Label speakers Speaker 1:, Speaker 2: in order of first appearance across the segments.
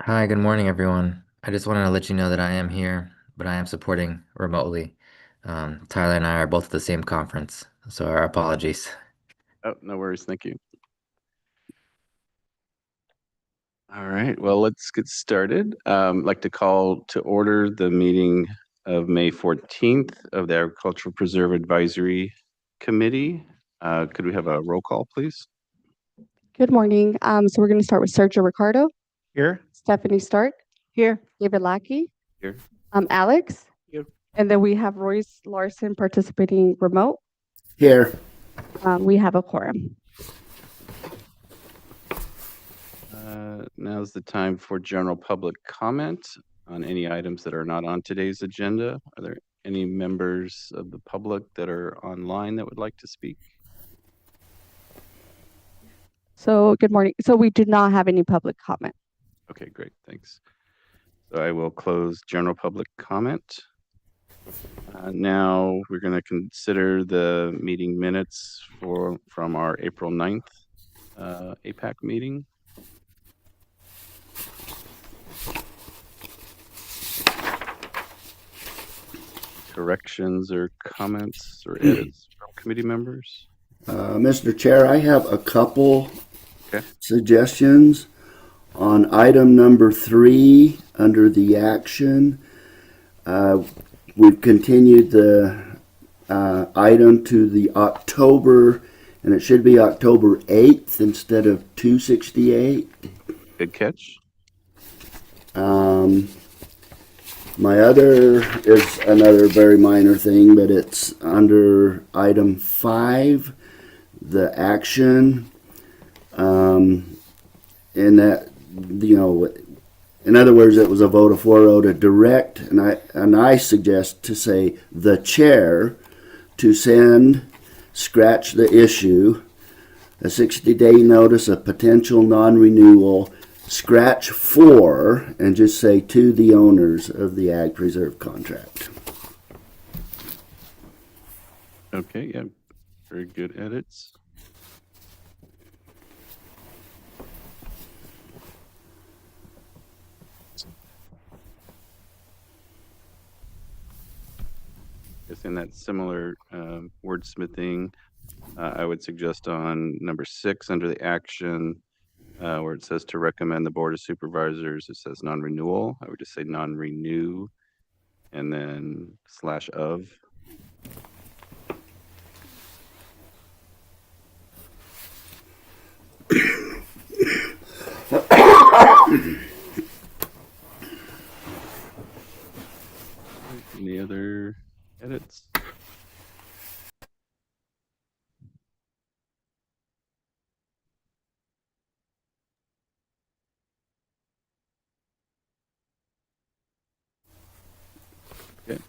Speaker 1: Hi, good morning, everyone. I just wanted to let you know that I am here, but I am supporting remotely. Tyler and I are both at the same conference, so our apologies.
Speaker 2: Oh, no worries. Thank you. All right. Well, let's get started. I'd like to call to order the meeting of May 14th of the Agricultural Preserve Advisory Committee. Could we have a roll call, please?
Speaker 3: Good morning. So we're going to start with Sergio Ricardo,
Speaker 2: Here.
Speaker 3: Stephanie Stark,
Speaker 4: Here.
Speaker 3: David Lackey,
Speaker 2: Here.
Speaker 3: Alex,
Speaker 4: Here.
Speaker 3: and then we have Royce Larson participating remote.
Speaker 5: Here.
Speaker 3: We have a quorum.
Speaker 2: Now's the time for general public comment on any items that are not on today's agenda. Are there any members of the public that are online that would like to speak?
Speaker 3: So good morning. So we do not have any public comment.
Speaker 2: Okay, great. Thanks. So I will close general public comment. Now we're going to consider the meeting minutes from our April 9th APAC meeting. Corrections or comments or edits from committee members?
Speaker 5: Mr. Chair, I have a couple
Speaker 2: Okay.
Speaker 5: suggestions on item number 3 under the action. We've continued the item to the October, and it should be October 8th instead of 268.
Speaker 2: Good catch.
Speaker 5: My other is another very minor thing, but it's under item 5, the action. And that, in other words, it was a vote of 4-0 to direct, and I suggest to say the chair to send, scratch the issue, a 60-day notice of potential non-renewal, scratch 4, and just say to the owners of the Ag Preserve contract.
Speaker 2: Okay, yeah, very good edits. Guess in that similar wordsmithing, I would suggest on number 6 under the action, where it says to recommend the Board of Supervisors, it says non-renewal. I would just say non-renew and then /of. Any other edits? Okay.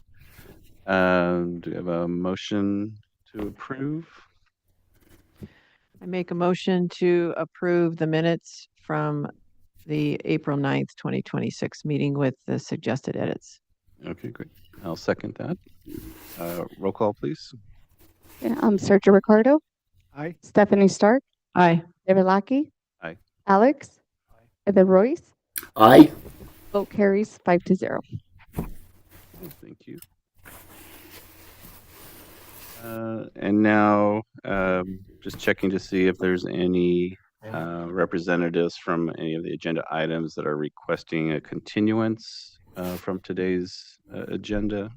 Speaker 2: Do we have a motion to approve?
Speaker 4: I make a motion to approve the minutes from the April 9th, 2026 meeting with the suggested edits.
Speaker 2: Okay, great. I'll second that. Roll call, please.
Speaker 3: Yeah, Sergio Ricardo,
Speaker 2: Aye.
Speaker 3: Stephanie Stark,
Speaker 4: Aye.
Speaker 3: David Lackey,
Speaker 2: Aye.
Speaker 3: Alex, and then Royce.
Speaker 5: Aye.
Speaker 3: Vote carries 5-0.
Speaker 2: Thank you. And now, just checking to see if there's any representatives from any of the agenda items that are requesting a continuance from today's agenda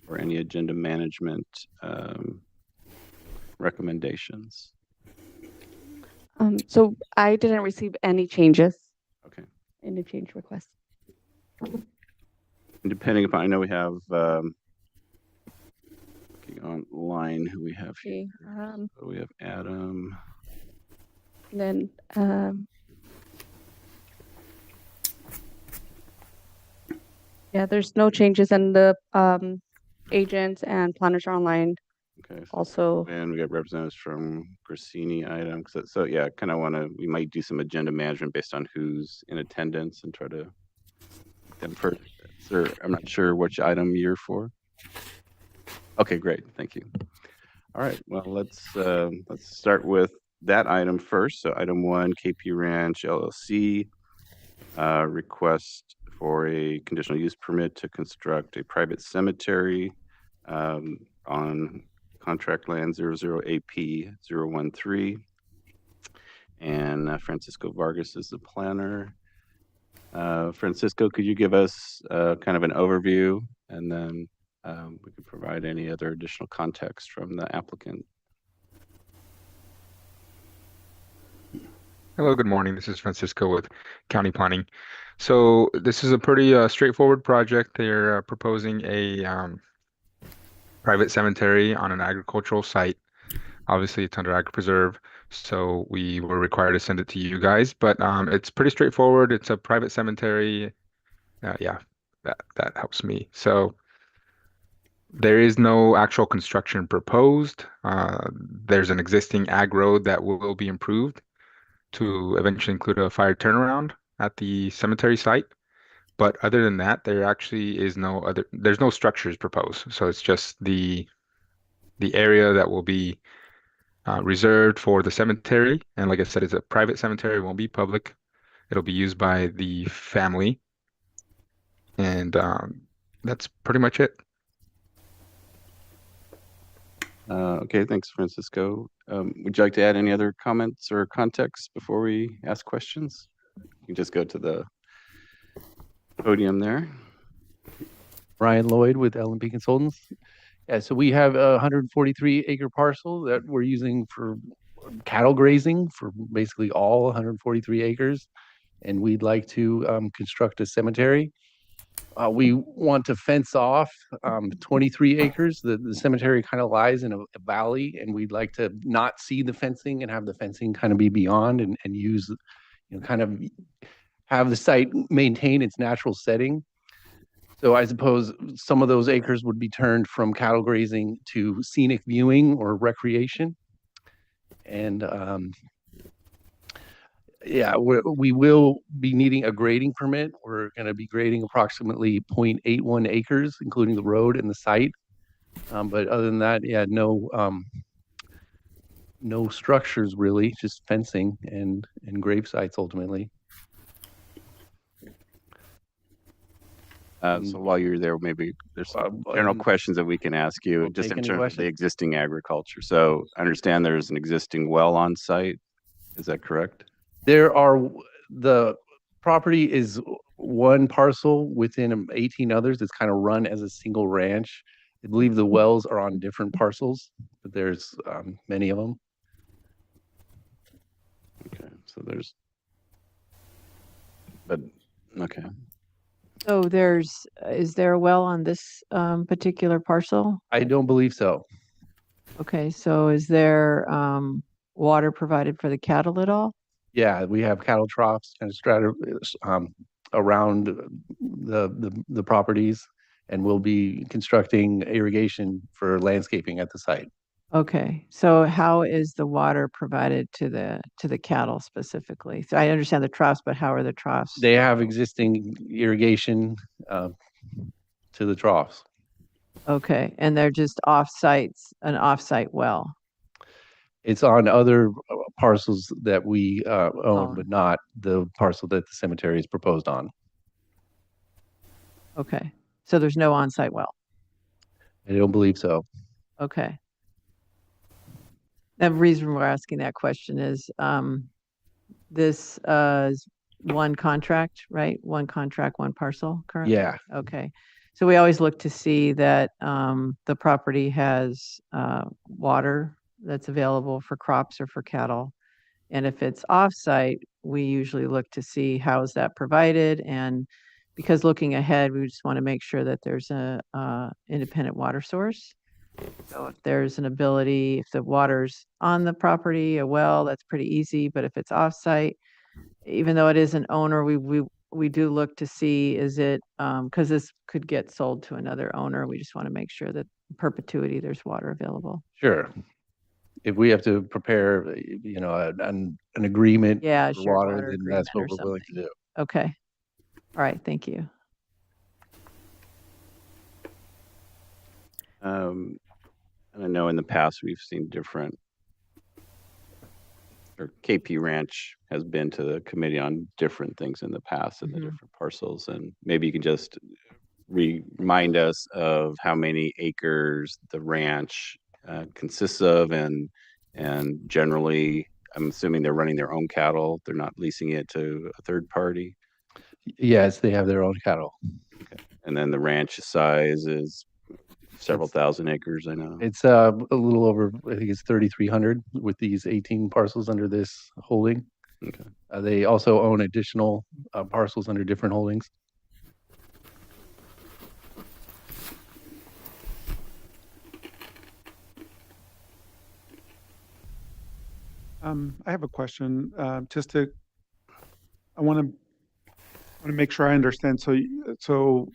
Speaker 2: or any agenda management recommendations.
Speaker 3: So I didn't receive any changes.
Speaker 2: Okay.
Speaker 3: Any change requests.
Speaker 2: And depending upon, I know we have online who we have here.
Speaker 3: Okay.
Speaker 2: So we have Adam.
Speaker 3: Then yeah, there's no changes, and the agents and planners are online.
Speaker 2: Okay.
Speaker 3: Also,
Speaker 2: And we got representatives from Grassini items. So yeah, kind of we might do some agenda management based on who's in attendance and try to get them first. Sir, I'm not sure which item you're for. Okay, great. Thank you. All right. Well, let's start with that item first. So item 1, KP Ranch LLC. Request for a conditional use permit to construct a private cemetery on contract land 00AP013. And Francisco Vargas is the planner. Francisco, could you give us kind of an overview, and then we could provide any other additional context from the applicant?
Speaker 6: Hello, good morning. This is Francisco with County Planning. So this is a pretty straightforward project. They're proposing a private cemetery on an agricultural site. Obviously, it's under AgriPreserve, so we were required to send it to you guys. But it's pretty straightforward. It's a private cemetery. Yeah, that helps me. So there is no actual construction proposed. There's an existing ag road that will be improved to eventually include a fire turnaround at the cemetery site. But other than that, there actually is there's no structures proposed. So it's just the area that will be reserved for the cemetery. And like I said, it's a private cemetery, it won't be public. It'll be used by the family. And that's pretty much it.
Speaker 2: Okay, thanks, Francisco. Would you like to add any other comments or context before we ask questions? You can just go to the podium there.
Speaker 7: Brian Lloyd with LMP Consultants. Yeah, so we have a 143 acre parcel that we're using for cattle grazing for basically all 143 acres. And we'd like to construct a cemetery. We want to fence off 23 acres. The cemetery kind of lies in a valley, and we'd like to not see the fencing and have the fencing kind of be beyond and use, kind of have the site maintain its natural setting. So I suppose some of those acres would be turned from cattle grazing to scenic viewing or recreation. And yeah, we will be needing a grading permit. We're going to be grading approximately 0.81 acres, including the road and the site. But other than that, yeah, no structures really, just fencing and grave sites ultimately.
Speaker 2: So while you're there, maybe there's some general questions that we can ask you,
Speaker 7: We'll
Speaker 2: just
Speaker 7: take
Speaker 2: in
Speaker 7: any
Speaker 2: terms of
Speaker 7: questions.
Speaker 2: the existing agriculture. So I understand there's an existing well on site. Is that correct?
Speaker 7: The property is one parcel within 18 others. It's kind of run as a single ranch. I believe the wells are on different parcels, but there's many of them.
Speaker 2: Okay, so okay.
Speaker 4: So is there a well on this particular parcel?
Speaker 7: I don't believe so.
Speaker 4: Okay, so is there water provided for the cattle at all?
Speaker 7: Yeah, we have cattle troughs kind of around the properties, and we'll be constructing irrigation for landscaping at the site.
Speaker 4: Okay, so how is the water provided to the cattle specifically? So I understand the troughs, but how are the troughs?
Speaker 7: They have existing irrigation to the troughs.
Speaker 4: Okay, and they're just an off-site well.
Speaker 7: It's on other parcels that we own,
Speaker 4: Own.
Speaker 7: but not the parcel that the cemetery is proposed on.
Speaker 4: Okay, so there's no on-site well.
Speaker 7: I don't believe so.
Speaker 4: Okay. The reason we're asking that question is this is one contract, right? One contract, one parcel currently?
Speaker 7: Yeah,
Speaker 4: Okay. So we always look to see that the property has water that's available for crops or for cattle. And if it's off-site, we usually look to see how is that provided. And because looking ahead, we just want to make sure that there's a independent water source. So if there's an ability, if the water's on the property, a well, that's pretty easy. But if it's off-site, even though it is an owner, we do look to see, is it, because this could get sold to another owner. We just want to make sure that in perpetuity there's water available.
Speaker 7: sure. If we have to prepare, an agreement
Speaker 4: Yeah,
Speaker 7: for
Speaker 4: sure,
Speaker 7: water,
Speaker 4: water
Speaker 7: then that's
Speaker 4: agreement
Speaker 7: what
Speaker 4: or
Speaker 7: we're willing to do.
Speaker 4: Okay. All right, thank you.
Speaker 2: And I know in the past we've seen different or KP Ranch has been to the committee on different things in the past and the
Speaker 4: Mhm.
Speaker 2: different parcels, and maybe you can just remind us of how many acres the ranch consists of, and generally, I'm assuming they're running their own cattle. They're not leasing it to a third party.
Speaker 7: Yes, they have their own cattle.
Speaker 2: And then the ranch size is several
Speaker 7: It's-
Speaker 2: thousand acres, I know.
Speaker 7: It's a little over, I think it's 3,300 with these 18 parcels under this holding.
Speaker 2: Okay.
Speaker 7: They also own additional parcels under different holdings.
Speaker 8: I have a question, I want to make sure I understand. So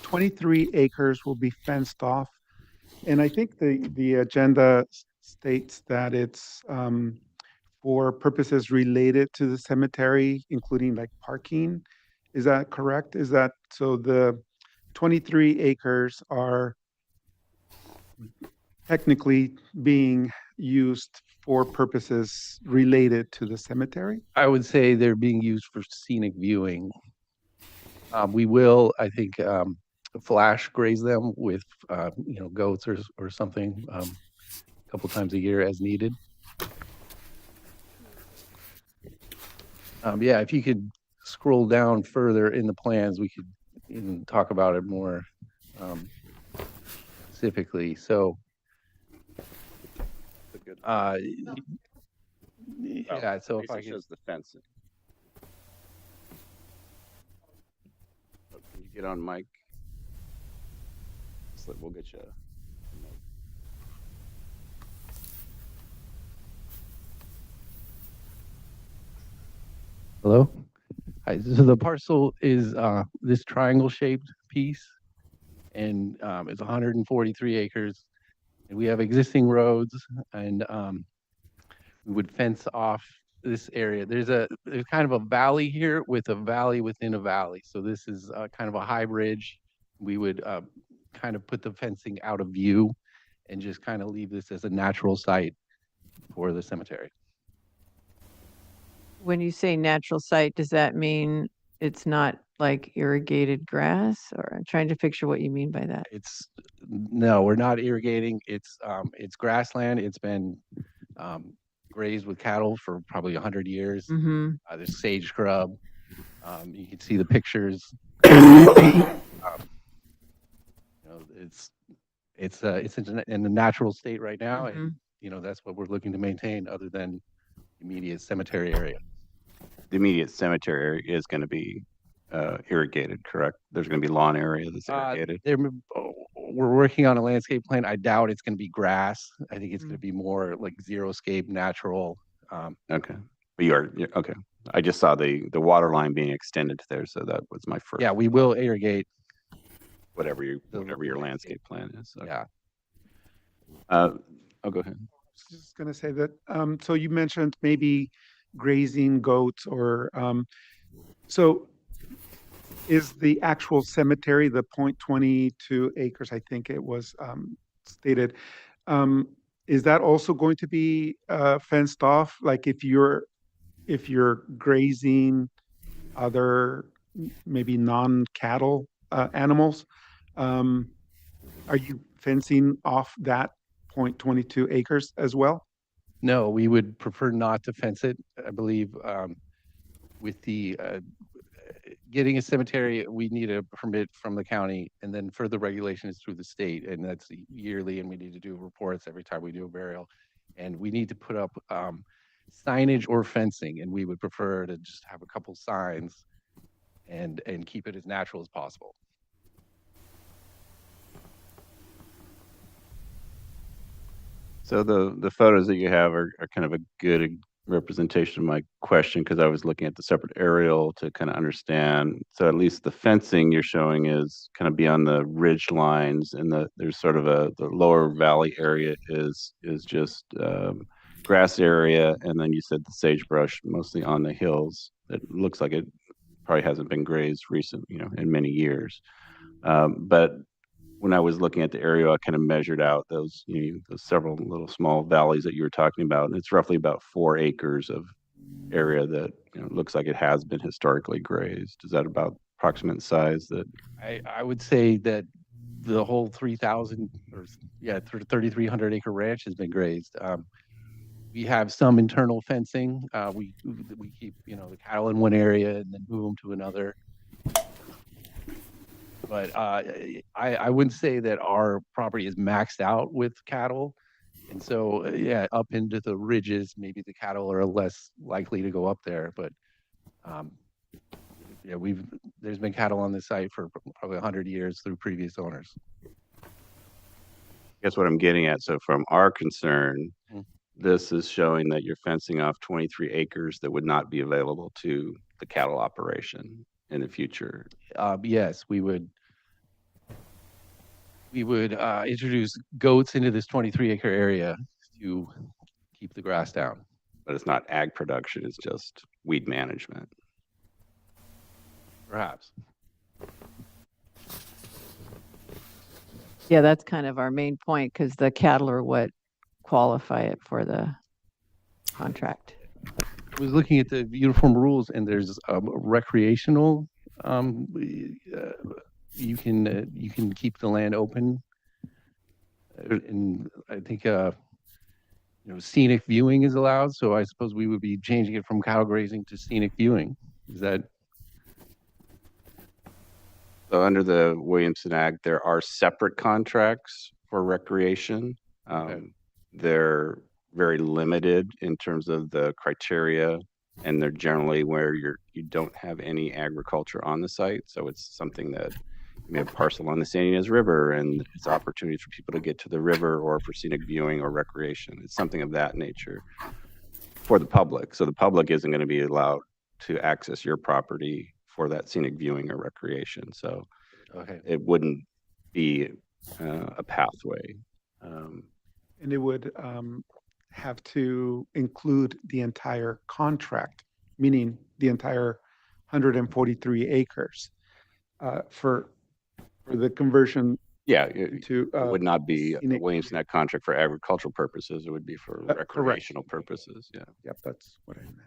Speaker 8: 23 acres will be fenced off. And I think the agenda states that it's, for purposes related to the cemetery, including like parking. Is that correct? Is that, so the 23 acres are technically being used for purposes related to the cemetery?
Speaker 7: I would say they're being used for scenic viewing. We will, I think, flash graze them with, goats or something, a couple times a year as needed. Yeah, if you could scroll down further in the plans, we could even talk about it more specifically. So, yeah, so if I
Speaker 2: It
Speaker 7: could,
Speaker 2: shows the fencing. Can you get on mic? So we'll get you.
Speaker 7: hello? Hi, so the parcel is this triangle shaped piece, and it's 143 acres. And we have existing roads, and we would fence off this area. There's kind of a valley here with a valley within a valley. So this is kind of a high bridge. We would kind of put the fencing out of view and just kind of leave this as a natural site for the cemetery.
Speaker 4: When you say natural site, does that mean it's not like irrigated grass? Or I'm trying to picture what you mean by that.
Speaker 7: No, we're not irrigating. It's grassland. It's been grazed with cattle for probably 100 years.
Speaker 4: Mm-hmm.
Speaker 7: There's sage scrub. You can see the pictures. It's in a natural state right now, and that's what we're looking to maintain, other than immediate cemetery area.
Speaker 2: The immediate cemetery area is going to be irrigated, correct? There's going to be lawn area that's irrigated.
Speaker 7: We're working on a landscape plan. I doubt it's going to be grass. I think it's going to be more like xeriscape, natural.
Speaker 2: Okay, but you're okay. I just saw the water line being extended there, so that was my first.
Speaker 7: Yeah, we will irrigate.
Speaker 2: Whatever your landscape plan is. So.
Speaker 7: Yeah.
Speaker 2: Go ahead.
Speaker 8: I was just going to say that, so you mentioned maybe grazing goats or, so is the actual cemetery, the 0.22 acres, I think it was stated, is that also going to be fenced off? Like if you're grazing other maybe non-cattle animals, are you fencing off that 0.22 acres as well?
Speaker 7: No, we would prefer not to fence it. I believe with the getting a cemetery, we need a permit from the county, and then further regulation is through the state, and that's yearly, and we need to do reports every time we do a burial. And we need to put up signage or fencing, and we would prefer to just have a couple signs and keep it as natural as possible.
Speaker 2: So the photos that you have are kind of a good representation of my question, because I was looking at the separate aerial to kind of understand. So at least the fencing you're showing is kind of beyond the ridge lines, and there's sort of the lower valley area is just grass area, and then you said the sagebrush mostly on the hills. It looks like it probably hasn't been grazed in many years. But when I was looking at the area, I kind of measured out those, those several little small valleys that you were talking about, and it's roughly about 4 acres of area that, looks like it has been historically grazed. Is that about approximate size that?
Speaker 7: I would say that the whole 3,000 or, yeah, 3,300 acre ranch has been grazed. We have some internal fencing. We keep, the cattle in one area and then move them to another. But I wouldn't say that our property is maxed out with cattle. And so, yeah, up into the ridges, maybe the cattle are less likely to go up there. But yeah, there's been cattle on this site for probably 100 years through previous owners.
Speaker 2: I guess what I'm getting at, so from our concern, this is showing that you're fencing off 23 acres that would not be available to the cattle operation in the future.
Speaker 7: Yes, we would introduce goats into this 23-acre area to keep the grass down.
Speaker 2: But it's not ag production, it's just weed management.
Speaker 7: Perhaps.
Speaker 4: Yeah, that's kind of our main point because the cattle are what qualify it for the contract.
Speaker 7: I was looking at the uniform rules, and there's recreational. You can keep the land open, and I think scenic viewing is allowed. So I suppose we would be changing it from cattle grazing to scenic viewing. Is that?
Speaker 2: So under the Williamson Act, there are separate contracts for recreation. They're very limited in terms of the criteria, and they're generally where you don't have any agriculture on the site. So it's something that you may have a parcel on the San Ynez River, and it's opportunities for people to get to the river or for scenic viewing or recreation. It's something of that nature for the public. So the public isn't going to be allowed to access your property for that scenic viewing or recreation. So it wouldn't be a pathway.
Speaker 8: And it would have to include the entire contract, meaning the entire 143 acres for the conversion.
Speaker 2: Yeah,
Speaker 8: to
Speaker 2: it would not be a
Speaker 8: scenic-
Speaker 2: Williamson Act contract for agricultural purposes. It would be for recreational purposes. Yeah.
Speaker 8: Yep, that's what I meant.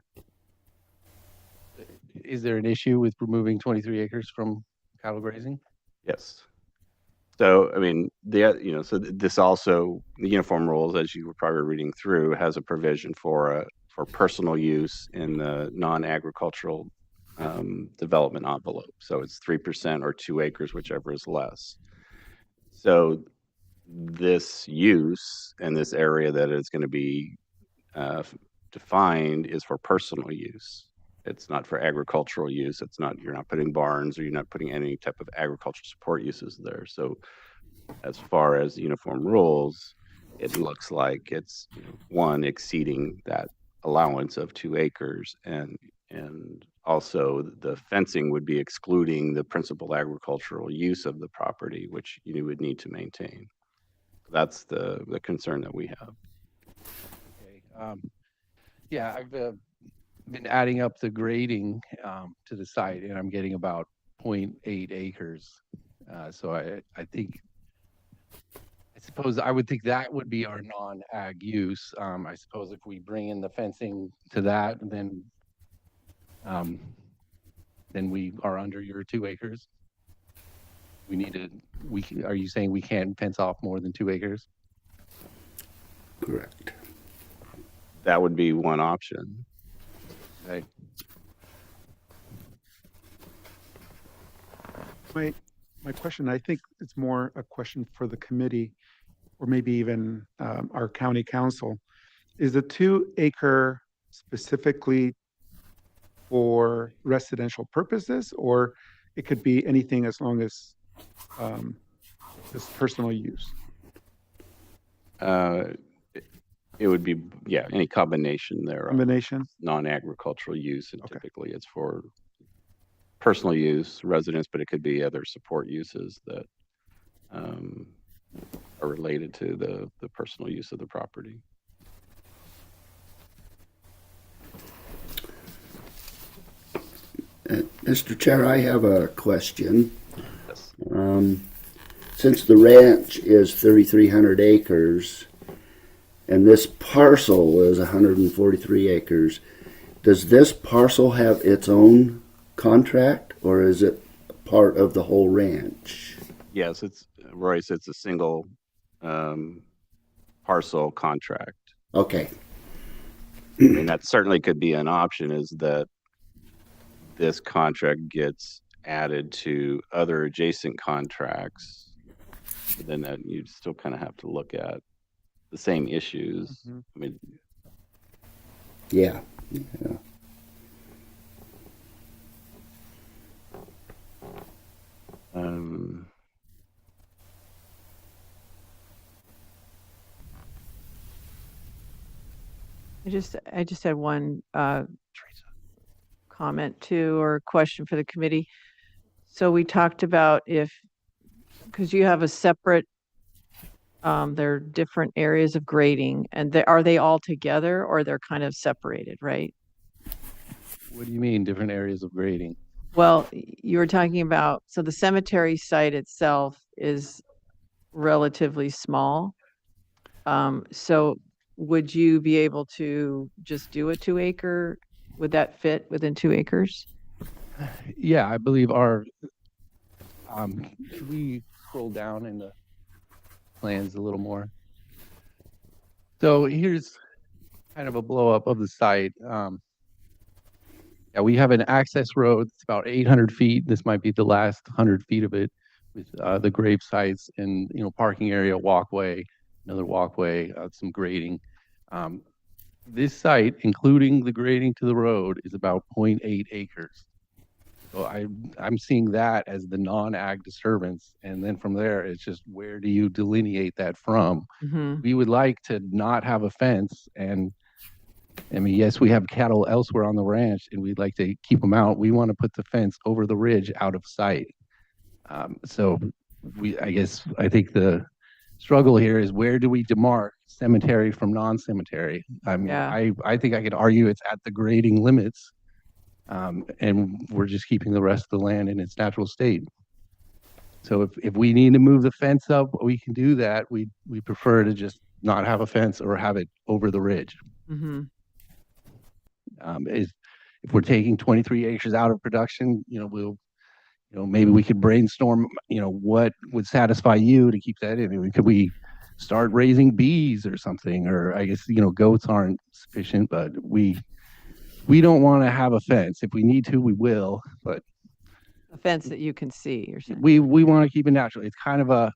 Speaker 7: Is there an issue with removing 23 acres from cattle grazing?
Speaker 2: Yes. So, I mean, this also, the uniform rules, as you were probably reading through, has a provision for personal use in the non-agricultural development envelope. So it's 3% or 2 acres, whichever is less. So this use and this area that is going to be defined is for personal use. It's not for agricultural use. You're not putting barns or you're not putting any type of agricultural support uses there. So as far as uniform rules, it looks like it's one exceeding that allowance of 2 acres, and also the fencing would be excluding the principal agricultural use of the property, which you would need to maintain. That's the concern that we have.
Speaker 7: Okay. Yeah, I've been adding up the grading to the site, and I'm getting about 0.8 acres. So I suppose I would think that would be our non-ag use. I suppose if we bring in the fencing to that, then we are under your 2 acres. Are you saying we can't fence off more than 2 acres?
Speaker 5: Correct.
Speaker 2: That would be one option.
Speaker 7: Okay.
Speaker 8: My question, I think it's more a question for the committee, or maybe even our county council. Is the 2 acre specifically for residential purposes, or it could be anything as long as it's personal use?
Speaker 2: It would be, any combination there.
Speaker 8: Combination?
Speaker 2: Non-agricultural use, and
Speaker 8: Okay.
Speaker 2: typically it's for personal use, residence, but it could be other support uses that are related to the personal use of the property.
Speaker 5: Mr. Chair, I have a question.
Speaker 2: Yes.
Speaker 5: since the ranch is 3,300 acres and this parcel is 143 acres, does this parcel have its own contract or is it part of the whole ranch?
Speaker 2: Yes, it's Royce. It's a single parcel contract.
Speaker 5: Okay.
Speaker 2: And that certainly could be an option, is that this contract gets added to other adjacent contracts. But then that you still kind of have to look at the same issues. I mean,
Speaker 5: Yeah.
Speaker 2: um,
Speaker 4: I just had one comment too, or question for the committee. So we talked about because you have a separate, there are different areas of grading, and are they all together or they're kind of separated, right?
Speaker 7: What do you mean, different areas of grading?
Speaker 4: Well, you were talking about, so the cemetery site itself is relatively small. So would you be able to just do a 2-acre? Would that fit within 2 acres?
Speaker 7: Yeah, I believe could we scroll down in the plans a little more? So here's kind of a blow up of the site. Yeah, we have an access road. It's about 800 feet. This might be the last 100 feet of it, with the grave sites and, parking area, walkway, another walkway, some grading. This site, including the grading to the road, is about 0.8 acres. So I'm seeing that as the non-ag disturbance. And then from there, it's just, where do you delineate that from?
Speaker 4: Mm-hmm.
Speaker 7: We would like to not have a fence. And I mean, yes, we have cattle elsewhere on the ranch and we'd like to keep them out. We want to put the fence over the ridge out of sight. So I think the struggle here is, where do we demarc cemetery from non-cemetery? I mean,
Speaker 4: Yeah.
Speaker 7: I think I could argue it's at the grading limits, and we're just keeping the rest of the land in its natural state. So if we need to move the fence up, we can do that. We prefer to just not have a fence or have it over the ridge.
Speaker 4: Mm-hmm.
Speaker 7: If we're taking 23 acres out of production, maybe we could brainstorm, what would satisfy you to keep that in. I mean, could we start raising bees or something? Or I guess, goats aren't sufficient, but we don't want to have a fence. If we need to, we will, but
Speaker 4: A fence that you can see, you're saying?
Speaker 7: we want to keep it natural. It's kind of a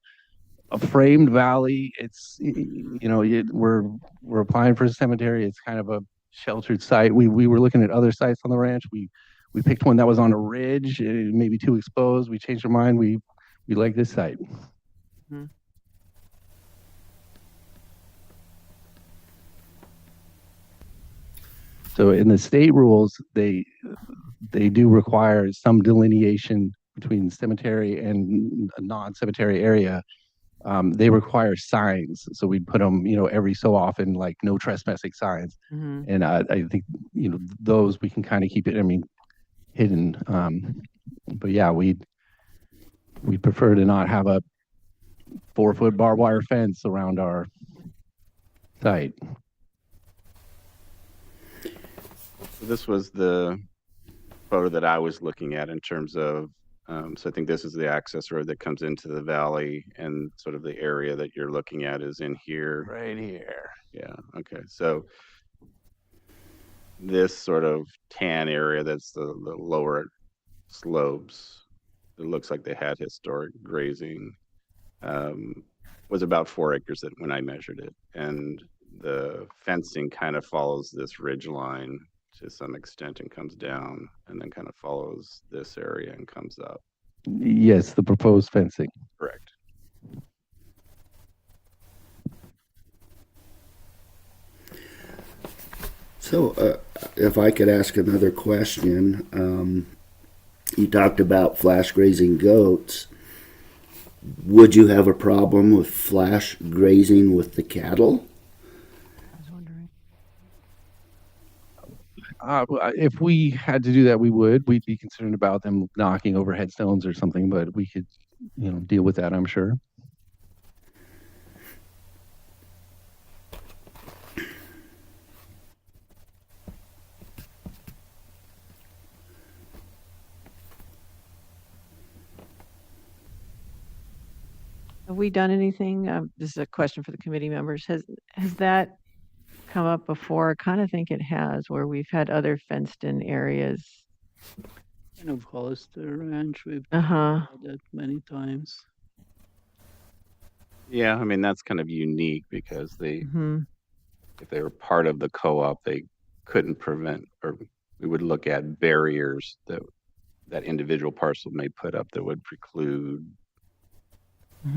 Speaker 7: framed valley. It's, we're applying for a cemetery. It's kind of a sheltered site. We were looking at other sites on the ranch. We picked one that was on a ridge, maybe too exposed. We changed our mind. We like this site.
Speaker 4: Mhm.
Speaker 7: So in the state rules, they do require some delineation between cemetery and a non-cemetery area. They require signs, so we'd put them, every so often, like no trespassing signs.
Speaker 4: Mm-hmm.
Speaker 7: And I think, those we can kind of keep it, hidden. But yeah, we'd prefer to not have a 4-foot barbed wire fence around our site.
Speaker 2: So this was the photo that I was looking at in terms of, so I think this is the access road that comes into the valley, and sort of the area that you're looking at is in here.
Speaker 7: Right here.
Speaker 2: Yeah, okay. So this sort of tan area, that's the lower slopes, it looks like they had historic grazing, was about 4 acres when I measured it. And the fencing kind of follows this ridge line to some extent and comes down, and then kind of follows this area and comes up.
Speaker 7: Yes, the proposed fencing.
Speaker 2: Correct.
Speaker 5: So, if I could ask another question, you talked about flash grazing goats. Would you have a problem with flash grazing with the cattle?
Speaker 4: I was wondering.
Speaker 7: If we had to do that, we'd be concerned about them knocking over headstones or something, but we could, deal with that, I'm sure.
Speaker 4: Have we done anything? This is a question for the committee members. Has that come up before? I kind of think it has, where we've had other fenced-in areas.
Speaker 9: Kind of Hollister Ranch, we've
Speaker 4: Uh-huh.
Speaker 9: had that many times.
Speaker 2: Yeah, I mean, that's kind of unique because
Speaker 4: Hmm.
Speaker 2: if they were part of the co-op, they couldn't prevent, or we would look at barriers that individual parcel may put up that would preclude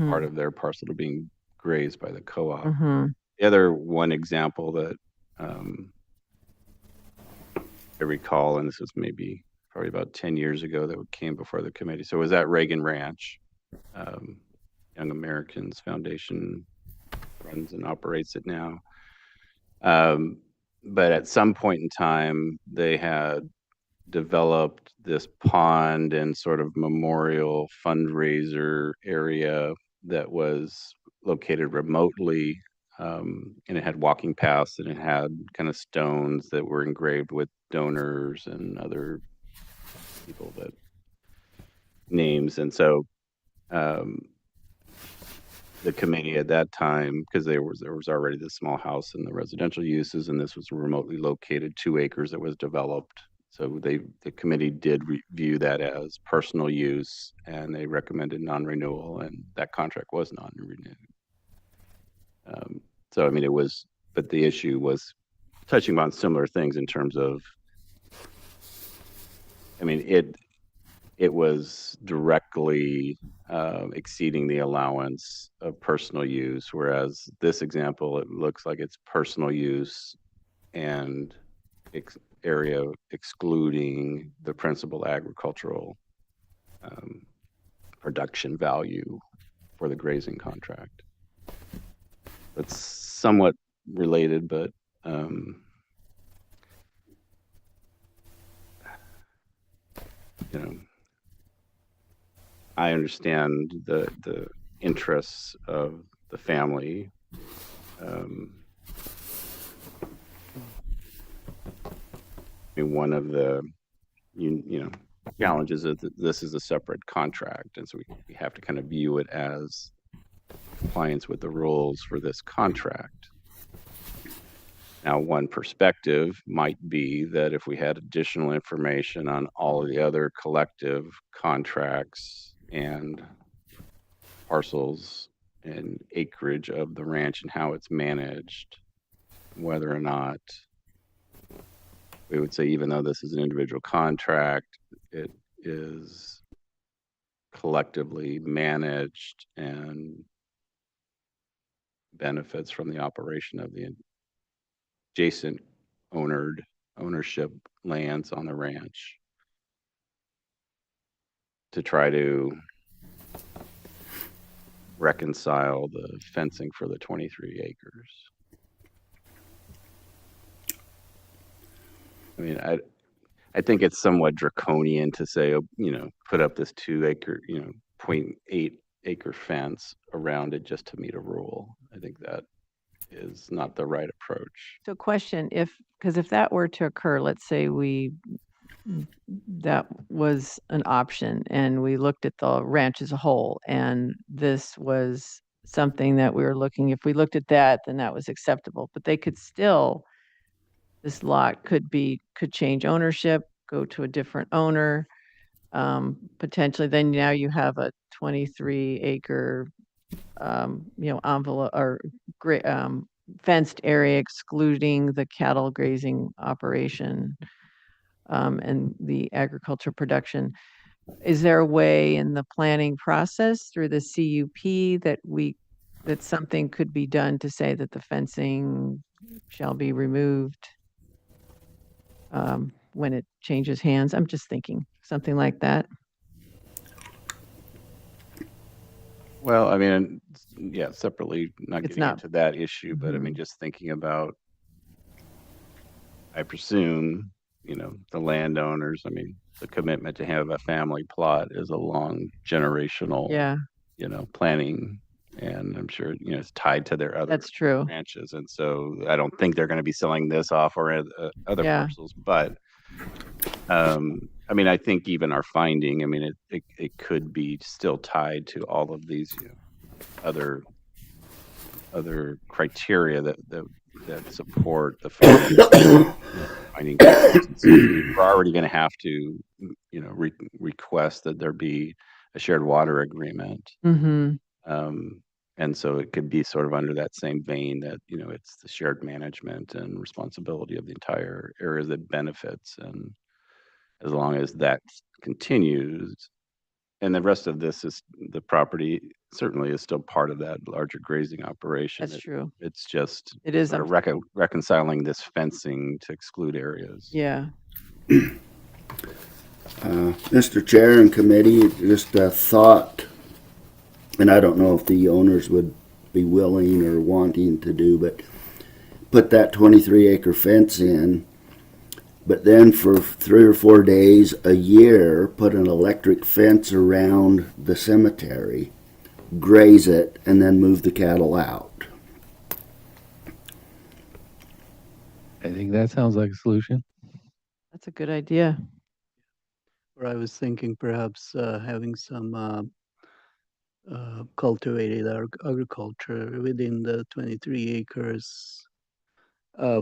Speaker 2: part of their parcel to being grazed by the co-op.
Speaker 4: Hmm.
Speaker 2: The other one example that I recall, and this was maybe probably about 10 years ago that came before the committee. So it was at Reagan Ranch. Young Americans Foundation runs and operates it now. But at some point in time, they had developed this pond and sort of memorial fundraiser area that was located remotely. And it had walking paths and it had kind of stones that were engraved with donors and other people that names. And so the committee at that time, because there was already the small house and the residential uses, and this was remotely located 2 acres that was developed. So the committee did review that as personal use, and they recommended non-renewal, and that contract was non-renewed. So I mean, but the issue was touching on similar things in terms of, I mean, it was directly exceeding the allowance of personal use, whereas this example, it looks like it's personal use and area excluding the principal agricultural production value for the grazing contract. It's somewhat related, but you know, I understand the interests of the family. I mean, one of the challenges is that this is a separate contract, and so we have to kind of view it as compliance with the rules for this contract. Now, one perspective might be that if we had additional information on all of the other collective contracts and parcels and acreage of the ranch and how it's managed, whether or not we would say, even though this is an individual contract, it is collectively managed and benefits from the operation of the adjacent ownership lands on the ranch, to try to reconcile the fencing for the 23 acres. I mean, I think it's somewhat draconian to say, put up this 2 acre, 0.8 acre fence around it just to meet a rule. I think that is not the right approach.
Speaker 4: So question, because if that were to occur, let's say that was an option and we looked at the ranch as a whole, and this was something that we were looking, if we looked at that, then that was acceptable, but they could still, this lot could change ownership, go to a different owner, potentially, then now you have a 23 acre envelope or fenced area excluding the cattle grazing operation and the agricultural production. Is there a way in the planning process through the CUP that something could be done to say that the fencing shall be removed when it changes hands? I'm just thinking something like that.
Speaker 2: Well, I mean, yeah, separately, not
Speaker 4: It's
Speaker 2: getting
Speaker 4: not-
Speaker 2: into that issue, but I mean, just thinking about, I presume, the landowners, I mean, the commitment to have a family plot is a long generational,
Speaker 4: Yeah,
Speaker 2: planning. And I'm sure, it's tied to their other
Speaker 4: that's true.
Speaker 2: ranches. And so I don't think they're going to be selling this off or other
Speaker 4: Yeah.
Speaker 2: parcels, but I mean, I think even our finding, I mean, it could be still tied to all of these other criteria that support the finding. We're already going to have to, request that there be a shared water agreement.
Speaker 4: Mm-hmm.
Speaker 2: And so it could be sort of under that same vein that, it's the shared management and responsibility of the entire area that benefits. And as long as that continues, and the rest of this is the property certainly is still part of that larger grazing operation.
Speaker 4: That's true.
Speaker 2: It's just
Speaker 4: It is.
Speaker 2: sort of reconciling this fencing to exclude areas.
Speaker 4: Yeah.
Speaker 5: Mr. Chair and committee, just a thought, and I don't know if the owners would be willing or wanting to do, but put that 23-acre fence in, but then for 3 or 4 days a year, put an electric fence around the cemetery, graze it, and then move the cattle out.
Speaker 7: I think that sounds like a solution.
Speaker 4: That's a good idea.
Speaker 9: Or I was thinking perhaps having some cultivated agriculture within the 23 acres,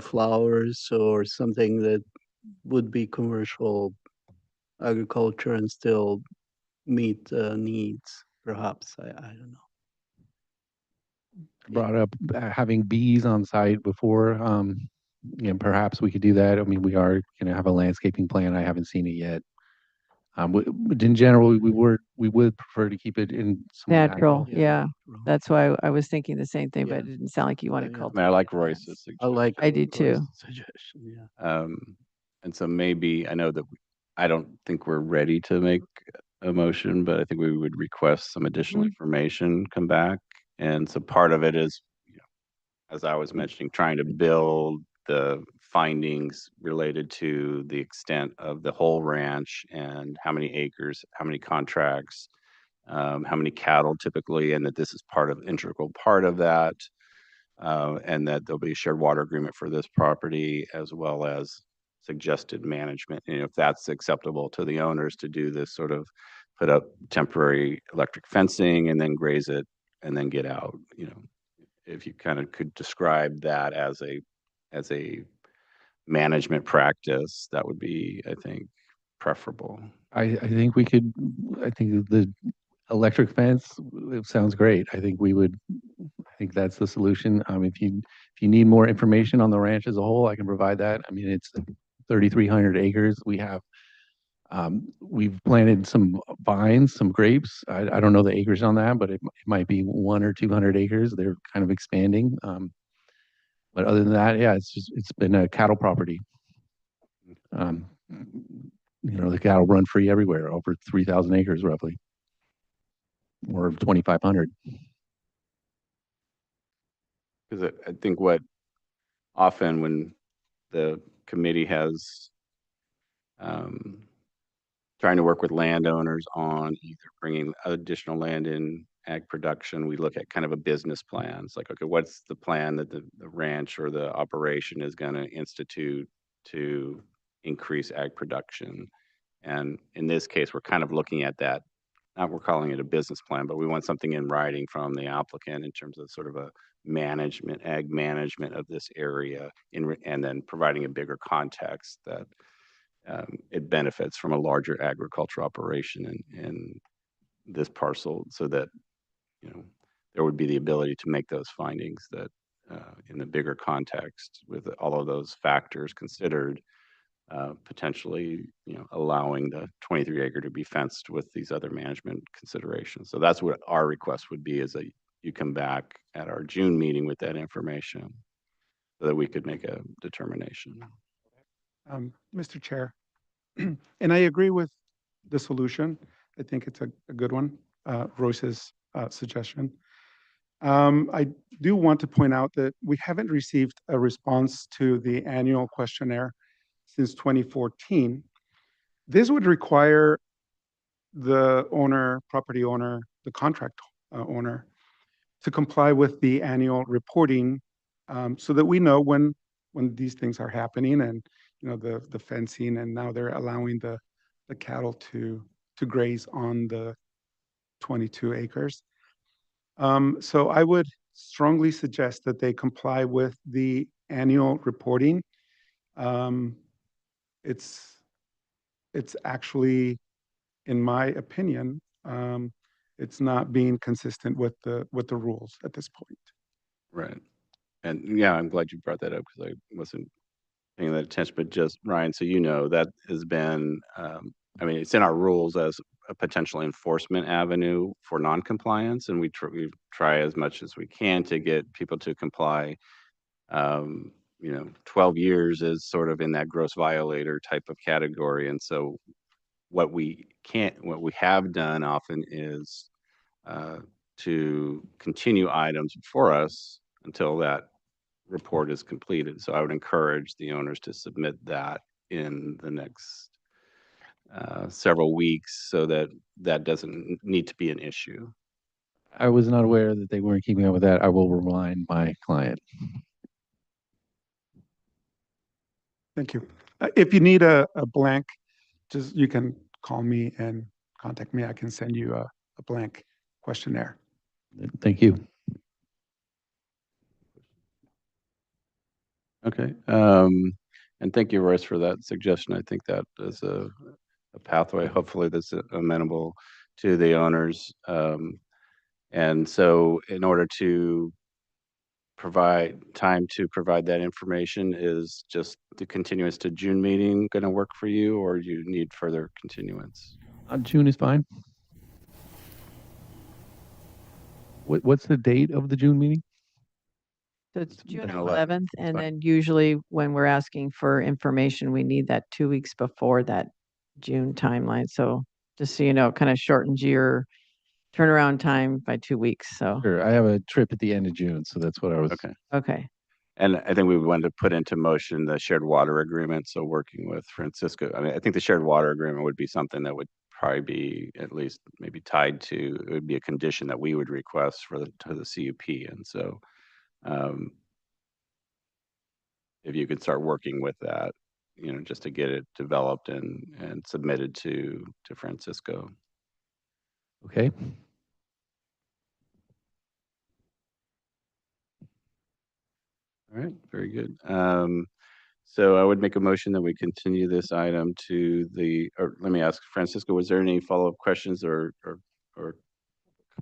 Speaker 9: flowers or something that would be commercial agriculture and still meet needs, perhaps. I don't know.
Speaker 7: Brought up having bees on site before. Perhaps we could do that. I mean, we are going to have a landscaping plan. I haven't seen it yet. But in general, we would prefer to keep it in some
Speaker 4: Natural. Yeah.
Speaker 9: Natural.
Speaker 4: That's why I was thinking the same thing, but
Speaker 9: Yeah.
Speaker 4: it didn't sound like you wanted
Speaker 9: Yeah,
Speaker 4: to
Speaker 9: yeah.
Speaker 2: I mean,
Speaker 4: cultivate.
Speaker 2: I like
Speaker 4: it.
Speaker 2: Royce's
Speaker 4: Yes.
Speaker 2: suggestion.
Speaker 9: I like
Speaker 4: I do too.
Speaker 9: Royce's suggestion. Yeah.
Speaker 2: And so maybe, I know that I don't think we're ready to make a motion, but I think we would request some additional
Speaker 4: Mhm.
Speaker 2: information come back. And so part of it is, as I was mentioning, trying to build the findings related to the extent of the whole ranch and how many acres, how many contracts, how many cattle typically, and that this is integral part of that. And that there'll be a shared water agreement for this property as well as suggested management. And if that's acceptable to the owners to do this sort of put up temporary electric fencing and then graze it and then get out, if you kind of could describe that as a management practice, that would be, I think, preferable.
Speaker 7: I think we could. I think the electric fence sounds great. I think that's the solution. If you need more information on the ranch as a whole, I can provide that. I mean, it's 3,300 acres. We've planted some vines, some grapes. I don't know the acres on that, but it might be 100 or 200 acres. They're kind of expanding. But other than that, yeah, it's been a cattle property. The cattle run free everywhere, over 3,000 acres roughly, or 2,500.
Speaker 2: Because I think what often when the committee has trying to work with landowners on either bringing additional land in ag production, we look at kind of a business plan. It's like, okay, what's the plan that the ranch or the operation is going to institute to increase ag production? And in this case, we're kind of looking at that. Not we're calling it a business plan, but we want something in writing from the applicant in terms of sort of a ag management of this area, and then providing a bigger context that it benefits from a larger agricultural operation in this parcel, so that there would be the ability to make those findings that in the bigger context with all of those factors considered, potentially allowing the 23 acre to be fenced with these other management considerations. So that's what our request would be, is that you come back at our June meeting with that information so that we could make a determination.
Speaker 8: Mr. Chair, and I agree with the solution. I think it's a good one, Royce's suggestion. I do want to point out that we haven't received a response to the annual questionnaire since 2014. This would require the property owner, the contract owner, to comply with the annual reporting, so that we know when these things are happening, and the fencing, and now they're allowing the cattle to graze on the 22 acres. So I would strongly suggest that they comply with the annual reporting. Um, it's actually, in my opinion, it's not being consistent with the rules at this point.
Speaker 2: Right. And yeah, I'm glad you brought that up because I wasn't paying that attention, but just Ryan, so you know, that has been, I mean, it's in our rules as a potential enforcement avenue for non-compliance, and we try as much as we can to get people to comply. 12 years is sort of in that gross violator type of category, and so what we have done often is to continue items for us until that report is completed. So I would encourage the owners to submit that in the next several weeks so that that doesn't need to be an issue.
Speaker 7: I was not aware that they weren't keeping up with that. I will remind my client.
Speaker 8: Thank you. If you need a blank, just you can call me and contact me. I can send you a blank questionnaire.
Speaker 7: Thank you.
Speaker 2: Okay. And thank you, Royce, for that suggestion. I think that is a pathway, hopefully that's amenable to the owners. And so in order to provide time to provide that information, is just the continuance to June meeting going to work for you, or do you need further continuance?
Speaker 7: June is fine. What's the date of the June meeting?
Speaker 4: So it's June
Speaker 2: 11th.
Speaker 4: 11th, and
Speaker 2: Fine.
Speaker 4: then usually when we're asking for information, we need that 2 weeks before that June timeline. So just so you know, it kind of shortens your turnaround time by 2 weeks. So,
Speaker 7: Sure, I have a trip at the end of June, so that's what I was.
Speaker 2: Okay.
Speaker 4: okay.
Speaker 2: And I think we wanted to put into motion the shared water agreement. So working with Francisco, I mean, I think the shared water agreement would be something that would probably be at least maybe tied to, it would be a condition that we would request to the CUP. And so if you could start working with that, just to get it developed and submitted to Francisco.
Speaker 7: Okay.
Speaker 2: All right, very good. So I would make a motion that we continue this item to or let me ask Francisco, was there any follow-up questions or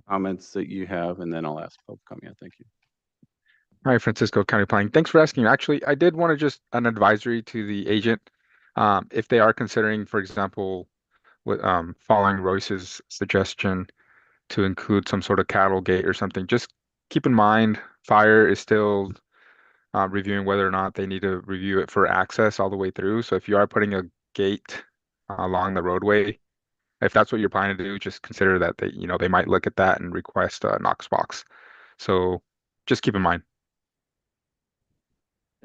Speaker 2: comments that you have? And then I'll ask public comment. Thank you.
Speaker 6: Hi, Francisco, County Planning. Thanks for asking. Actually, I did want to just an advisory to the agent. If they are considering, for example, following Royce's suggestion to include some sort of cattle gate or something, just keep in mind fire is still reviewing whether or not they need to review it for access all the way through. So if you are putting a gate along the roadway, if that's what you're planning to do, just consider that they might look at that and request a Knox box. So just keep in mind.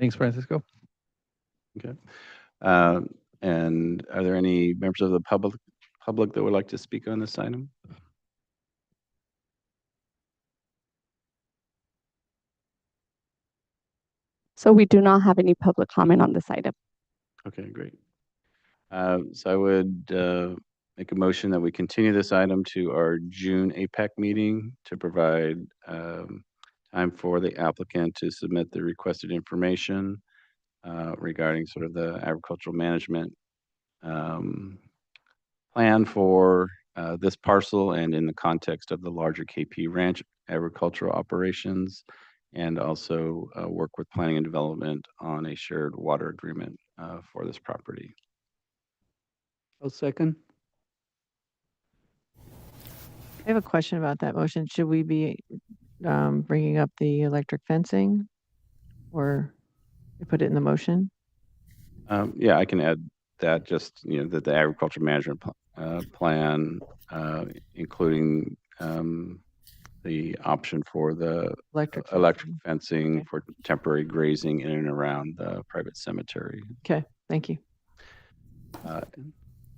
Speaker 7: Thanks, Francisco.
Speaker 2: Okay. And are there any members of the public that would like to speak on this item?
Speaker 3: So we do not have any public comment on this item.
Speaker 2: Okay, great. So I would make a motion that we continue this item to our June APEC meeting to provide time for the applicant to submit the requested information regarding sort of the agricultural management plan for this parcel and in the context of the larger KP Ranch agricultural operations, and also work with planning and development on a shared water agreement for this property.
Speaker 9: I'll second.
Speaker 4: I have a question about that motion. Should we be bringing up the electric fencing, or you put it in the motion?
Speaker 2: Yeah, I can add that, just, that the agriculture management plan, including the option for the
Speaker 4: Electric
Speaker 2: fencing
Speaker 4: Okay.
Speaker 2: for temporary grazing in and around the private cemetery.
Speaker 4: Okay, thank you.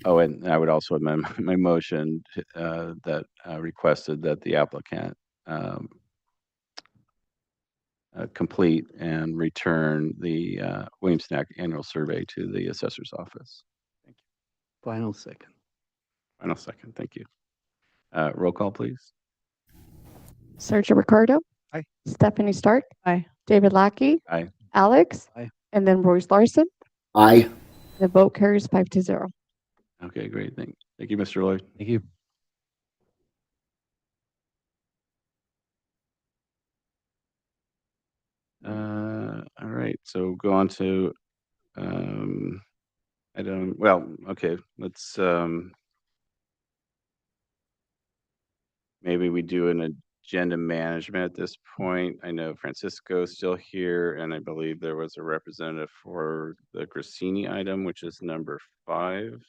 Speaker 2: Oh, and I would also amend my motion that requested that the applicant complete and return the Williams-Neck annual survey to the assessor's office. Thank you.
Speaker 9: Final second.
Speaker 2: Final second, thank you. Roll call, please.
Speaker 3: Sergio Ricardo.
Speaker 8: Aye.
Speaker 3: Stephanie Stark.
Speaker 4: Aye.
Speaker 3: David Lackey.
Speaker 2: Aye.
Speaker 3: Alex.
Speaker 7: Aye.
Speaker 3: And then Royce Larson.
Speaker 5: Aye.
Speaker 3: The vote carries 5-0.
Speaker 2: Okay, great. Thank you, Mr. Lloyd.
Speaker 7: Thank you.
Speaker 2: All right, so go on to, okay, let's, maybe we do an agenda management at this point. I know Francisco's still here, and I believe there was a representative for the Grassini item, which is number 5.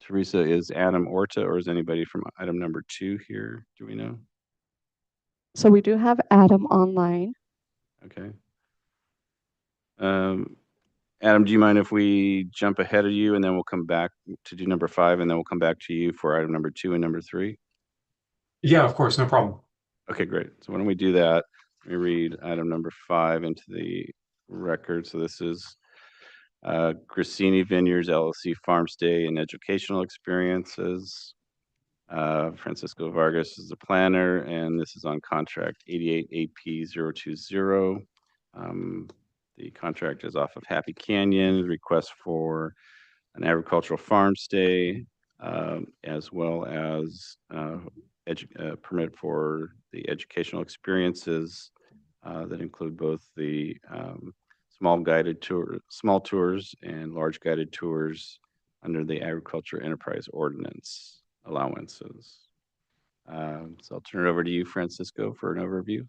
Speaker 2: Teresa, is Adam Orta or is anybody from item number 2 here? Do we know?
Speaker 3: So we do have Adam online.
Speaker 2: Okay. Adam, do you mind if we jump ahead of you and then we'll come back to do number 5 and then we'll come back to you for item number 2 and number 3?
Speaker 10: Yeah, of course, no problem.
Speaker 2: Okay, great. So why don't we do that? Let me read item number 5 into the record. So this is Grassini Vineyards LLC Farm Stay and Educational Experiences. Francisco Vargas is the planner, and this is on contract 88 AP020. The contract is off of Happy Canyon, request for an agricultural farm stay, as well as permit for the educational experiences that include both the small tours and large guided tours under the Agriculture Enterprise Ordinance allowances. So I'll turn it over to you, Francisco, for an overview.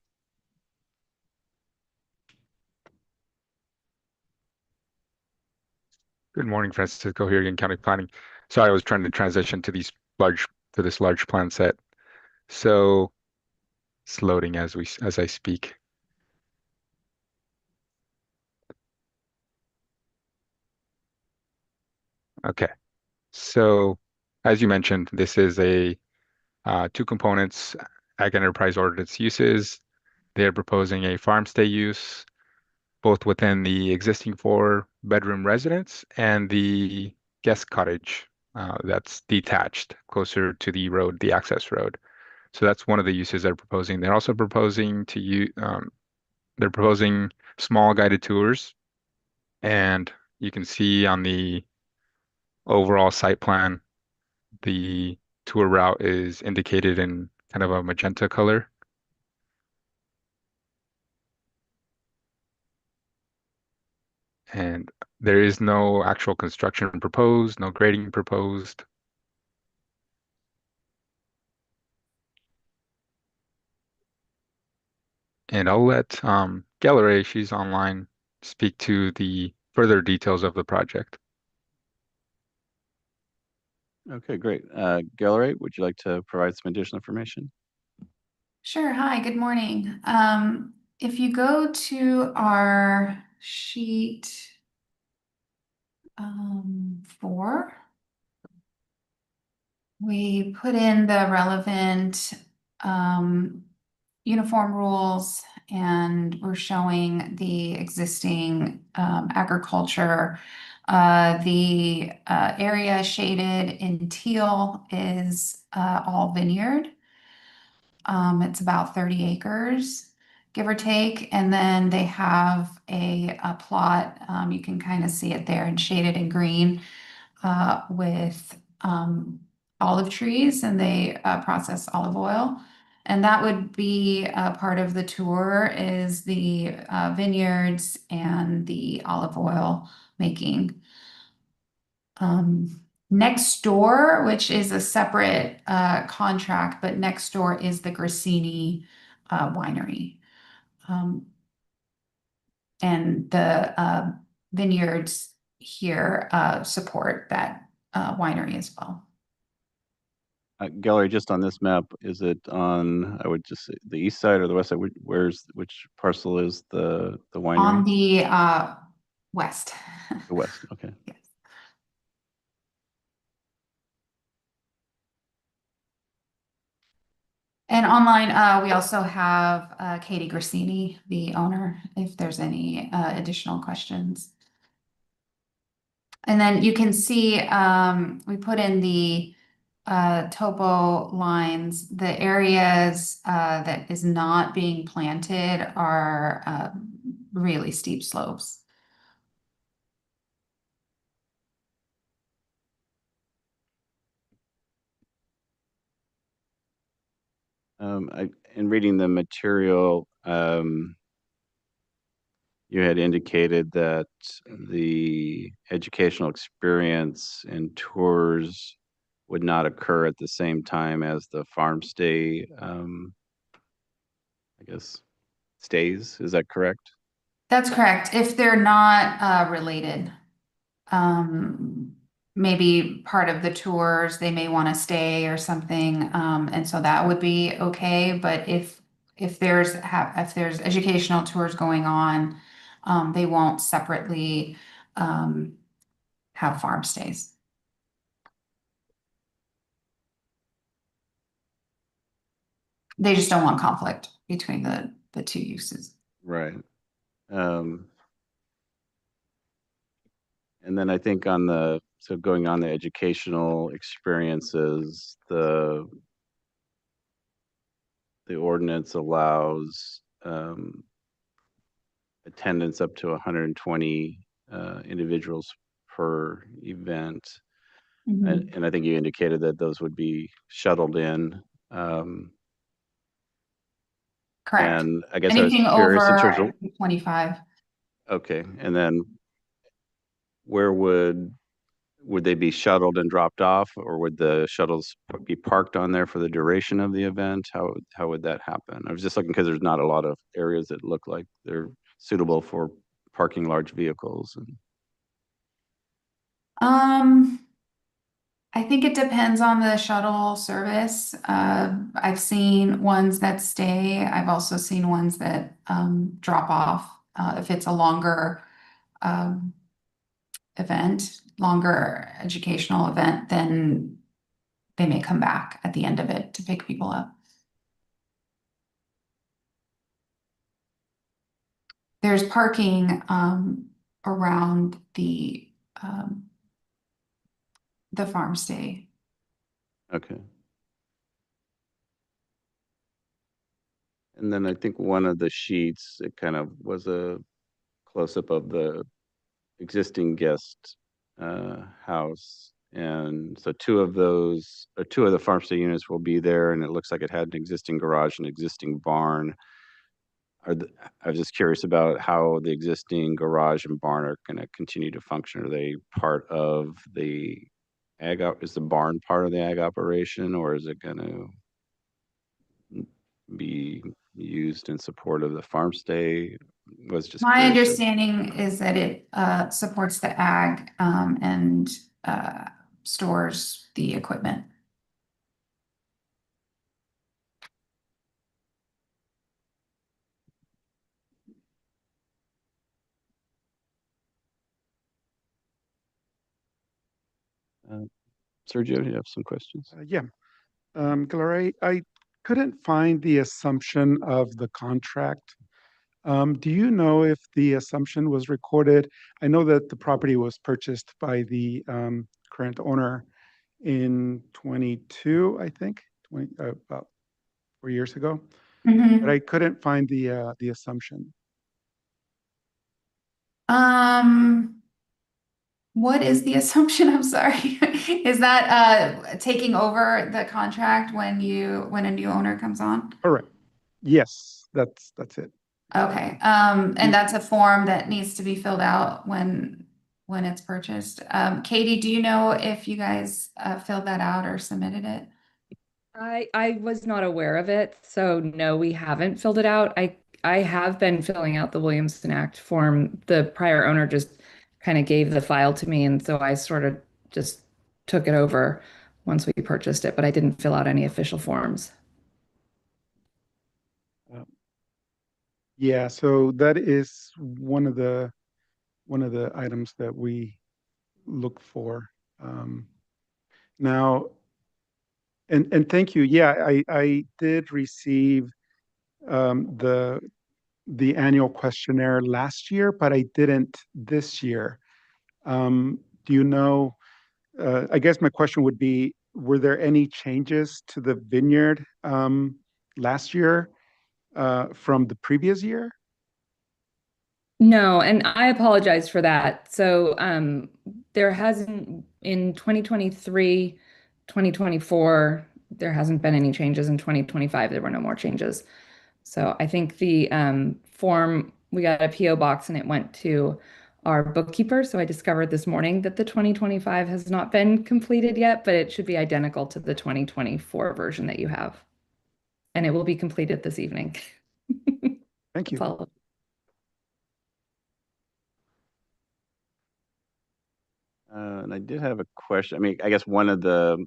Speaker 6: Good morning, Francisco here in County Planning. Sorry, I was trying to transition to this large plan set. So it's loading as I speak. Okay. So as you mentioned, this is a 2 components, Ag Enterprise Ordinance uses. They're proposing a farm stay use, both within the existing 4-bedroom residence and the guest cottage that's detached closer to the road, the access road. So that's one of the uses they're proposing. They're also proposing they're proposing small guided tours, and you can see on the overall site plan, the tour route is indicated in kind of a magenta color. And there is no actual construction proposed, no grading proposed. And I'll let Gallery, she's online, speak to the further details of the project.
Speaker 2: Okay, great. Gallery, would you like to provide some additional information?
Speaker 11: Sure. Hi, good morning. If you go to our sheet 4, we put in the relevant uniform rules, and we're showing the existing agriculture. The area shaded in teal is all vineyard. It's about 30 acres, give or take. And then they have a plot, you can kind of see it there and shaded in green with olive trees, and they process olive oil. And that would be part of the tour, is the vineyards and the olive oil making. Next door, which is a separate contract, but next door is the Grassini winery. And the vineyards here support that winery as well.
Speaker 2: Gallery, just on this map, is it on, I would just say, the east side or the west side? Which parcel is the winery?
Speaker 11: On the west.
Speaker 2: The west, okay.
Speaker 11: Yes. And online, we also have Katie Grassini, the owner, if there's any additional questions. And then you can see we put in the topo lines, the areas that is not being planted are really steep slopes.
Speaker 2: In reading the material, you had indicated that the educational experience and tours would not occur at the same time as the farm stay, I guess, stays. Is that correct?
Speaker 11: That's correct. If they're not related, maybe part of the tours, they may want to stay or something, and so that would be okay. But if there's educational tours going on, they won't separately have farm stays. They just don't want conflict between the two uses.
Speaker 2: Right. And then I think going on the educational experiences, the ordinance allows attendance up to 120 individuals per event. And I think you indicated that those would be shuttled in.
Speaker 11: Correct.
Speaker 2: And I guess I was
Speaker 11: Anything
Speaker 2: curious in terms
Speaker 11: over
Speaker 2: of,
Speaker 11: 25.
Speaker 2: okay, and then where would they be shuttled and dropped off, or would the shuttles be parked on there for the duration of the event? How would that happen? I was just looking because there's not a lot of areas that look like they're suitable for parking large vehicles.
Speaker 11: I think it depends on the shuttle service. I've seen ones that stay. I've also seen ones that drop off. If it's a longer event, longer educational event, then they may come back at the end of it to pick people up. There's parking around the farm stay.
Speaker 2: Okay. And then I think one of the sheets, it kind of was a close-up of the existing guest house. And so two of the farm stay units will be there, and it looks like it had an existing garage and existing barn. I was just curious about how the existing garage and barn are going to continue to function. Are they part of the is the barn part of the ag operation, or is it going to be used in support of the farm stay? Was just
Speaker 11: My
Speaker 2: curious
Speaker 11: understanding is that it supports the ag and stores the equipment.
Speaker 2: Sergio, do you have some questions?
Speaker 8: Yeah. Gloria, I couldn't find the assumption of the contract. Do you know if the assumption was recorded? I know that the property was purchased by the current owner in 22, I think, about 4 years ago. But I couldn't find the assumption.
Speaker 11: What is the assumption? I'm sorry. Is that taking over the contract when a new owner comes on?
Speaker 8: Correct. Yes, that's it.
Speaker 11: Okay. And that's a form that needs to be filled out when it's purchased. Katie, do you know if you guys filled that out or submitted it?
Speaker 12: I was not aware of it, so no, we haven't filled it out. I have been filling out the Williamson Act form. The prior owner just kind of gave the file to me, and so I sort of just took it over once we purchased it, but I didn't fill out any official forms.
Speaker 8: Yeah, so that is one of the items that we look for. Now, and thank you. Yeah, I did receive the annual questionnaire last year, but I didn't this year. Do you know? I guess my question would be, were there any changes to the vineyard last year from the previous year?
Speaker 12: No, and I apologize for that. So there hasn't in 2023, 2024, there hasn't been any changes. In 2025, there were no more changes. So I think the form, we got a PO box and it went to our bookkeeper. So I discovered this morning that the 2025 has not been completed yet, but it should be identical to the 2024 version that you have. And it will be completed this evening.
Speaker 8: Thank you.
Speaker 12: Follow.
Speaker 2: And I did have a question. I mean, I guess one of the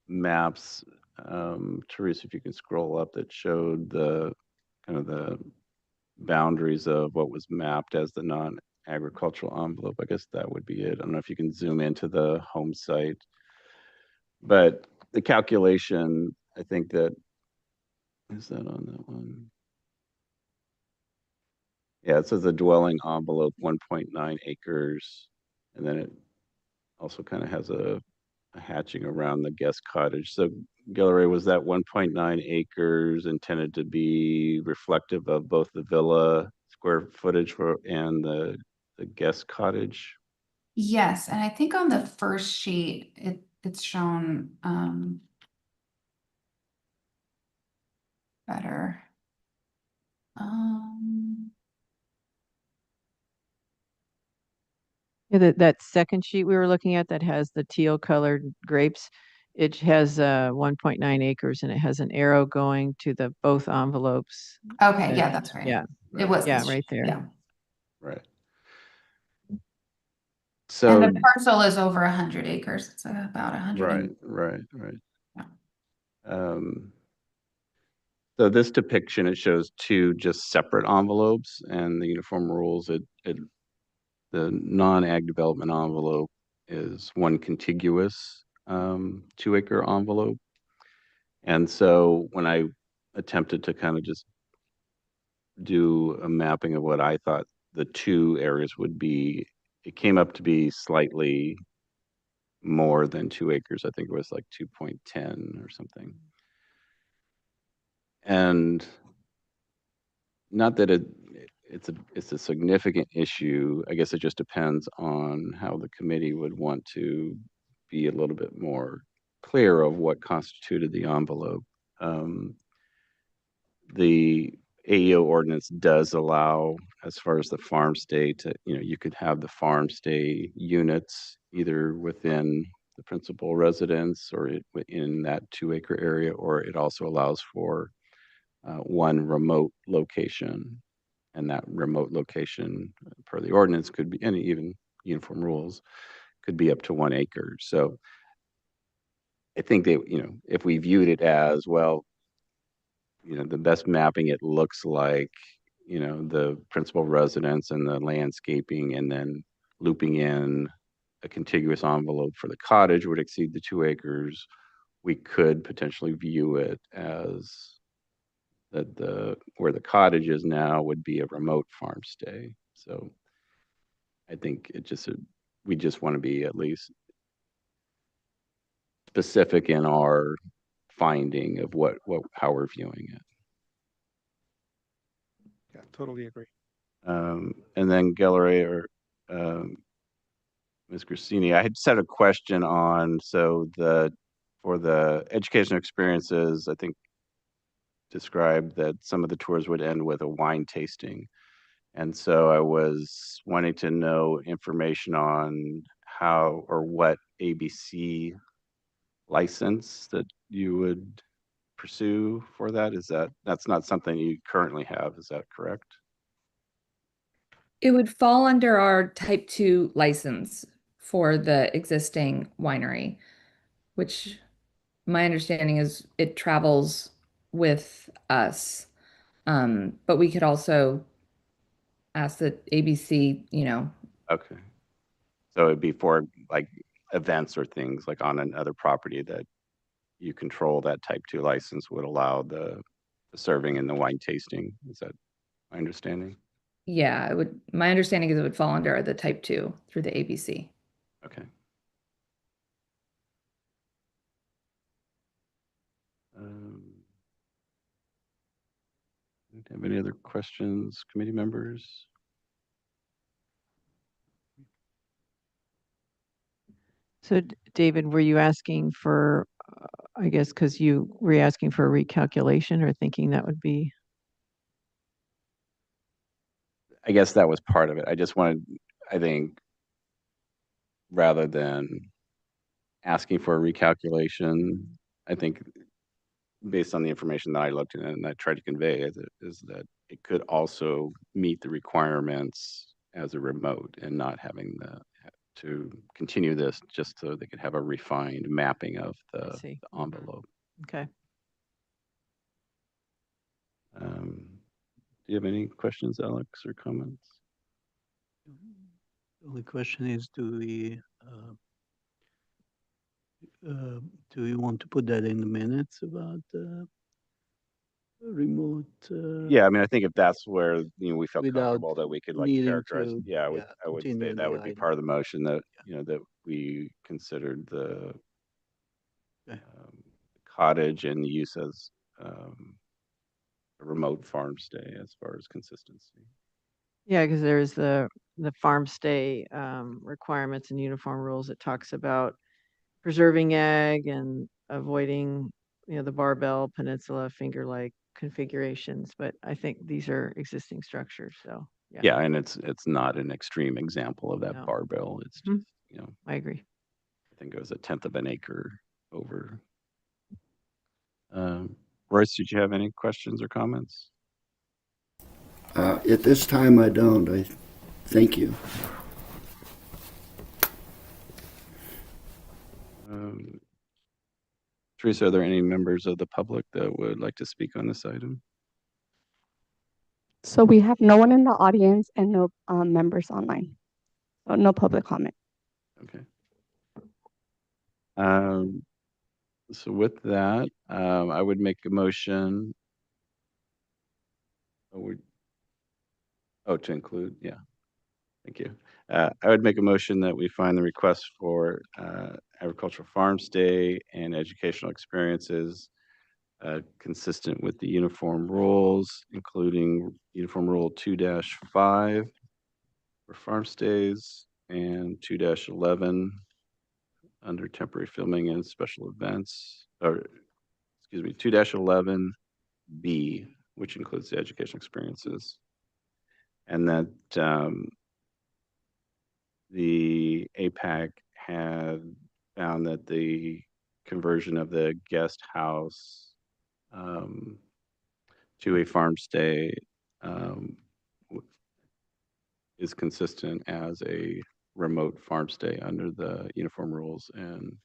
Speaker 2: maps, Teresa, if you can scroll up, that showed the kind of the boundaries of what was mapped as the non-agricultural envelope. I guess that would be it. I don't know if you can zoom into the home site. But the calculation, I think that, is that on that one? Yeah, it says a dwelling envelope, 1.9 acres. And then it also kind of has a hatching around the guest cottage. So Gilleray, was that 1.9 acres intended to be reflective of both the villa square footage and the guest cottage?
Speaker 11: Yes, and I think on the first sheet, it's shown better.
Speaker 4: Yeah, that second sheet we were looking at that has the teal colored grapes, it has 1.9 acres and it has an arrow going to the both envelopes.
Speaker 11: Okay, yeah, that's right.
Speaker 4: Yeah,
Speaker 11: It was
Speaker 4: yeah,
Speaker 11: this
Speaker 4: right
Speaker 11: sheet,
Speaker 4: there.
Speaker 11: yeah.
Speaker 2: Right.
Speaker 11: And
Speaker 2: So,
Speaker 11: the parcel is over 100 acres. It's about 100.
Speaker 2: right.
Speaker 11: Yeah.
Speaker 2: So this depiction, it shows two just separate envelopes, and the uniform rules, the non-ag development envelope is one contiguous 2-acre envelope. And so when I attempted to kind of just do a mapping of what I thought the two areas would be, it came up to be slightly more than 2 acres. I think it was like 2.10 or something. And not that it's a significant issue. I guess it just depends on how the committee would want to be a little bit more clear of what constituted the envelope. The AEO ordinance does allow, as far as the farm stay, to, you could have the farm stay units either within the principal residence or in that 2-acre area, or it also allows for one remote location. And that remote location, per the ordinance, could be, and even uniform rules, could be up to 1 acre. So I think that, if we viewed it as, well, the best mapping, it looks like, the principal residence and the landscaping, and then looping in a contiguous envelope for the cottage would exceed the 2 acres. We could potentially view it as that where the cottage is now would be a remote farm stay. So I think we just want to be at least specific in our finding of how we're viewing it.
Speaker 8: Yeah, totally agree.
Speaker 2: And then Gilleray or Ms. Grissini, I had set a question on, for the educational experiences, I think described that some of the tours would end with a wine tasting. And so I was wanting to know information on how or what ABC license that you would pursue for that. That's not something you currently have, is that correct?
Speaker 12: It would fall under our type 2 license for the existing winery, which my understanding is it travels with us. But we could also ask that ABC,
Speaker 2: Okay. So it'd be for like events or things like on another property that you control, that type 2 license would allow the serving and the wine tasting. Is that my understanding?
Speaker 12: yeah, my understanding is it would fall under the type 2 through the ABC.
Speaker 2: Okay. Have any other questions, committee members?
Speaker 4: So David, were you asking for, I guess, because you were asking for a recalculation or thinking that would be?
Speaker 2: I guess that was part of it. I just wanted, I think, rather than asking for a recalculation, I think based on the information that I looked at and I tried to convey is that it could also meet the requirements as a remote and not having to continue this just so they could have a refined mapping of the
Speaker 4: see.
Speaker 2: envelope.
Speaker 4: Okay.
Speaker 2: Do you have any questions, Alex, or comments?
Speaker 9: The only question is, do we want to put that in the minutes about remote?
Speaker 2: Yeah, I mean, I think if that's where, we felt
Speaker 9: Without
Speaker 2: comfortable that we could like
Speaker 9: needing
Speaker 2: characterize,
Speaker 9: to,
Speaker 2: I would say
Speaker 9: continue
Speaker 2: that
Speaker 9: the
Speaker 2: would be
Speaker 9: item.
Speaker 2: part of the motion that, that we considered the
Speaker 9: Okay.
Speaker 2: cottage and the use as a remote farm stay as far as consistency.
Speaker 4: Yeah, because there's the farm stay requirements and uniform rules. It talks about preserving egg and avoiding, the barbell, peninsula, finger-like configurations. But I think these are existing structures, so yeah.
Speaker 2: Yeah, and it's not an extreme example of that
Speaker 4: No.
Speaker 2: barbell. It's
Speaker 4: Mhm.
Speaker 2: just,
Speaker 4: I agree.
Speaker 2: I think it was 1/10 of an acre over. Royce, did you have any questions or comments?
Speaker 5: At this time, I don't. I thank you.
Speaker 2: Teresa, are there any members of the public that would like to speak on this item?
Speaker 3: So we have no one in the audience and no members online. So no public comment.
Speaker 2: Okay. So with that, I would make a motion. To include, yeah. Thank you. I would make a motion that we find the request for agricultural farm stay and educational experiences consistent with the uniform rules, including uniform rule 2-5 for farm stays and 2-11 under temporary filming and special events, or excuse me, 2-11B, which includes the educational experiences. And that the APAC had found that the conversion of the guest house to a farm stay is consistent as a remote farm stay under the uniform rules and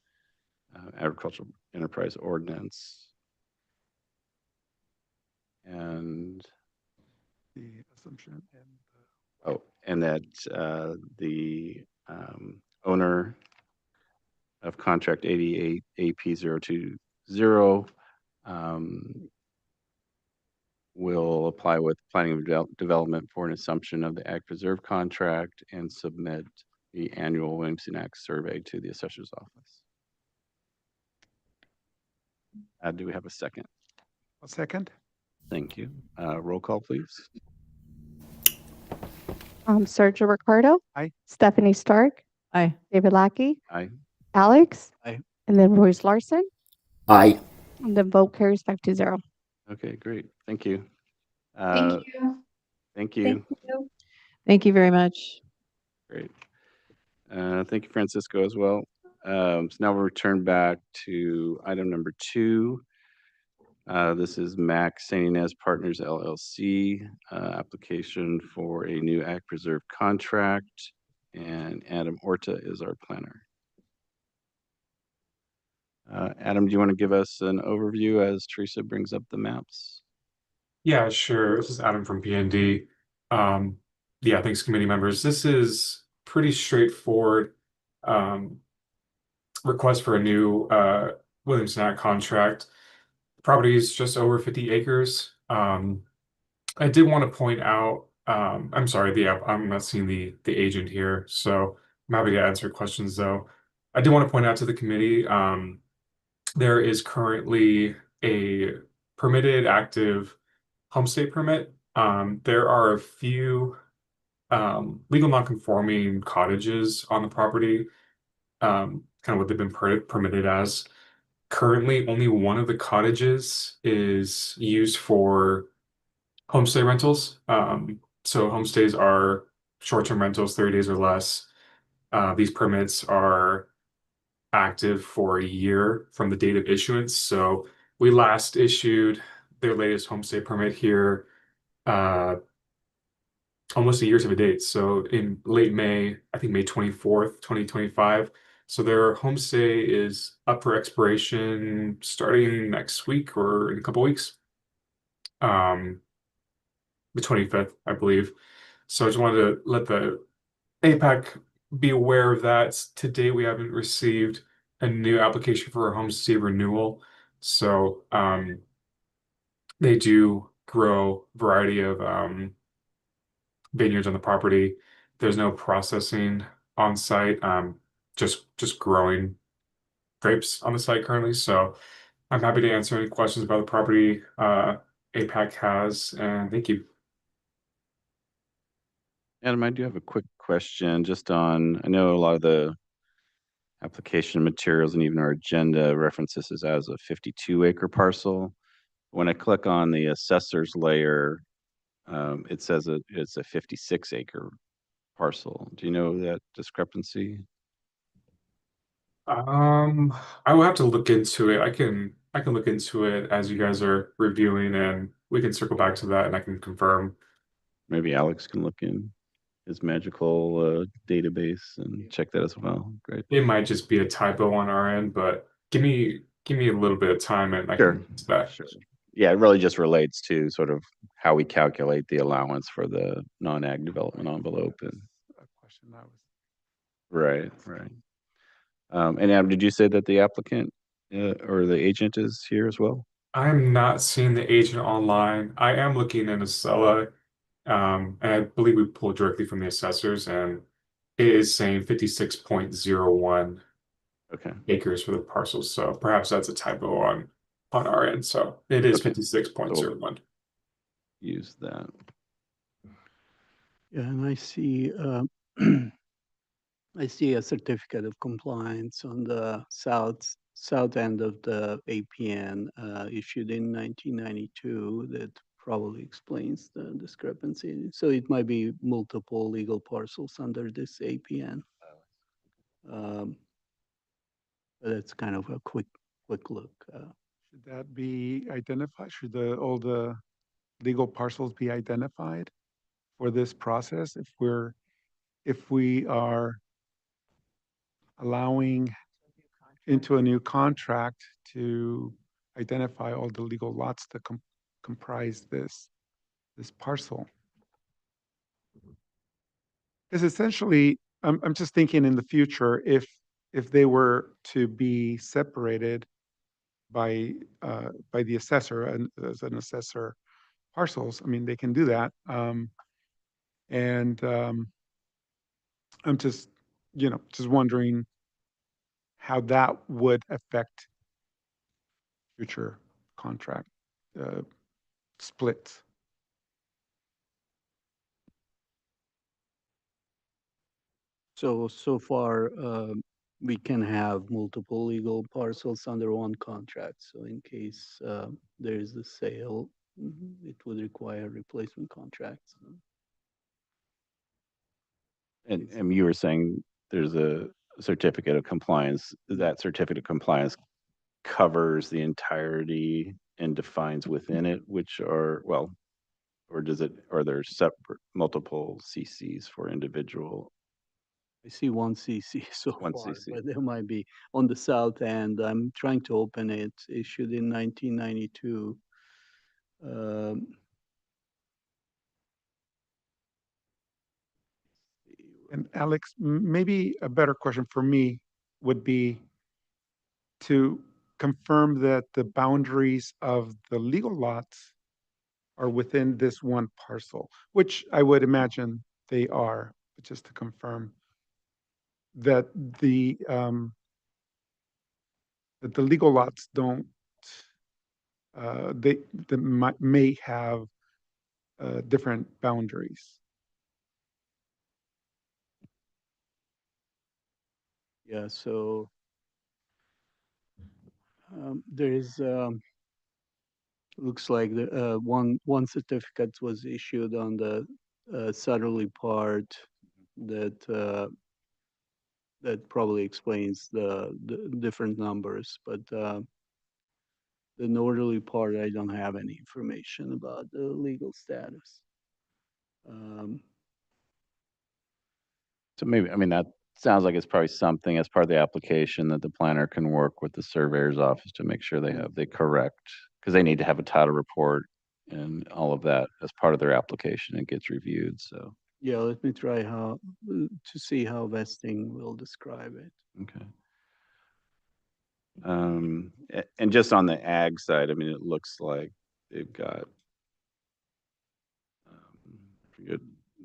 Speaker 2: agricultural enterprise ordinance. And
Speaker 8: The assumption and
Speaker 2: and that the owner of contract 88 AP020 will apply with planning and development for an assumption of the Ag Preserve contract and submit the annual Williamson Ag survey to the assessor's office. Do we have a second?
Speaker 8: a second.
Speaker 2: Thank you. Roll call, please.
Speaker 3: Sergio Ricardo.
Speaker 8: Aye.
Speaker 3: Stephanie Stark.
Speaker 4: Aye.
Speaker 3: David Lackey.
Speaker 2: Aye.
Speaker 3: Alex.
Speaker 9: Aye.
Speaker 3: And then Royce Larson.
Speaker 5: Aye.
Speaker 3: And the vote carries 5-0.
Speaker 2: Okay, great. Thank you.
Speaker 11: Thank you.
Speaker 2: Thank you.
Speaker 11: Thank you.
Speaker 4: Thank you very much.
Speaker 2: Great. Thank you, Francisco, as well. So now we'll return back to item number 2. This is Mac St. Inez Partners LLC, application for a new Ag Preserve contract, and Adam Orta is our planner. Adam, do you want to give us an overview as Teresa brings up the maps?
Speaker 10: Yeah, sure. This is Adam from PND. Yeah, thanks, committee members. This is pretty straightforward request for a new Williamson Ag contract. The property is just over 50 acres. I did want to point out, I'm sorry, I'm not seeing the agent here, so I'm happy to answer questions though. I did want to point out to the committee, there is currently a permitted active homestay permit. There are a few legal non-conforming cottages on the property, kind of what they've been permitted as. Currently, only one of the cottages is used for homestay rentals. So homestays are short-term rentals, 30 days or less. These permits are active for a year from the date of issuance. So we last issued their latest homestay permit here almost a year to the date. So in late May, I think May 24th, 2025. So their homestay is up for expiration starting next week or in a couple weeks. The 25th, I believe. So I just wanted to let the APAC be aware of that. Today we haven't received a new application for a homestay renewal. So they do grow a variety of vineyards on the property. There's no processing on site, just growing grapes on the site currently. So I'm happy to answer any questions about the property APAC has, and thank you.
Speaker 2: Adam, I do have a quick question just on, I know a lot of the application materials and even our agenda references this as a 52-acre parcel. When I click on the assessor's layer, it says it's a 56-acre parcel. Do you know that discrepancy?
Speaker 10: I will have to look into it. I can look into it as you guys are reviewing, and we can circle back to that, and I can confirm.
Speaker 2: Maybe Alex can look in his magical database and check that as well. Great.
Speaker 10: It might just be a typo on our end, but give me a little bit of time, and I
Speaker 2: Sure.
Speaker 10: can get to that.
Speaker 2: Sure. Yeah, it really just relates to sort of how we calculate the allowance for the non-ag development envelope and
Speaker 8: A question that was.
Speaker 2: right. And Adam, did you say that the applicant or the agent is here as well?
Speaker 10: I'm not seeing the agent online. I am looking in Acela, and I believe we pulled directly from the assessors, and it is saying 56.01
Speaker 2: Okay.
Speaker 10: acres for the parcels. So perhaps that's a typo on our end. So it is
Speaker 2: Okay.
Speaker 10: 56.01.
Speaker 2: Use that.
Speaker 9: Yeah, and I see I see a certificate of compliance on the south end of the APN issued in 1992 that probably explains the discrepancy. So it might be multiple legal parcels under this APN. But that's kind of a quick look.
Speaker 8: Should that be identified? Should all the legal parcels be identified for this process? If we are allowing into a new contract to identify all the legal lots that comprise this parcel. Because essentially, I'm just thinking in the future, if they were to be separated by the assessor and as an assessor parcels, I mean, they can do that. I'm just, just wondering how that would affect future contract splits.
Speaker 9: So far, we can have multiple legal parcels under one contract. So in case there is a sale, it would require replacement contracts.
Speaker 2: And you were saying there's a certificate of compliance. That certificate of compliance covers the entirety and defines within it which are, well, or are there separate multiple CCs for individual?
Speaker 9: I see one CC so
Speaker 2: One
Speaker 9: far,
Speaker 2: CC.
Speaker 9: but there might be on the south end. I'm trying to open it, issued in 1992.
Speaker 8: And Alex, maybe a better question for me would be to confirm that the boundaries of the legal lots are within this one parcel, which I would imagine they are, but just to confirm that the legal lots don't, they may have different boundaries.
Speaker 9: Yeah, so there is looks like the one certificate was issued on the southerly part that that probably explains the different numbers, but the northerly part, I don't have any information about the legal status.
Speaker 2: So maybe, I mean, that sounds like it's probably something as part of the application that the planner can work with the surveyor's office to make sure they have the correct, because they need to have a title report and all of that as part of their application. It gets reviewed, so,
Speaker 9: Yeah, let me try how to see how vesting will describe it.
Speaker 2: okay. And just on the ag side, I mean, it looks like they've got, I forget,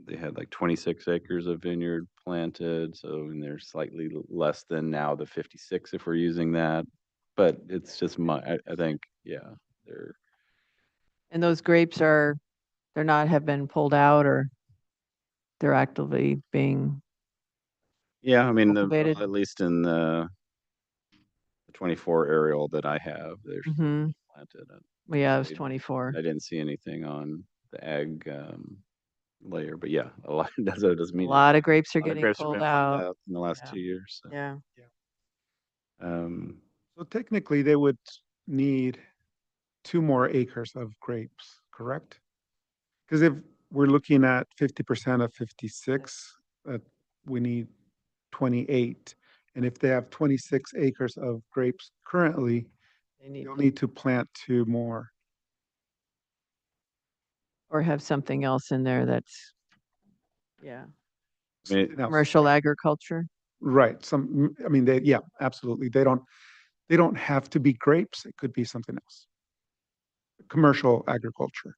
Speaker 2: they had like 26 acres of vineyard planted, so and they're slightly less than now the 56 if we're using that. But it's just I think, yeah, they're,
Speaker 4: And those grapes are, they're not have been pulled out, or they're actively being
Speaker 2: yeah, I mean,
Speaker 4: cultivated?
Speaker 2: at least in the 24 aerial that I have, they're
Speaker 4: Mm-hmm.
Speaker 2: planted.
Speaker 4: Well, yeah, it was
Speaker 2: I
Speaker 4: 24.
Speaker 2: didn't see anything on the ag layer, but yeah, a lot, doesn't
Speaker 4: A
Speaker 2: mean
Speaker 4: lot of grapes are
Speaker 2: a lot of
Speaker 4: getting
Speaker 2: grapes have
Speaker 4: pulled
Speaker 2: been pulled
Speaker 4: out.
Speaker 2: out in the last
Speaker 4: Yeah.
Speaker 2: 2 years, so.
Speaker 4: Yeah.
Speaker 8: So technically, they would need 2 more acres of grapes, correct? Because if we're looking at 50% of 56, we need 28. And if they have 26 acres of grapes currently,
Speaker 4: They need
Speaker 8: you'll
Speaker 4: to,
Speaker 8: need to plant 2 more.
Speaker 4: or have something else in there that's, yeah,
Speaker 2: I mean,
Speaker 8: Something else.
Speaker 4: commercial agriculture.
Speaker 8: Right. I mean, yeah, absolutely. They don't have to be grapes. It could be something else. Commercial agriculture.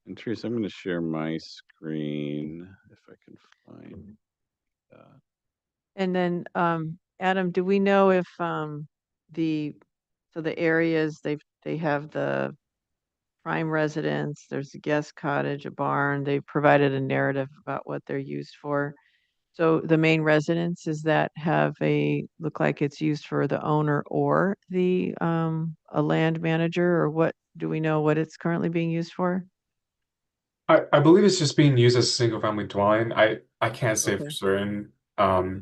Speaker 2: And Teresa, I'm going to share my screen if I can find that.
Speaker 4: And then, Adam, do we know if the so the areas they have the prime residence, there's a guest cottage, a barn, they provided a narrative about what they're used for. So the main residences that have look like it's used for the owner or the a land manager, or what, do we know what it's currently being used for?
Speaker 10: I believe it's just being used as a single family dwelling. I can't say for
Speaker 4: Okay.
Speaker 10: certain. I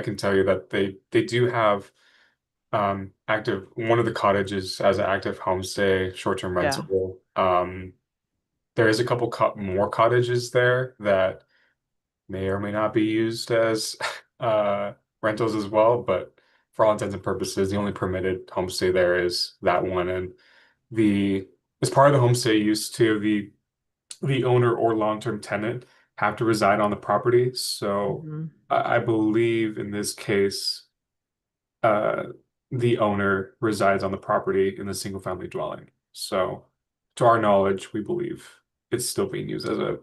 Speaker 10: can tell you that they do have active, one of the cottages has an active homestay, short-term
Speaker 4: Yeah.
Speaker 10: rental. There is a couple more cottages there that may or may not be used as rentals as well, but for all intents and purposes, the only permitted homestay there is that one. And as part of the homestay use too, the owner or long-term tenant have to reside on the property. So
Speaker 4: Mhm.
Speaker 10: I believe in this case, the owner resides on the property in the single family dwelling. So to our knowledge, we believe it's still being used as a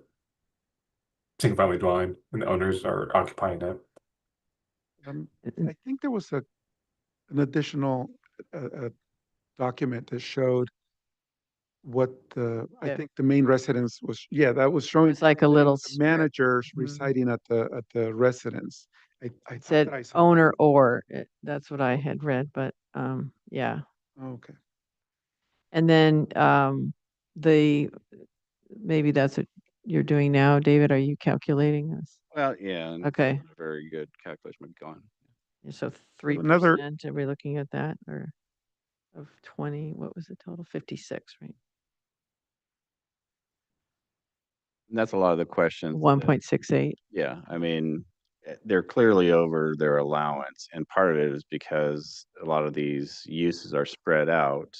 Speaker 10: single family dwelling and the owners are occupying it.
Speaker 8: I think there was an additional document that showed what I
Speaker 4: Yeah.
Speaker 8: think the main residence was. Yeah, that was showing
Speaker 4: It's like a little
Speaker 8: the
Speaker 4: strip.
Speaker 8: managers
Speaker 4: Mhm.
Speaker 8: residing at the residence. I
Speaker 4: It
Speaker 8: thought
Speaker 4: said
Speaker 8: that I saw.
Speaker 4: owner or, that's what I had read, but yeah.
Speaker 8: Okay.
Speaker 4: And then maybe that's what you're doing now, David. Are you calculating this?
Speaker 2: Well, yeah, and
Speaker 4: Okay.
Speaker 2: very good calculation, but go on.
Speaker 4: So
Speaker 8: Another
Speaker 4: 3%, are we looking at that, or of 20, what was the total? 56, right?
Speaker 2: And that's a lot of the questions.
Speaker 4: 1.68.
Speaker 2: Yeah, I mean, they're clearly over their allowance, and part of it is because a lot of these uses are spread out,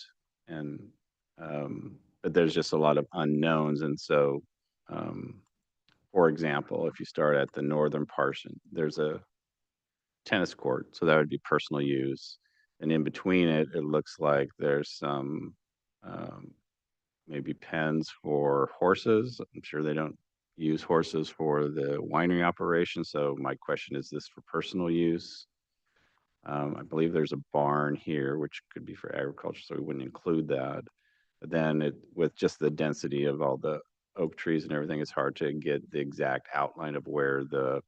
Speaker 2: and but there's just a lot of unknowns, and so, for example, if you start at the northern portion, there's a tennis court, so that would be personal use, and in between it, it looks like there's some maybe pens for horses. I'm sure they don't use horses for the winery operation. So my question is this for personal use? I believe there's a barn here, which could be for agriculture, so we wouldn't include that. But then with just the density of all the oak trees and everything, it's hard to get the exact outline of where the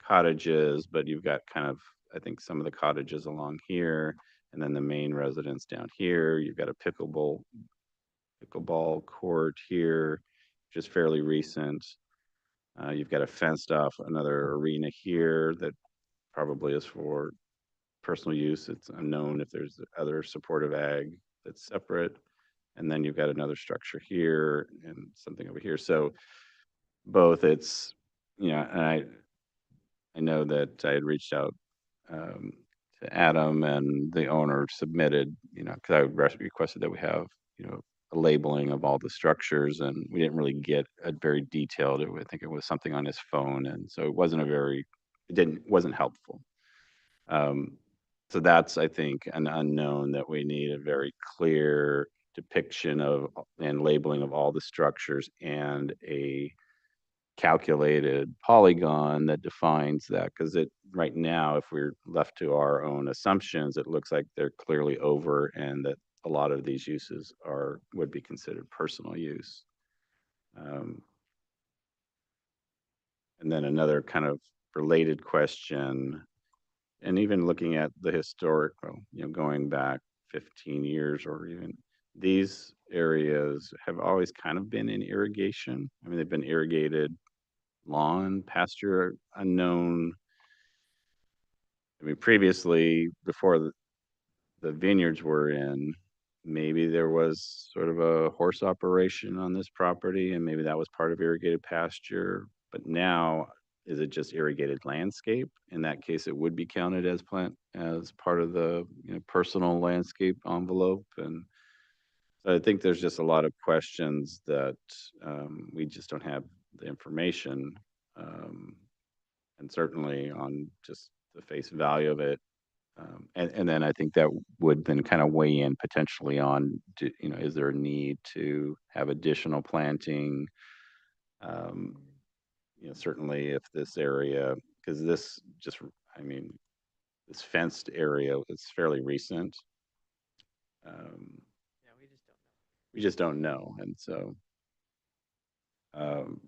Speaker 2: cottage is, but you've got kind of, I think, some of the cottages along here, and then the main residence down here. You've got a pickleball court here, which is fairly recent. You've got a fenced off another arena here that probably is for personal use. It's unknown if there's other supportive ag that's separate. And then you've got another structure here and something over here. So both it's, and I know that I had reached out to Adam, and the owner submitted, because I requested that we have, a labeling of all the structures, and we didn't really get a very detailed, I think it was something on his phone. And so it wasn't helpful. So that's, I think, an unknown that we need a very clear depiction of and labeling of all the structures and a calculated polygon that defines that, because right now, if we're left to our own assumptions, it looks like they're clearly over, and that a lot of these uses would be considered personal use. And then another kind of related question, and even looking at the historical, going back 15 years, or even these areas have always kind of been in irrigation. I mean, they've been irrigated lawn, pasture, unknown. I mean, previously, before the vineyards were in, maybe there was sort of a horse operation on this property, and maybe that was part of irrigated pasture. But now, is it just irrigated landscape? In that case, it would be counted as part of the personal landscape envelope. And so I think there's just a lot of questions that we just don't have the information, and certainly on just the face value of it. And then I think that would then kind of weigh in potentially on, is there a need to have additional planting? Certainly if this area, because this fenced area is fairly recent. We just don't know. And so, and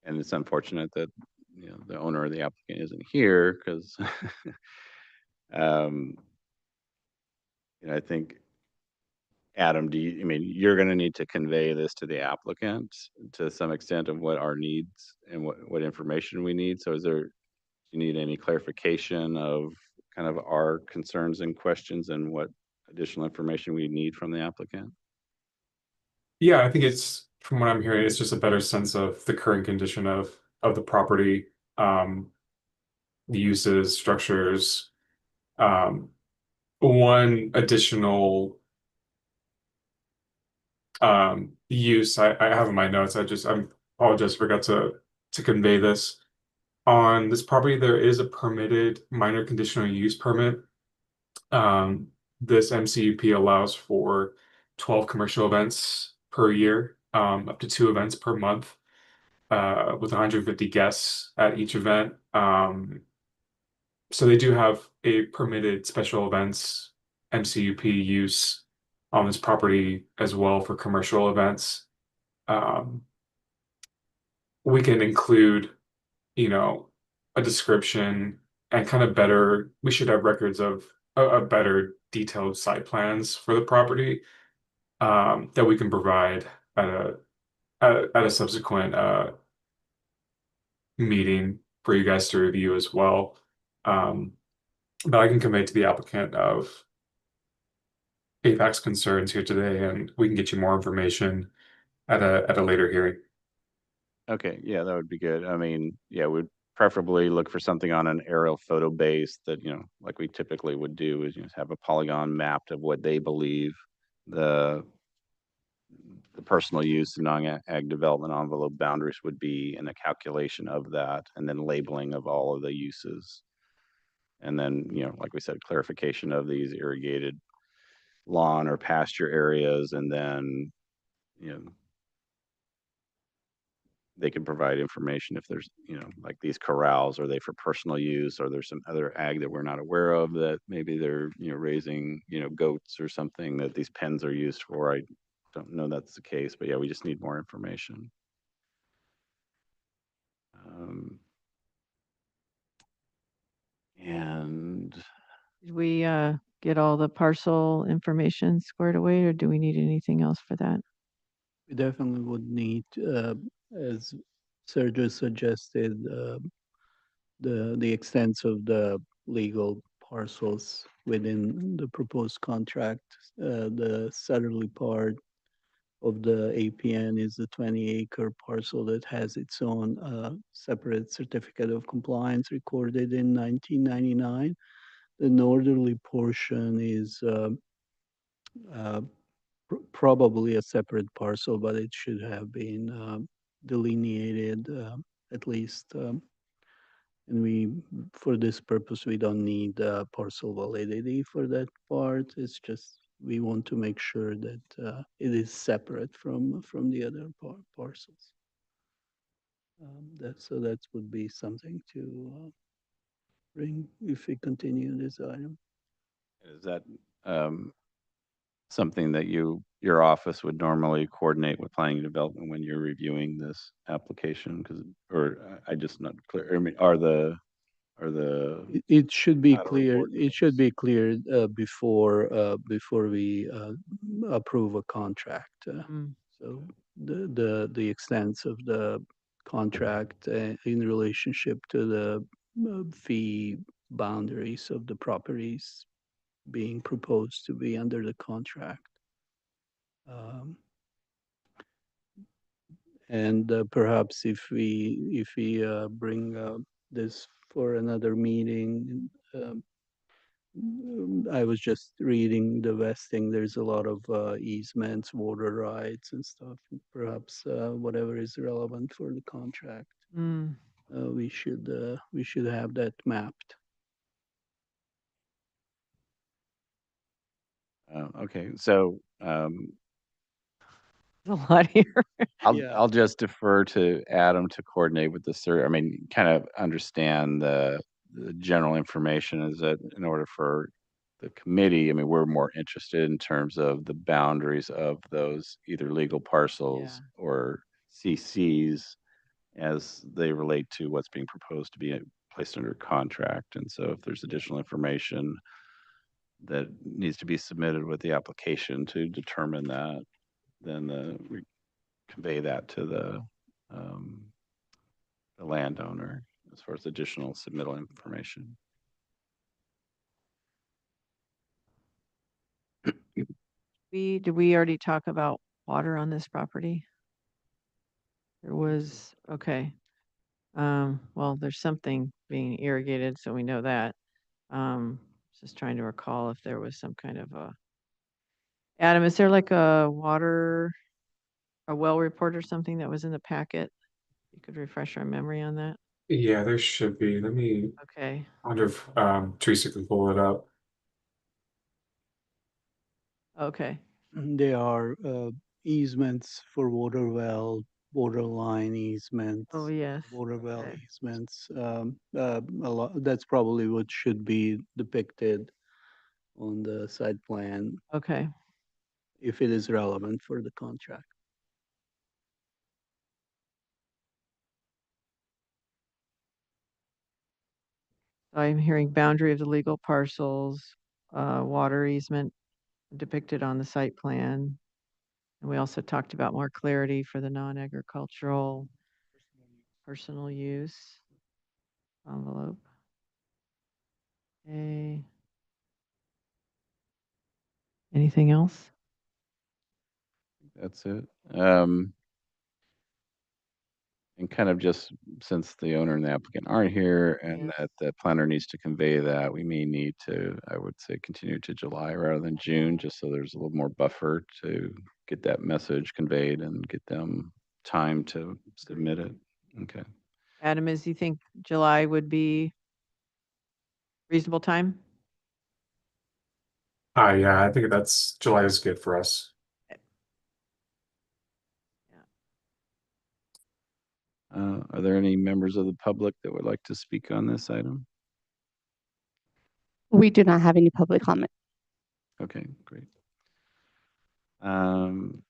Speaker 2: it's unfortunate that, the owner or the applicant isn't here, because, I think, Adam, you're going to need to convey this to the applicant to some extent of what our needs and what information we need. So do you need any clarification of kind of our concerns and questions, and what additional information we need from the applicant?
Speaker 10: Yeah, I think from what I'm hearing, it's just a better sense of the current condition of the property, the uses, structures. One additional use I have in my notes. I apologize, forgot to convey this. On this property, there is a permitted minor conditional use permit. This MCUP allows for 12 commercial events per year, up to 2 events per month, with 150 guests at each event. So they do have a permitted special events MCUP use on this property as well for commercial events. We can include, a description and kind of we should have records of a better detailed site plans for the property, that we can provide at a subsequent meeting for you guys to review as well. But I can convey to the applicant of APAC's concerns here today, and we can get you more information at a later hearing.
Speaker 2: Okay, yeah, that would be good. I mean, yeah, we'd preferably look for something on an aerial photo base that, like we typically would do, is have a polygon mapped of what they believe the personal use and non-ag development envelope boundaries would be, and the calculation of that, and then labeling of all of the uses. And then, like we said, clarification of these irrigated lawn or pasture areas, and then, they can provide information if there's, like these corrals, are they for personal use? Or there's some other ag that we're not aware of that maybe they're, raising, goats or something that these pens are used for. I don't know that's the case, but yeah, we just need more information. And
Speaker 4: Did we get all the parcel information squared away, or do we need anything else for that?
Speaker 9: We definitely would need, as Sergio suggested, the extents of the legal parcels within the proposed contract. The southerly part of the APN is the 20-acre parcel that has its own separate certificate of compliance recorded in 1999. The northerly portion is probably a separate parcel, but it should have been delineated at least. And for this purpose, we don't need parcel validity for that part. It's just we want to make sure that it is separate from the other parcels. So that would be something to bring if we continue this item.
Speaker 2: is that something that your office would normally coordinate with planning and development when you're reviewing this application? I just not clear. I mean, are the
Speaker 9: It should be
Speaker 2: How to
Speaker 9: clear.
Speaker 2: report
Speaker 9: It should be cleared before we approve a contract.
Speaker 4: Mm.
Speaker 9: So the extents of the contract in relationship to the fee boundaries of the properties being proposed to be under the contract. And perhaps if we bring this for another meeting, I was just reading the vesting. There's a lot of easements, water rights, and stuff. Perhaps whatever is relevant for the contract,
Speaker 4: Mm.
Speaker 9: we should have that mapped.
Speaker 2: okay, so
Speaker 4: A lot here.
Speaker 9: Yeah.
Speaker 2: I'll just defer to Adam to coordinate with the I mean, kind of understand the general information is that in order for the committee, I mean, we're more interested in terms of the boundaries of those either legal parcels or CCs as they relate to what's being proposed to be placed under contract. And so if there's additional information that needs to be submitted with the application to determine that, then we convey that to the landowner as far as additional submittal information.
Speaker 4: Did we already talk about water on this property? There was, okay. Well, there's something being irrigated, so we know that. Just trying to recall if there was some kind of Adam, is there like a well report or something that was in the packet? You could refresh our memory on that?
Speaker 10: Yeah, there should be. Let me
Speaker 4: Okay.
Speaker 10: wonder if Teresa can pull it up.
Speaker 4: Okay.
Speaker 9: There are easements for water well, water line easements.
Speaker 4: Oh, yes.
Speaker 9: Water well
Speaker 4: Okay.
Speaker 9: easements. A lot, that's probably what should be depicted on the site plan
Speaker 4: Okay.
Speaker 9: if it is relevant for the contract.
Speaker 4: I'm hearing boundary of the legal parcels, water easement depicted on the site plan. And we also talked about more clarity for the non-agricultural personal use envelope. Okay. Anything else?
Speaker 2: That's it. And kind of just since the owner and the applicant aren't here and that the planner needs to convey that, we may need to, I would say, continue to July rather than June, just so there's a little more buffer to get that message conveyed and get them time to submit it. Okay.
Speaker 4: Adam, you think July would be reasonable time?
Speaker 10: Yeah, I think July is good for us.
Speaker 2: Are there any members of the public that would like to speak on this item?
Speaker 3: We do not have any public comment.
Speaker 2: Okay, great. Um,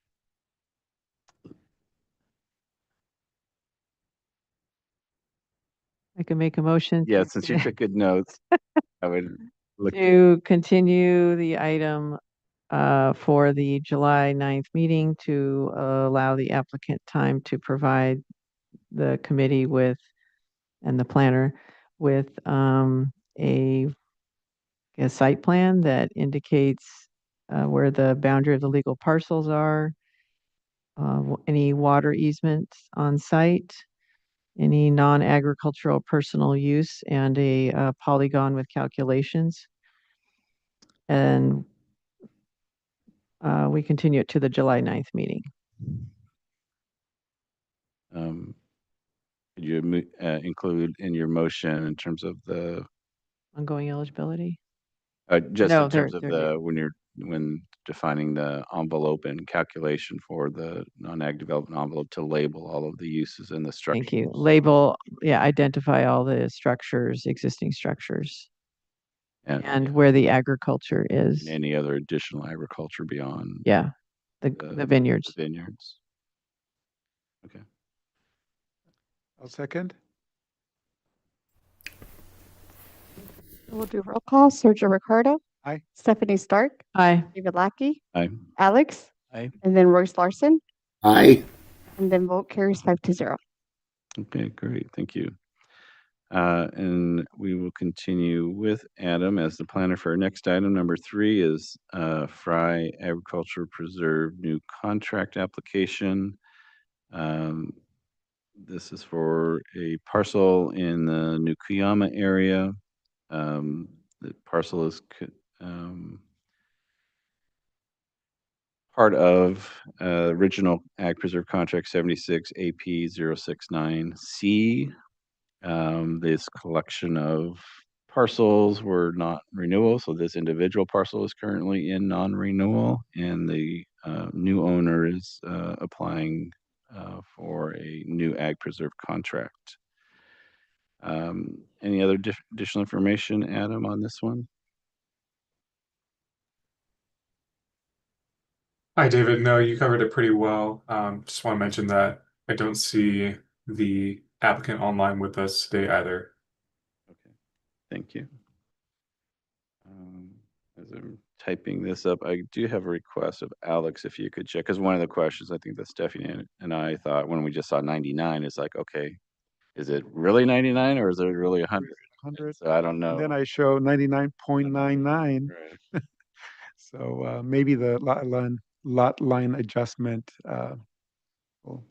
Speaker 4: I can make a motion
Speaker 2: yeah, since you took good notes, I would look.
Speaker 4: to continue the item for the July 9th meeting to allow the applicant time to provide the committee with, and the planner with a site plan that indicates where the boundary of the legal parcels are, any water easements on site, any non-agricultural personal use, and a polygon with calculations. And we continue it to the July 9th meeting.
Speaker 2: Could you include in your motion in terms of the
Speaker 4: Ongoing eligibility?
Speaker 2: just
Speaker 4: No,
Speaker 2: in terms of
Speaker 4: they're
Speaker 2: the when defining the envelope and calculation for the non-ag development envelope to label all of the uses and the structures?
Speaker 4: Thank you. Label, yeah, identify all the structures, existing structures, and where the agriculture is.
Speaker 2: Any other additional agriculture beyond
Speaker 4: Yeah, the vineyards.
Speaker 2: the vineyards. Okay.
Speaker 8: I'll second.
Speaker 3: We'll do roll call. Sergio Ricardo.
Speaker 8: Aye.
Speaker 3: Stephanie Stark.
Speaker 4: Aye.
Speaker 3: David Lackey.
Speaker 2: Aye.
Speaker 3: Alex.
Speaker 9: Aye.
Speaker 3: And then Royce Larson.
Speaker 5: Aye.
Speaker 3: And then vote carries 5-0.
Speaker 2: Okay, great. Thank you. And we will continue with Adam as the planner for our next item. Number 3 is Fry Agriculture Preserve new contract application. This is for a parcel in the New Cuyama area. The parcel is part of original Ag Preserve Contract 76 AP 069C. This collection of parcels were not renewal, so this individual parcel is currently in non-renewal, and the new owner is applying for a new Ag Preserve contract. Any other additional information, Adam, on this one?
Speaker 10: Hi, David. No, you covered it pretty well. Just want to mention that I don't see the applicant online with us today either.
Speaker 2: Okay, thank you. As I'm typing this up, I do have a request of Alex, if you could check, because one of the questions I think that Stephanie and I thought when we just saw 99 is like, okay, is it really 99 or is it really 100?
Speaker 8: 100.
Speaker 2: So I don't know.
Speaker 8: And then I show 99.99.
Speaker 2: Right.
Speaker 8: So maybe the lot line adjustment will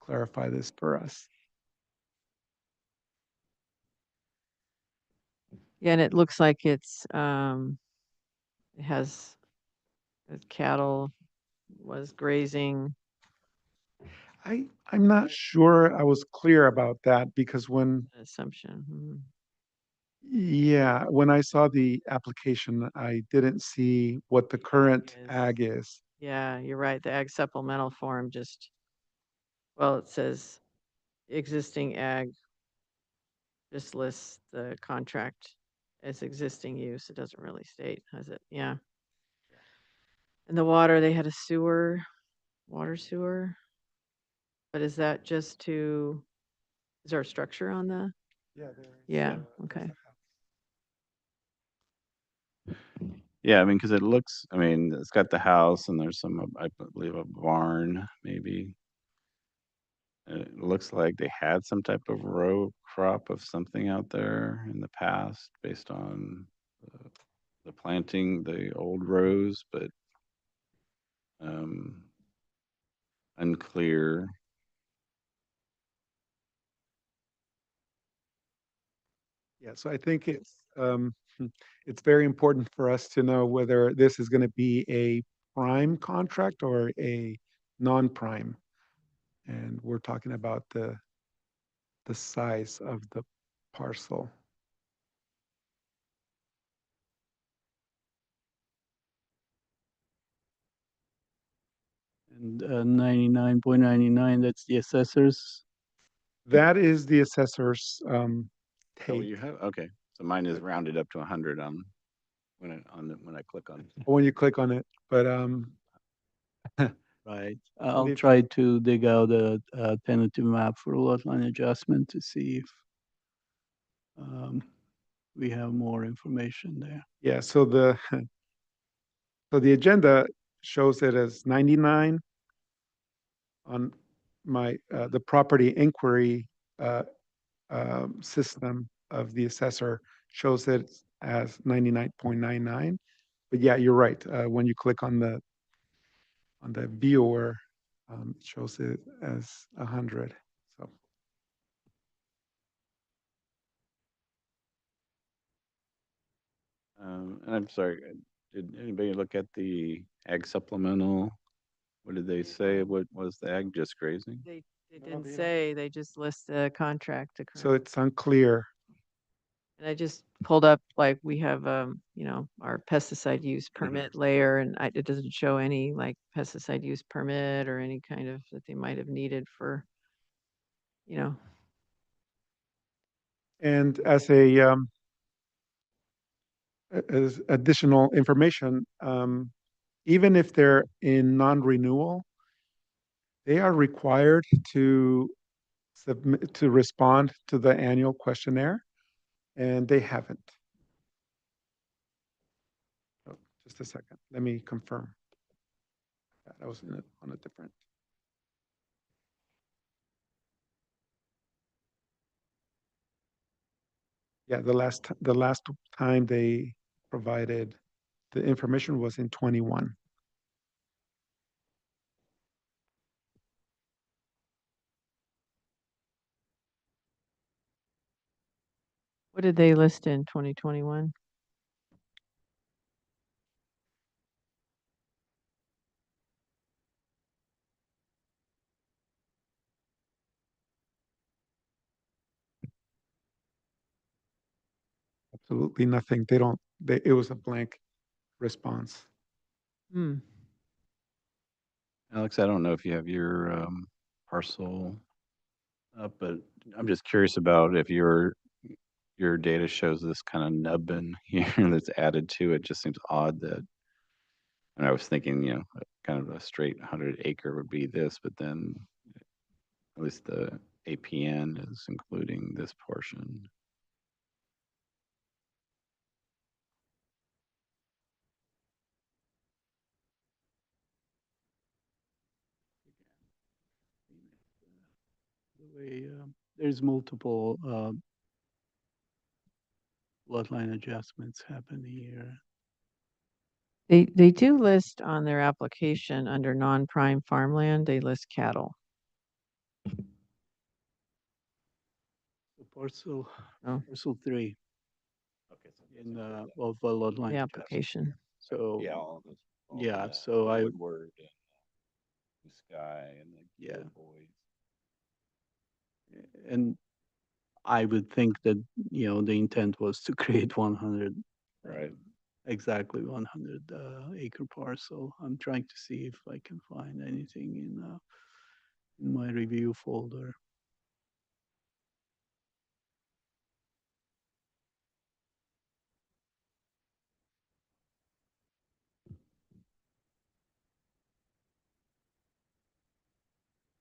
Speaker 8: clarify this for us.
Speaker 4: Yeah, and it looks like it has cattle was grazing.
Speaker 8: I'm not sure I was clear about that because when
Speaker 4: Assumption.
Speaker 8: yeah, when I saw the application, I didn't see what the current
Speaker 4: Is.
Speaker 8: ag is.
Speaker 4: Yeah, you're right. The ag supplemental form well, it says existing ag just lists the contract as existing use. It doesn't really state, has it? Yeah. And the water, they had a water sewer. But is that just is there a structure on the?
Speaker 8: Yeah.
Speaker 4: Yeah, okay.
Speaker 2: Yeah, I mean, because it's got the house and there's some, I believe, a barn, maybe. It looks like they had some type of row crop of something out there in the past based on the planting, the old rows, but unclear.
Speaker 8: Yeah, so I think it's very important for us to know whether this is going to be a prime contract or a non-prime. And we're talking about the size of the parcel.
Speaker 9: And 99.99, that's the assessor's
Speaker 8: That is the assessor's
Speaker 2: Oh,
Speaker 8: take.
Speaker 2: you have, okay, so mine is rounded up to 100 on, when I click on it.
Speaker 8: When you click on it, but
Speaker 9: Right. I'll
Speaker 8: if-
Speaker 9: try to dig out a tentative map for lot line adjustment to see if we have more information there.
Speaker 8: yeah, so the agenda shows it as 99 on my the property inquiry system of the assessor shows it as 99.99. But yeah, you're right. When you click on the viewer, it shows it as 100. So
Speaker 2: And I'm sorry, did anybody look at the ag supplemental? What did they say? What was the ag just grazing?
Speaker 4: They didn't say, they just list the contract
Speaker 8: so
Speaker 4: occurrence.
Speaker 8: it's unclear.
Speaker 4: And I just pulled up, like, we have, you know, our pesticide use permit layer, and it doesn't show any like pesticide use permit or any kind of that they might have needed for, you know.
Speaker 8: And as as additional information, even if they're in non-renewal, they are required to submit to respond to the annual questionnaire, and they haven't. Oh, just a second. Let me confirm. I was on a different. Yeah, the last time they provided the information was in 21.
Speaker 4: What did they list in 2021?
Speaker 8: Absolutely nothing. They don't. It was a blank response.
Speaker 4: Hmm.
Speaker 2: Alex, I don't know if you have your parcel up, but I'm just curious about if your data shows this kind of nubbin here that's added to it. Just seems odd that, and I was thinking, kind of a straight 100 acre would be this, but then at least the APN is including this portion.
Speaker 9: The way there's multiple lot line adjustments happen here.
Speaker 4: They do list on their application under non-prime farmland, they list cattle.
Speaker 9: So parcel
Speaker 4: Oh.
Speaker 9: parcel 3
Speaker 2: Okay.
Speaker 9: in of a lot line
Speaker 4: The
Speaker 9: adjustment.
Speaker 4: application.
Speaker 9: So
Speaker 2: Yeah, all of this.
Speaker 9: yeah, so I
Speaker 2: Woodward and the Sky and the
Speaker 9: Yeah.
Speaker 2: Boys.
Speaker 9: and I would think that the intent was to create 100
Speaker 2: Right.
Speaker 9: exactly 100 acre parcel. I'm trying to see if I can find anything in my review folder.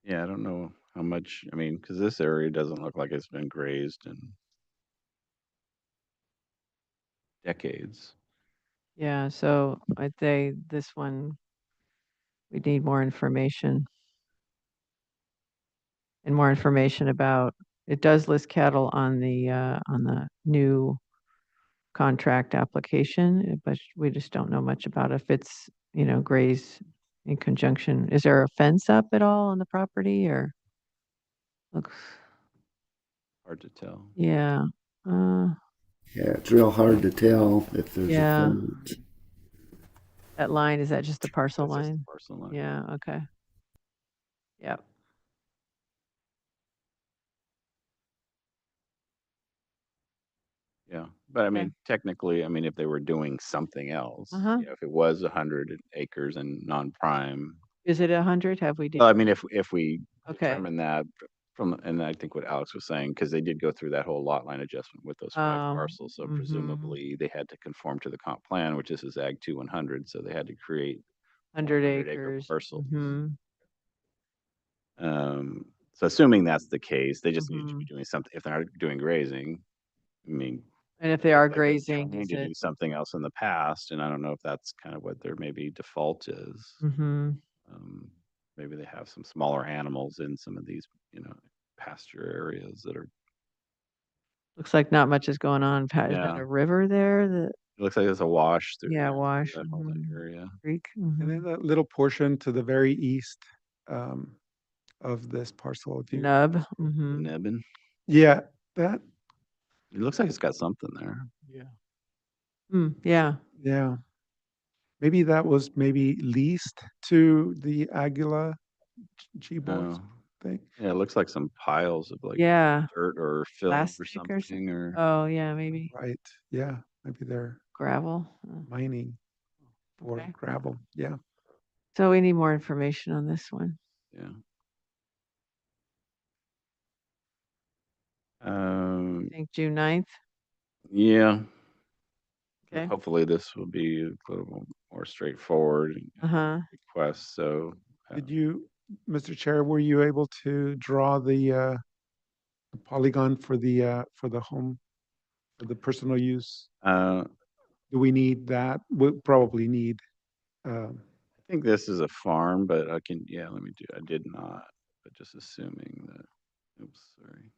Speaker 2: Yeah, I don't know how much, I mean, because this area doesn't look like it's been grazed in decades.
Speaker 4: Yeah, so I'd say this one, we need more information. And more information about, it does list cattle on the new contract application, but we just don't know much about if it's, grazed in conjunction. Is there a fence up at all on the property or? Looks,
Speaker 2: Hard to tell.
Speaker 4: yeah,
Speaker 5: Yeah, it's real hard to tell if there's
Speaker 4: Yeah.
Speaker 5: a fence.
Speaker 4: that line, is that just the parcel
Speaker 2: That's just the
Speaker 4: line?
Speaker 2: parcel line.
Speaker 4: Yeah, okay. Yep.
Speaker 2: Yeah, but I
Speaker 4: Okay.
Speaker 2: mean, technically, I mean, if they were doing something else,
Speaker 4: Uh-huh.
Speaker 2: if it was 100 acres and non-prime,
Speaker 4: Is it 100? Have we?
Speaker 2: well, I mean, if we
Speaker 4: Okay.
Speaker 2: determine that and I think what Alex was saying, because they did go through that whole lot line adjustment with those 5 parcels, so
Speaker 4: mhm.
Speaker 2: presumably they had to conform to the comp plan, which is Ag 2 100, so they had to create
Speaker 4: 100
Speaker 2: 100-acre
Speaker 4: acres.
Speaker 2: parcels.
Speaker 4: Mhm,
Speaker 2: So assuming that's the case, they just need to
Speaker 4: mhm.
Speaker 2: be doing something. If they're not doing grazing, I mean,
Speaker 4: And if they are
Speaker 2: they've been
Speaker 4: grazing,
Speaker 2: trying
Speaker 4: is
Speaker 2: to
Speaker 4: it?
Speaker 2: do something else in the past, and I don't know if that's kind of what their maybe default is.
Speaker 4: Mhm.
Speaker 2: Um, maybe they have some smaller animals in some of these, pasture areas that are.
Speaker 4: Looks like not much is going on. Is that
Speaker 2: Yeah,
Speaker 4: a river there?
Speaker 2: it looks like there's a wash through,
Speaker 4: Yeah,
Speaker 2: through
Speaker 4: wash.
Speaker 2: that whole
Speaker 4: Mhm.
Speaker 2: area.
Speaker 4: Creek.
Speaker 8: And then
Speaker 4: Mhm.
Speaker 8: that little portion to the very east of this parcel, if you,
Speaker 4: Nub.
Speaker 2: The
Speaker 4: Mhm.
Speaker 2: Nebbin.
Speaker 8: yeah, that,
Speaker 2: It looks like it's got something there.
Speaker 8: yeah,
Speaker 4: Yeah.
Speaker 8: yeah. Maybe that was maybe leased to the Aguila G-Boys
Speaker 2: Oh,
Speaker 8: thing.
Speaker 2: yeah, it looks like some piles of like
Speaker 4: Yeah.
Speaker 2: dirt or fill or
Speaker 4: Plastic or something.
Speaker 2: something, or
Speaker 4: Oh, yeah, maybe
Speaker 8: Right, yeah, maybe they're
Speaker 4: gravel. Oh,
Speaker 8: mining for
Speaker 4: okay.
Speaker 8: gravel, yeah.
Speaker 4: So we need more information on this one.
Speaker 2: yeah.
Speaker 4: I think June 9th.
Speaker 2: Yeah.
Speaker 4: Okay.
Speaker 2: Hopefully this will be a little more straightforward
Speaker 4: Uh-huh.
Speaker 2: request. So,
Speaker 8: Did you, Mr. Chair, were you able to draw the polygon for the home, for the personal use?
Speaker 2: I
Speaker 8: Do we need that? We'll probably need, um,
Speaker 2: think this is a farm, but I can, yeah, let me do, I did not, but just assuming that, oops, sorry.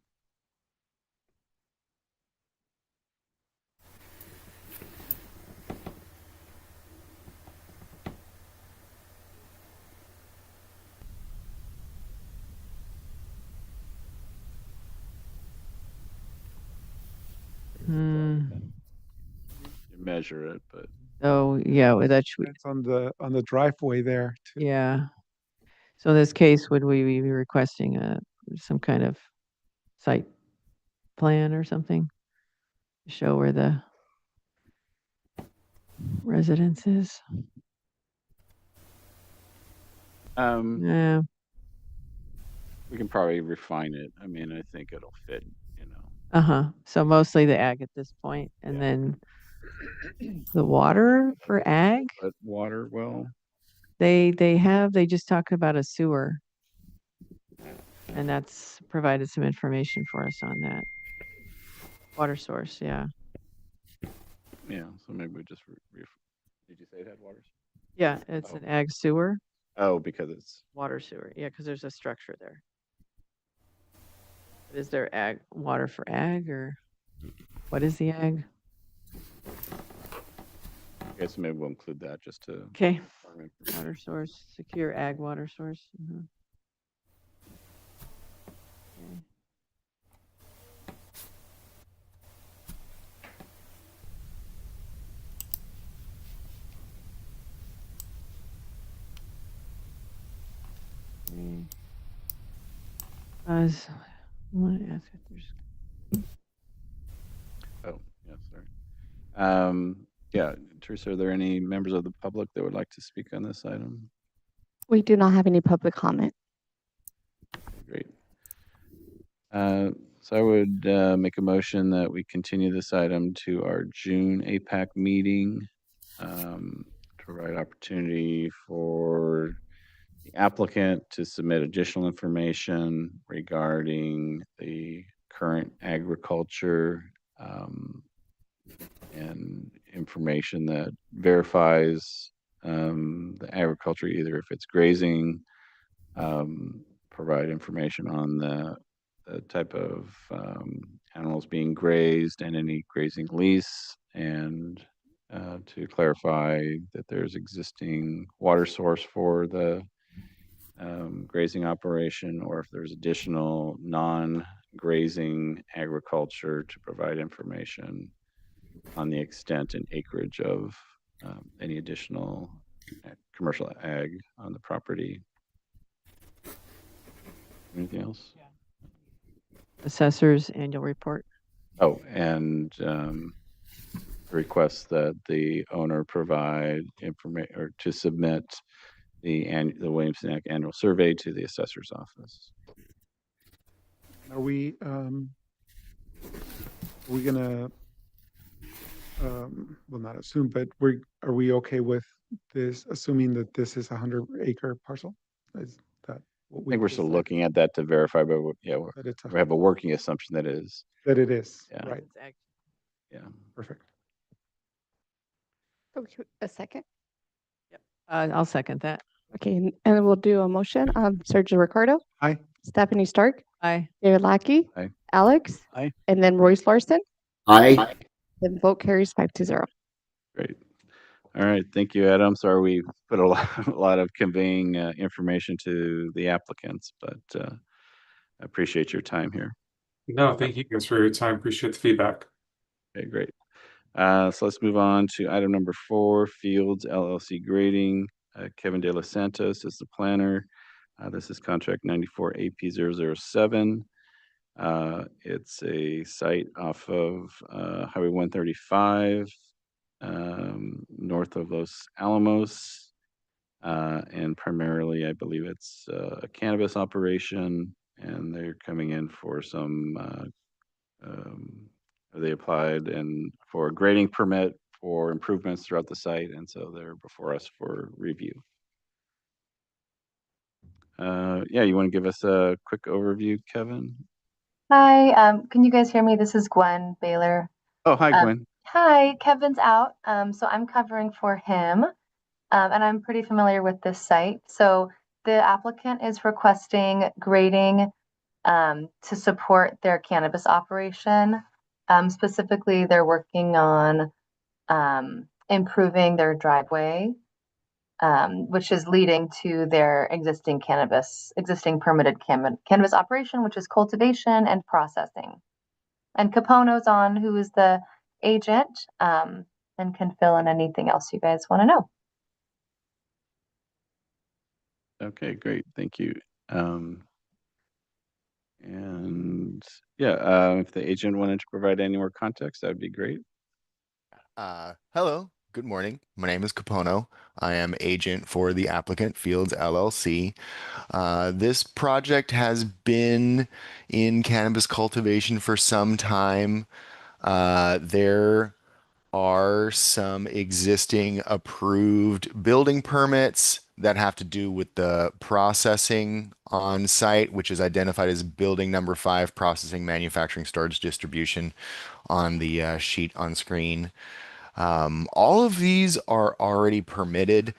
Speaker 4: Hmm.
Speaker 2: You measure it, but
Speaker 4: So, yeah, that should,
Speaker 8: it's on the driveway there too.
Speaker 4: yeah. So in this case, would we be requesting some kind of site plan or something? To show where the residence is? Yeah.
Speaker 2: we can probably refine it. I mean, I think it'll fit,
Speaker 4: Uh-huh. So mostly the ag at this point, and
Speaker 2: Yeah.
Speaker 4: then the water for ag,
Speaker 2: but water well.
Speaker 4: they just talked about a sewer. And that's provided some information for us on that. Water source, yeah.
Speaker 2: Yeah, so maybe we just did you say it had water?
Speaker 4: Yeah, it's an ag sewer,
Speaker 2: Oh, because it's
Speaker 4: water sewer. Yeah, because there's a structure there. Is there ag water for ag, or what is the ag?
Speaker 2: okay, so maybe we'll include that just to.
Speaker 4: Okay, water source, secure ag water source. Mhm. Okay. Okay. I want to ask if there's.
Speaker 2: Oh, yeah, sorry. Yeah, Teresa, are there any members of the public that would like to speak on this item?
Speaker 3: We do not have any public comment.
Speaker 2: Great. So I would make a motion that we continue this item to our June APAC meeting. To provide opportunity for the applicant to submit additional information regarding the current agriculture and information that verifies the agriculture, either if it's grazing, provide information on the type of animals being grazed and any grazing lease, and to clarify that there's existing water source for the grazing operation, or if there's additional non-grazing agriculture, to provide information on the extent and acreage of any additional commercial ag on the property. Anything else?
Speaker 4: Assessor's annual report.
Speaker 2: Oh, and request that the owner provide information, or to submit the Williamson Act annual survey to the assessor's office.
Speaker 8: Are we gonna, well, not assume, but are we okay with this, assuming that this is a 100-acre parcel? Is that what
Speaker 2: I
Speaker 8: we
Speaker 2: think we're still
Speaker 8: decided?
Speaker 2: looking at that to verify, but yeah,
Speaker 8: That it's
Speaker 2: we have a working assumption that it is.
Speaker 8: that it is,
Speaker 2: Yeah.
Speaker 8: right?
Speaker 2: Yeah.
Speaker 8: Perfect.
Speaker 3: Okay, a second.
Speaker 4: I'll second that.
Speaker 3: Okay, and we'll do a motion. Sergio Ricardo,
Speaker 8: Aye.
Speaker 3: Stephanie Stark,
Speaker 4: Aye.
Speaker 3: David Lackey,
Speaker 2: Aye.
Speaker 3: Alex,
Speaker 9: Aye.
Speaker 3: and then Royce Larson.
Speaker 5: Aye.
Speaker 3: The vote carries 5-0.
Speaker 2: Great. All right. Thank you, Adam. Sorry we put a lot, a lot of conveying information to the applicants, but I appreciate your time here.
Speaker 10: No, thank you guys for your time. Appreciate the feedback.
Speaker 2: Okay, great. So let's move on to item number 4, Fields LLC grading. Kevin De Los Santos is the planner. This is contract 94 AP007. It's a site off of Highway 135, north of Los Alamos. And primarily, I believe it's a cannabis operation, and they're coming in for some, they applied and for a grading permit for improvements throughout the site, and so they're before us for review. Yeah, you want to give us a quick overview, Kevin?
Speaker 13: Hi, can you guys hear me? This is Gwen Baylor.
Speaker 2: Oh, hi, Gwen.
Speaker 13: Hi, Kevin's out, so I'm covering for him, and I'm pretty familiar with this site. So the applicant is requesting grading to support their cannabis operation. Specifically, they're working on improving their driveway, which is leading to their existing permitted cannabis operation, which is cultivation and processing. And Capono's on, who is the agent, and can fill in anything else you guys want to know.
Speaker 2: Okay, great. Thank you. And yeah, if the agent wanted to provide any more context, that'd be great.
Speaker 14: Hello, good morning. My name is Capono. I am agent for the applicant Fields LLC. This project has been in cannabis cultivation for some time. There are some existing approved building permits that have to do with the processing on site, which is identified as building number 5, processing, manufacturing, storage, distribution on the sheet on screen. All of these are already permitted.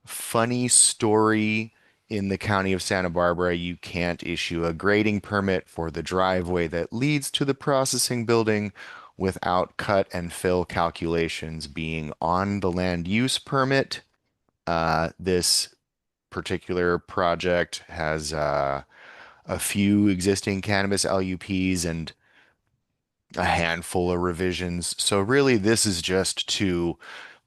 Speaker 14: Funny story, in the county of Santa Barbara, you can't issue a grading permit for the driveway that leads to the processing building without cut and fill calculations being on the land use permit. This particular project has a few existing cannabis LUPs and a handful of revisions. So really, this is just to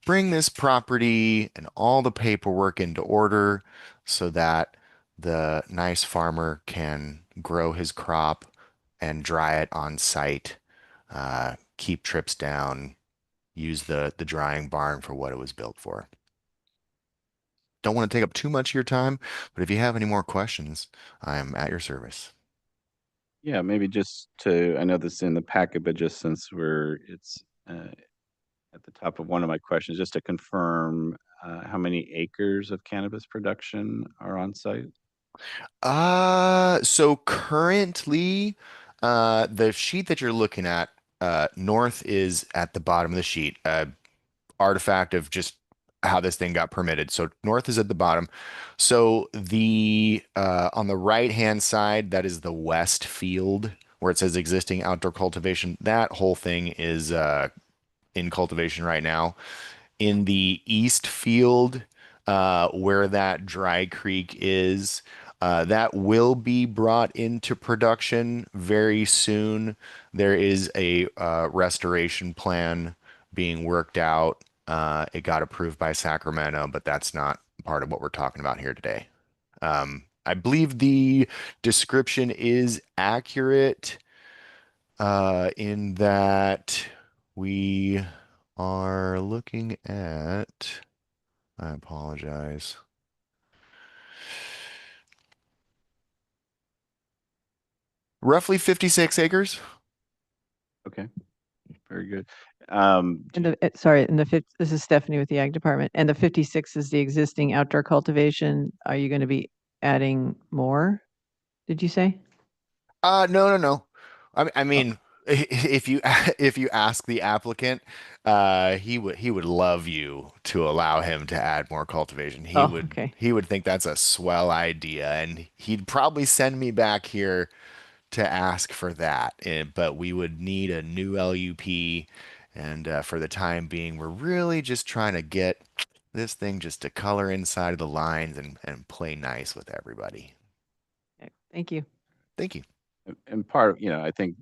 Speaker 14: bring this property and all the paperwork into order so that the nice farmer can grow his crop and dry it on site, keep trips down, use the drying barn for what it was built for. Don't want to take up too much of your time, but if you have any more questions, I'm at your service.
Speaker 2: Yeah, maybe just to, I know this is in the packet, but just since it's at the top of one of my questions, just to confirm how many acres of cannabis production are on site?
Speaker 14: So currently, the sheet that you're looking at, north is at the bottom of the sheet. Artifact of just how this thing got permitted. So north is at the bottom. So the on the right-hand side, that is the west field where it says existing outdoor cultivation. That whole thing is in cultivation right now. In the east field, where that dry creek is, that will be brought into production very soon. There is a restoration plan being worked out. It got approved by Sacramento, but that's not part of what we're talking about here today. I believe the description is accurate in that we are looking at, I apologize. Roughly 56 acres.
Speaker 2: Okay, very good.
Speaker 4: And sorry, and this is Stephanie with the Ag Department, and the 56 is the existing outdoor cultivation. Are you going to be adding more? Did you say?
Speaker 14: No. I mean, if you if you ask the applicant, he would love you to allow him to add more cultivation.
Speaker 4: Oh, okay.
Speaker 14: He would think that's a swell idea, and he'd probably send me back here to ask for that. But we would need a new LUP, and for the time being, we're really just trying to get this thing just to color inside of the lines and play nice with everybody.
Speaker 4: Okay, thank you.
Speaker 14: Thank you.
Speaker 2: And part of, I think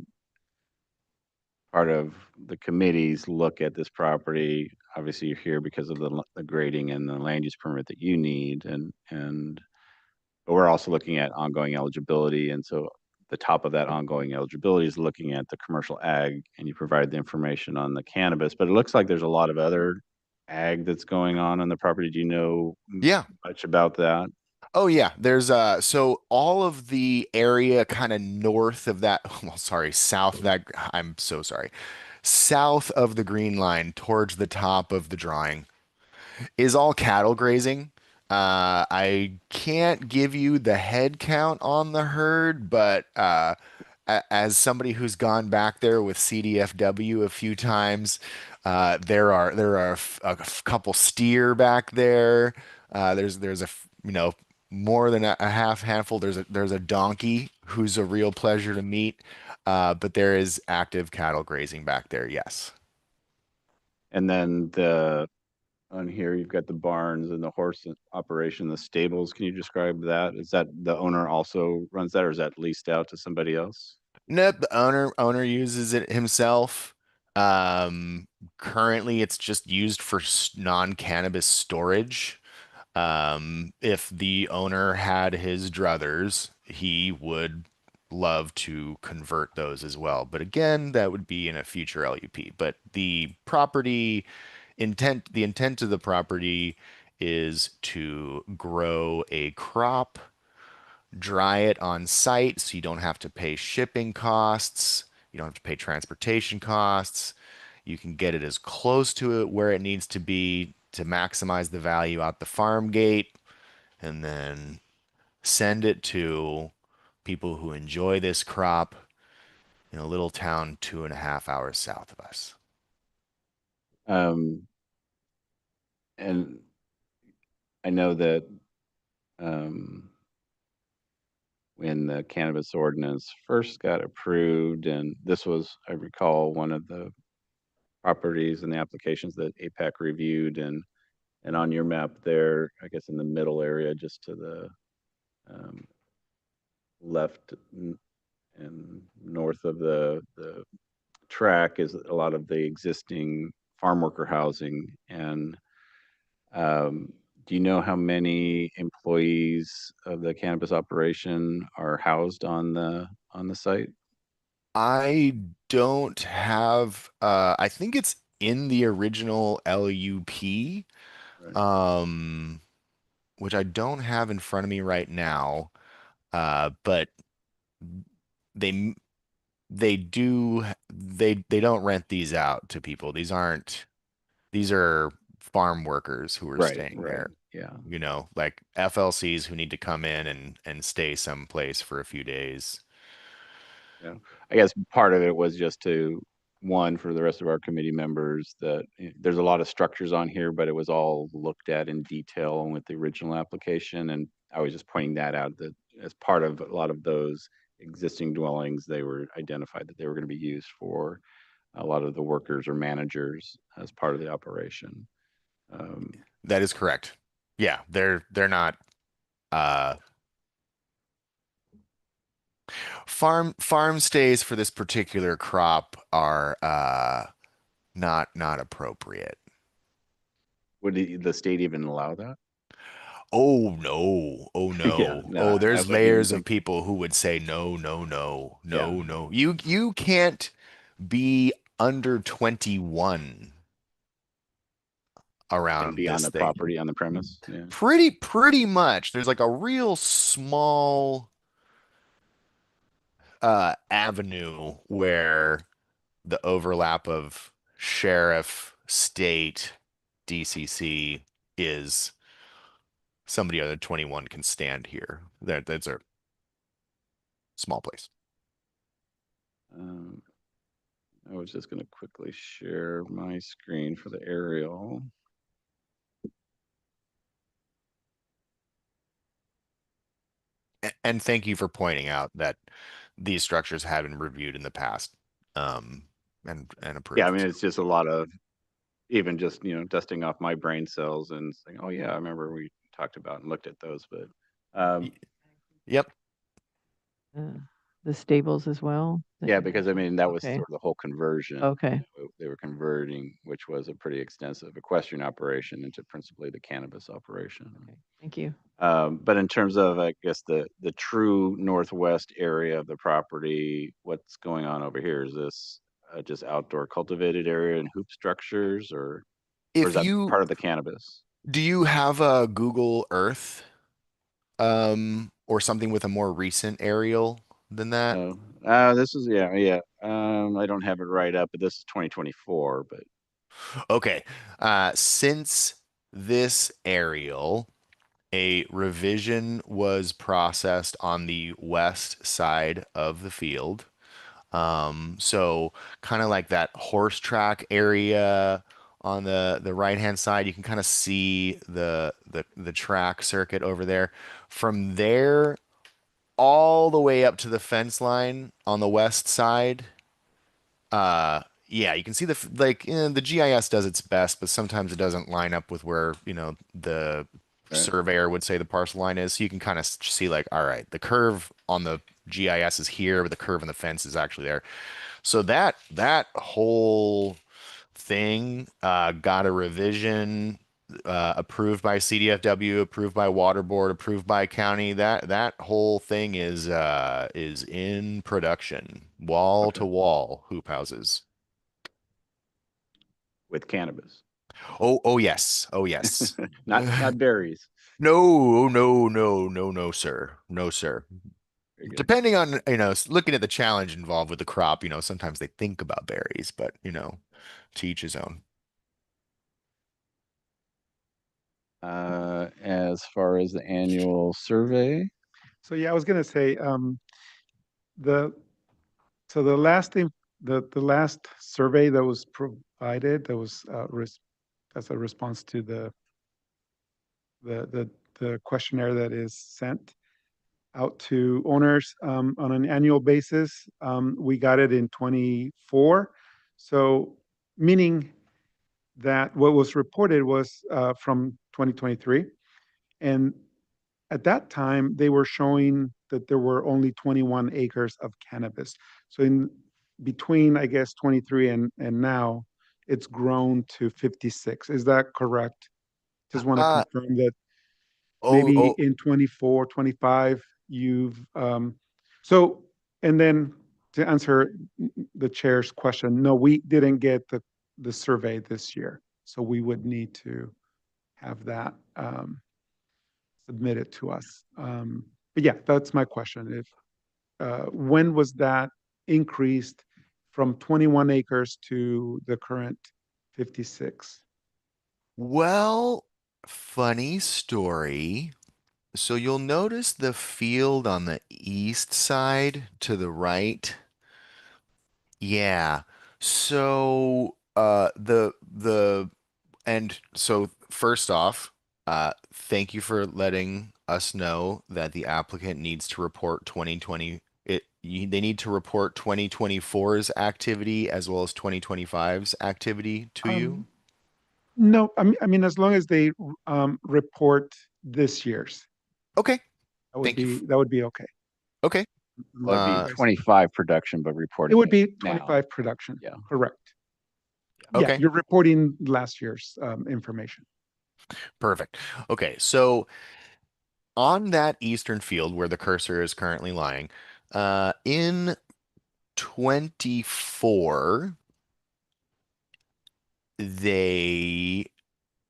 Speaker 2: part of the committee's look at this property, obviously you're here because of the grading and the land use permit that you need, but we're also looking at ongoing eligibility. And so the top of that ongoing eligibility is looking at the commercial ag, and you provide the information on the cannabis, but it looks like there's a lot of other ag that's going on the property. Do you know
Speaker 14: Yeah.
Speaker 2: much about that?
Speaker 14: Oh yeah, there's so all of the area kind of north of that, well sorry, south of that, I'm so sorry. South of the green line towards the top of the drawing is all cattle grazing. I can't give you the head count on the herd, but as somebody who's gone back there with CDFW a few times, there are a couple steer back there. There's more than a half handful. There's a donkey who's a real pleasure to meet. But there is active cattle grazing back there. Yes.
Speaker 2: And then on here, you've got the barns and the horse operation, the stables. Can you describe that? Is that the owner also runs that, or is that leased out to somebody else?
Speaker 14: Nope, the owner uses it himself. Currently it's just used for non-cannabis storage. If the owner had his druthers, he would love to convert those as well. But again, that would be in a future LUP. But the intent of the property is to grow a crop, dry it on site so you don't have to pay shipping costs, you don't have to pay transportation costs. You can get it as close to it where it needs to be to maximize the value out the farm gate, and then send it to people who enjoy this crop in a little town 2.5 hours south of us.
Speaker 2: And I know that when the cannabis ordinance first got approved, and this was, I recall, one of the properties and the applications that APAC reviewed, and on your map there, I guess in the middle area, just to the left and north of the track, is a lot of the existing farm worker housing. And do you know how many employees of the cannabis operation are housed on the site?
Speaker 14: I don't have I think it's in the original LUP, which I don't have in front of me right now. But they don't rent these out to people. These are farm workers who are staying there.
Speaker 2: Yeah.
Speaker 14: Like FLCs who need to come in and stay someplace for a few days.
Speaker 2: Yeah. I guess part of it was just for the rest of our committee members, that there's a lot of structures on here, but it was all looked at in detail with the original application. And I was just pointing that out, that as part of a lot of those existing dwellings, they were identified that they were going to be used for a lot of the workers or managers as part of the operation.
Speaker 14: That is correct. Yeah, they're not farm stays for this particular crop are not appropriate.
Speaker 2: Would the state even allow that?
Speaker 14: Oh no. Oh no.
Speaker 2: Yeah, no, I
Speaker 14: There's
Speaker 2: wouldn't
Speaker 14: layers
Speaker 2: even
Speaker 14: of people who would say no. You can't be under 21
Speaker 2: and
Speaker 14: around
Speaker 2: be on
Speaker 14: this
Speaker 2: the
Speaker 14: thing.
Speaker 2: property, on the premise. Yeah.
Speaker 14: Pretty much. There's like a real small avenue where the overlap of sheriff, state, DCC is somebody under 21 can stand here. That's a small place.
Speaker 2: I was just going to quickly share my screen for the aerial.
Speaker 14: And thank you for pointing out that these structures have been reviewed in the past, and approved.
Speaker 2: Yeah, I mean, it's just a lot of, even just, dusting off my brain cells and saying, oh yeah, I remember we talked about and looked at those, but,
Speaker 14: Yep.
Speaker 4: The stables as well?
Speaker 2: yeah, because I mean, that was
Speaker 4: Okay.
Speaker 2: sort of the whole conversion.
Speaker 4: Okay.
Speaker 2: They were converting, which was a pretty extensive equestrian operation into principally the cannabis operation.
Speaker 4: Okay. Thank you.
Speaker 2: But in terms of, I guess, the true northwest area of the property, what's going on over here? Is this just outdoor cultivated area and hoop structures, or is
Speaker 14: If
Speaker 2: that
Speaker 14: you
Speaker 2: part of the cannabis?
Speaker 14: do you have a Google Earth, or something with a more recent aerial than that?
Speaker 2: This is, yeah. I don't have it right up, but this is 2024, but
Speaker 14: Okay. Since this aerial, a revision was processed on the west side of the field. So kind of like that horse track area on the right hand side, you can kind of see the track circuit over there. From there all the way up to the fence line on the west side. Yeah, you can see the GIS does its best, but sometimes it doesn't line up with where, the surveyor would say the parcel line is. So you can kind of see like, all right, the curve on the GIS is here, but the curve on the fence is actually there. So that whole thing got a revision, approved by CDFW, approved by Water Board, approved by county. That whole thing is in production, wall to wall hoop houses.
Speaker 2: with cannabis,
Speaker 14: Oh yes, oh yes.
Speaker 2: not berries.
Speaker 14: No, sir. No, sir.
Speaker 2: Very good.
Speaker 14: Depending on, looking at the challenge involved with the crop, sometimes they think about berries, but, to each his own.
Speaker 2: As far as the annual survey,
Speaker 8: So yeah, I was gonna say, the last thing, the last survey that was provided, that was as a response to the questionnaire that is sent out to owners on an annual basis. We got it in 24. So meaning that what was reported was from 2023. And at that time, they were showing that there were only 21 acres of cannabis. So in between, I guess, 23 and now, it's grown to 56. Is that correct? Just want to confirm that maybe in 24, 25, you've, so, and then to answer the chair's question, no, we didn't get the survey this year. So we would need to have that submitted to us. But yeah, that's my question. When was that increased from 21 acres to the current 56?
Speaker 14: Well, funny story. So you'll notice the field on the east side to the right. Yeah. So and so first off, thank you for letting us know that the applicant needs to report 2020. They need to report 2024's activity as well as 2025's activity to you.
Speaker 8: No, I mean, as long as they report this year's.
Speaker 14: Okay.
Speaker 8: That would be okay.
Speaker 14: Okay.
Speaker 2: well, it'd be 25 production, but reporting.
Speaker 8: It would be
Speaker 2: now.
Speaker 8: 25 production.
Speaker 2: Yeah.
Speaker 8: Correct.
Speaker 14: Okay.
Speaker 8: Yeah, you're reporting last year's information.
Speaker 14: Perfect. Okay, so on that eastern field where the cursor is currently lying, in 24, they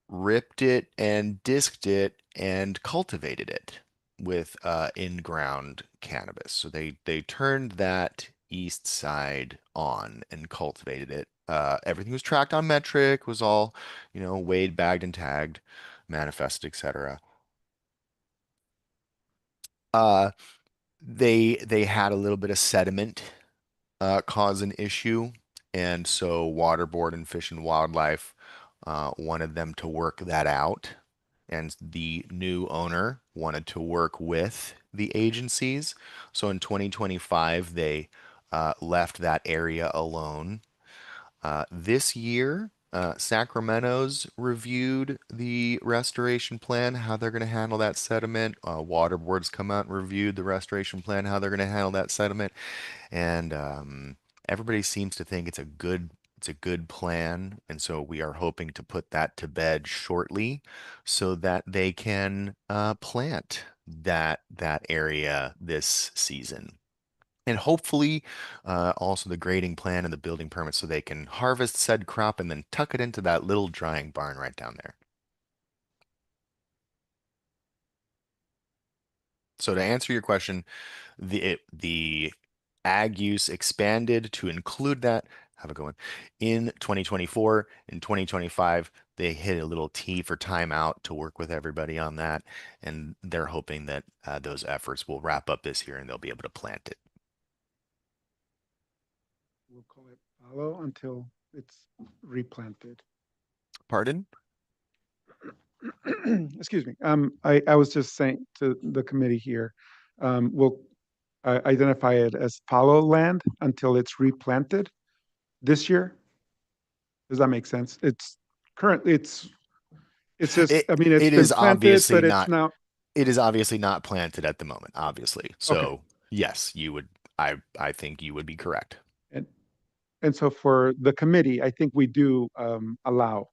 Speaker 14: ripped it and disked it and cultivated it. in-ground cannabis. So they turned that east side on and cultivated it. Everything was tracked on metric, was all, weighed, bagged, and tagged, manifested, etc. They had a little bit of sediment cause an issue, and so Water Board and Fish and Wildlife wanted them to work that out, and the new owner wanted to work with the agencies. So in 2025, they left that area alone. This year, Sacramento's reviewed the restoration plan, how they're going to handle that sediment. Water Board's come out and reviewed the restoration plan, how they're going to handle that sediment, and everybody seems to think it's a good plan, and so we are hoping to put that to bed shortly, so that they can plant that area this season. And hopefully, also the grading plan and the building permit so they can harvest said crop and then tuck it into that little drying barn right down there. So to answer your question, the ag use expanded to include that. Have a good one. In 2024, in 2025, they hit a little T for timeout to work with everybody on that, and they're hoping that those efforts will wrap up this year and they'll be able to plant it.
Speaker 8: We'll call it fallow until it's replanted.
Speaker 14: Pardon?
Speaker 8: Excuse me. I was just saying to the committee here, we'll identify it as fallow land until it's replanted this year. Does that make sense? It's currently, it's just,
Speaker 14: It,
Speaker 8: I mean, it's
Speaker 14: it
Speaker 8: been
Speaker 14: is
Speaker 8: planted,
Speaker 14: obviously
Speaker 8: but it's
Speaker 14: not.
Speaker 8: now,
Speaker 14: It is obviously not planted at the moment, obviously. So
Speaker 8: okay.
Speaker 14: yes, you would. I think you would be correct.
Speaker 8: And so for the committee, I think we do allow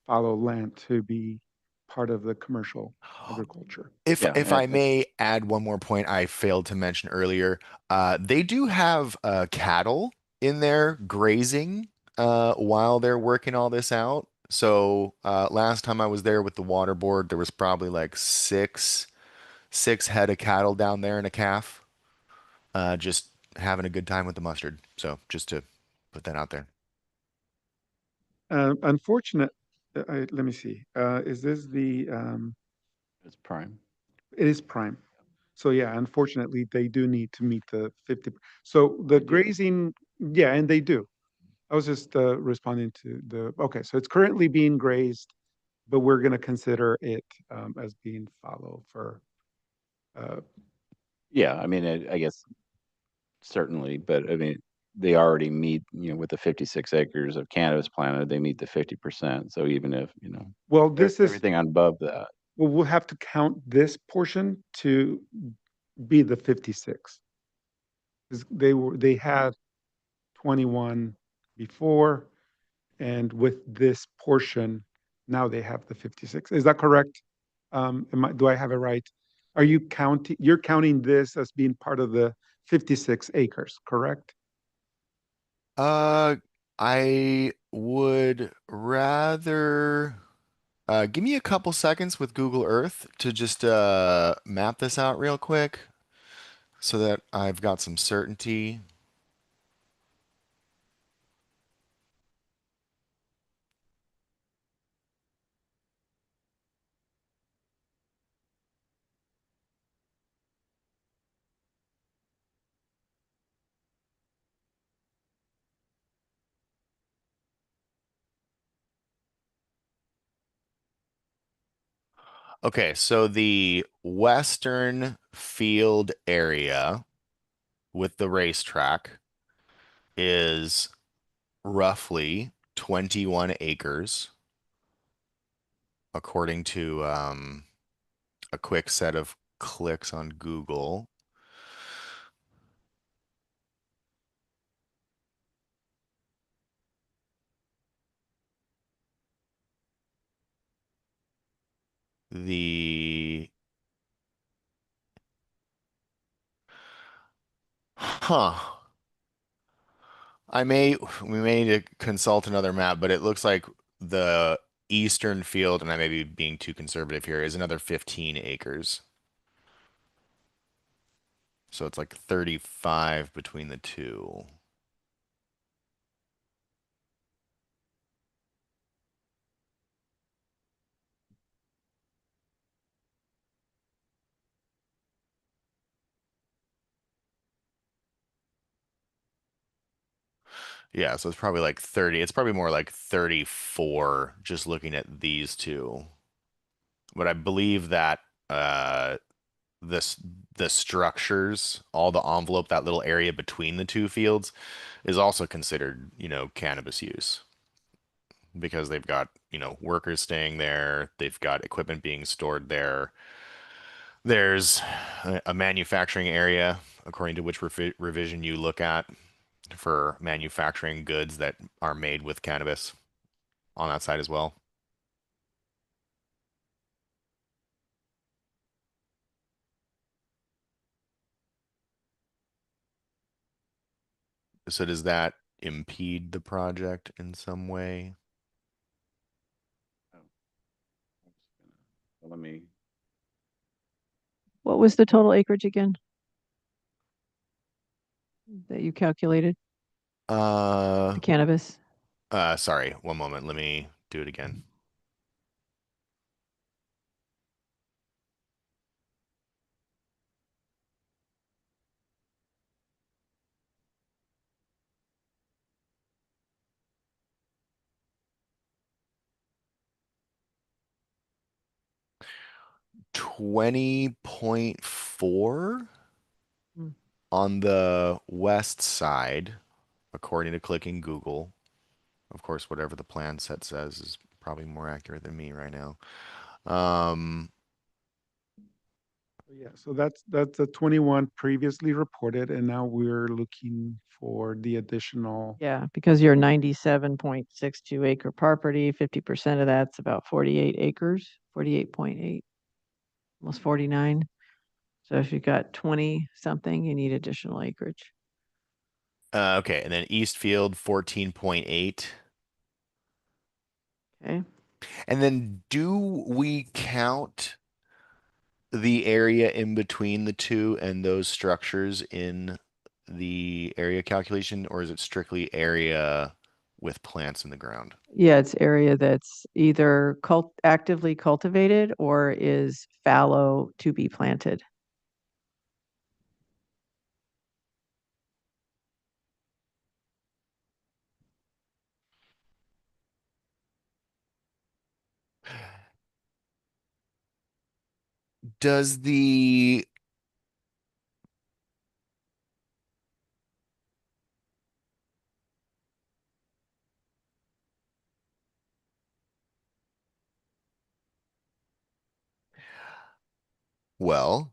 Speaker 8: fallow land to be part of the commercial agriculture.
Speaker 14: If I may add one more point I failed to mention earlier, they do have cattle in there grazing while they're working all this out. So last time I was there with the water board, there was probably like six head of cattle down there and a calf, just having a good time with the mustard. So just to put that out there.
Speaker 8: Unfortunate, let me see. Is this the,
Speaker 9: It's prime.
Speaker 8: it is prime. So yeah, unfortunately, they do need to meet the 50. So the grazing, yeah, and they do. I was just responding to the, okay, so it's currently being grazed, but we're going to consider it as being fallow for,
Speaker 15: Yeah, I mean, I guess certainly, but I mean, they already meet, with the 56 acres of cannabis planted, they meet the 50%. So even if,
Speaker 8: well, this is,
Speaker 15: everything on above that.
Speaker 8: well, we'll have to count this portion to be the 56. 'Cause they had 21 before, and with this portion, now they have the 56. Is that correct? Do I have it right? Are you counting, you're counting this as being part of the 56 acres, correct?
Speaker 14: I would rather give me a couple seconds with Google Earth to just map this out real quick so that I've got some certainty. Okay, so the western field area with the racetrack is roughly 21 acres, according to a quick set of clicks on Google. The we may need to consult another map, but it looks like the eastern field, and I may be being too conservative here, is another 15 acres. So it's like 35 between the two. Yeah, so it's probably like 30. It's probably more like 34 just looking at these two. But I believe that this the structures, all the envelope, that little area between the two fields is also considered, cannabis use because they've got, workers staying there, they've got equipment being stored there. There's a manufacturing area, according to which revision you look at, for manufacturing goods that are made with cannabis on that side as well. So does that impede the project in some way?
Speaker 2: Let me,
Speaker 4: What was the total acreage again that you calculated?
Speaker 14: Uh,
Speaker 4: The cannabis?
Speaker 14: Sorry, one moment. Let me do it again. $20.4
Speaker 4: Hmm.
Speaker 14: on the west side, according to clicking Google. Of course, whatever the plan set says is probably more accurate than me right now.
Speaker 8: Yeah, so that's the 21 previously reported, and now we're looking for the additional.
Speaker 4: Yeah, because your 97.62 acre property, 50% of that's about 48 acres, 48.8, almost 49. So if you've got 20 something, you need additional acreage.
Speaker 14: Okay, and then Eastfield 14.8.
Speaker 4: Okay.
Speaker 14: And then do we count the area in between the two and those structures in the area calculation, or is it strictly area with plants in the ground?
Speaker 4: Yeah, it's area that's either actively cultivated or is fallow to be planted.
Speaker 14: Does the Well,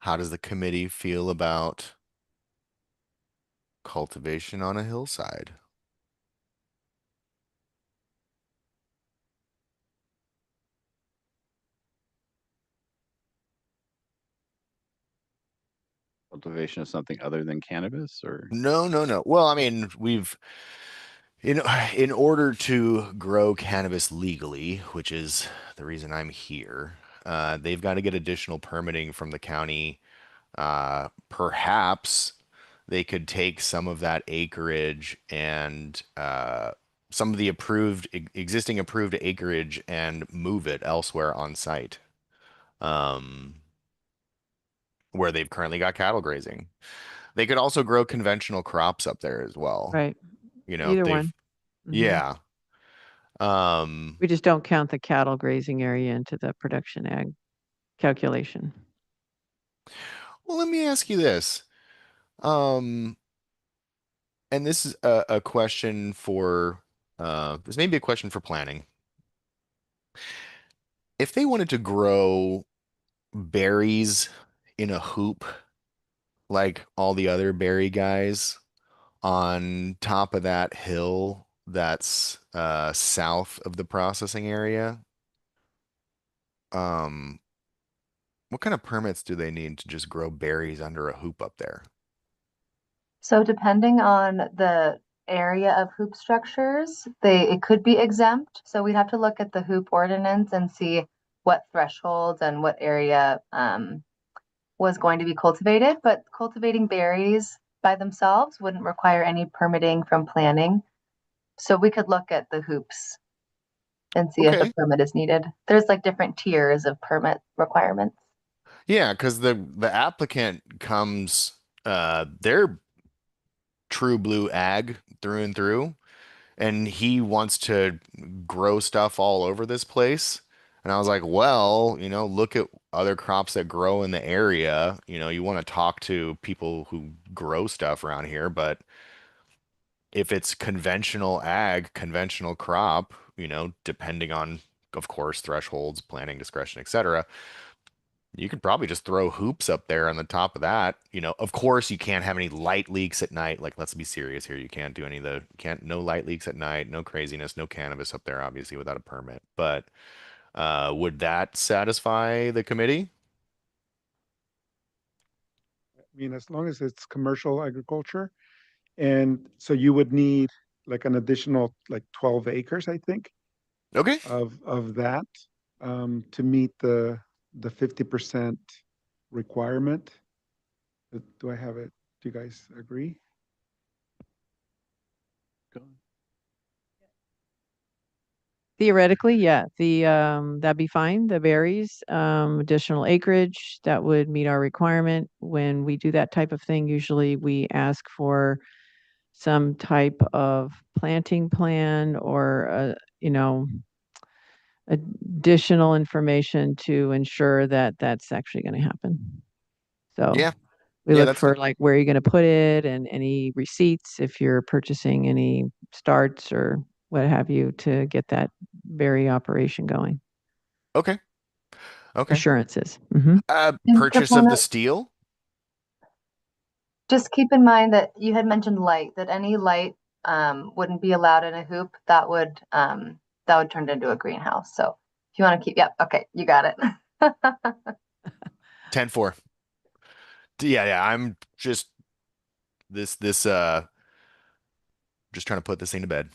Speaker 14: how does the committee feel about cultivation on a hillside?
Speaker 15: Cultivation of something other than cannabis, or?
Speaker 14: No, no, no. Well, I mean, in order to grow cannabis legally, which is the reason I'm here, they've got to get additional permitting from the county. Perhaps they could take some of that acreage and some of the existing approved acreage and move it elsewhere on site, um, where they've currently got cattle grazing. They could also grow conventional crops up there as well.
Speaker 4: Right. Either one.
Speaker 14: Yeah.
Speaker 4: We just don't count the cattle grazing area into the production ag calculation.
Speaker 14: Well, let me ask you this. And this is a question for this may be a question for planning. If they wanted to grow berries in a hoop like all the other berry guys on top of that hill that's south of the processing area, um, what kind of permits do they need to just grow berries under a hoop up there?
Speaker 13: So depending on the area of hoop structures, it could be exempt. So we'd have to look at the hoop ordinance and see what thresholds and what area was going to be cultivated, but cultivating berries by themselves wouldn't require any permitting from planning. So we could look at the hoops and see if a
Speaker 14: Okay.
Speaker 13: permit is needed. There's like different tiers of permit requirements.
Speaker 14: Yeah, because the applicant comes, they're true blue ag through and through, and he wants to grow stuff all over this place. And I was like, well, look at other crops that grow in the area. You want to talk to people who grow stuff around here, but if it's conventional ag, conventional crop, depending on, of course, thresholds, planning discretion, etc., you could probably just throw hoops up there on the top of that. Of course, you can't have any light leaks at night. Like, let's be serious here. You can't do any of no light leaks at night, no craziness, no cannabis up there, obviously, without a permit. But would that satisfy the committee?
Speaker 8: I mean, as long as it's commercial agriculture. And so you would need like an additional like 12 acres, I think,
Speaker 14: Okay.
Speaker 8: of that to meet the 50% requirement. Do I have it? Do you guys agree?
Speaker 4: Theoretically, yeah, that'd be fine. The berries, additional acreage, that would meet our requirement. When we do that type of thing, usually we ask for some type of planting plan or, additional information to ensure that that's actually going to happen. So
Speaker 14: Yeah.
Speaker 4: we
Speaker 14: Yeah,
Speaker 4: look
Speaker 14: that's
Speaker 4: for like where you're going to put it and any receipts if you're purchasing any starts or what have you to get that berry operation going.
Speaker 14: Okay. Okay.
Speaker 4: Assurances. Hmm.
Speaker 14: Purchase of the steel?
Speaker 13: Just keep in mind that you had mentioned light, that any light wouldn't be allowed in a hoop. That would turn into a greenhouse. So if you want to keep, yep, okay, you got it.
Speaker 14: 10-4. Yeah, I'm just just trying to put this thing to bed.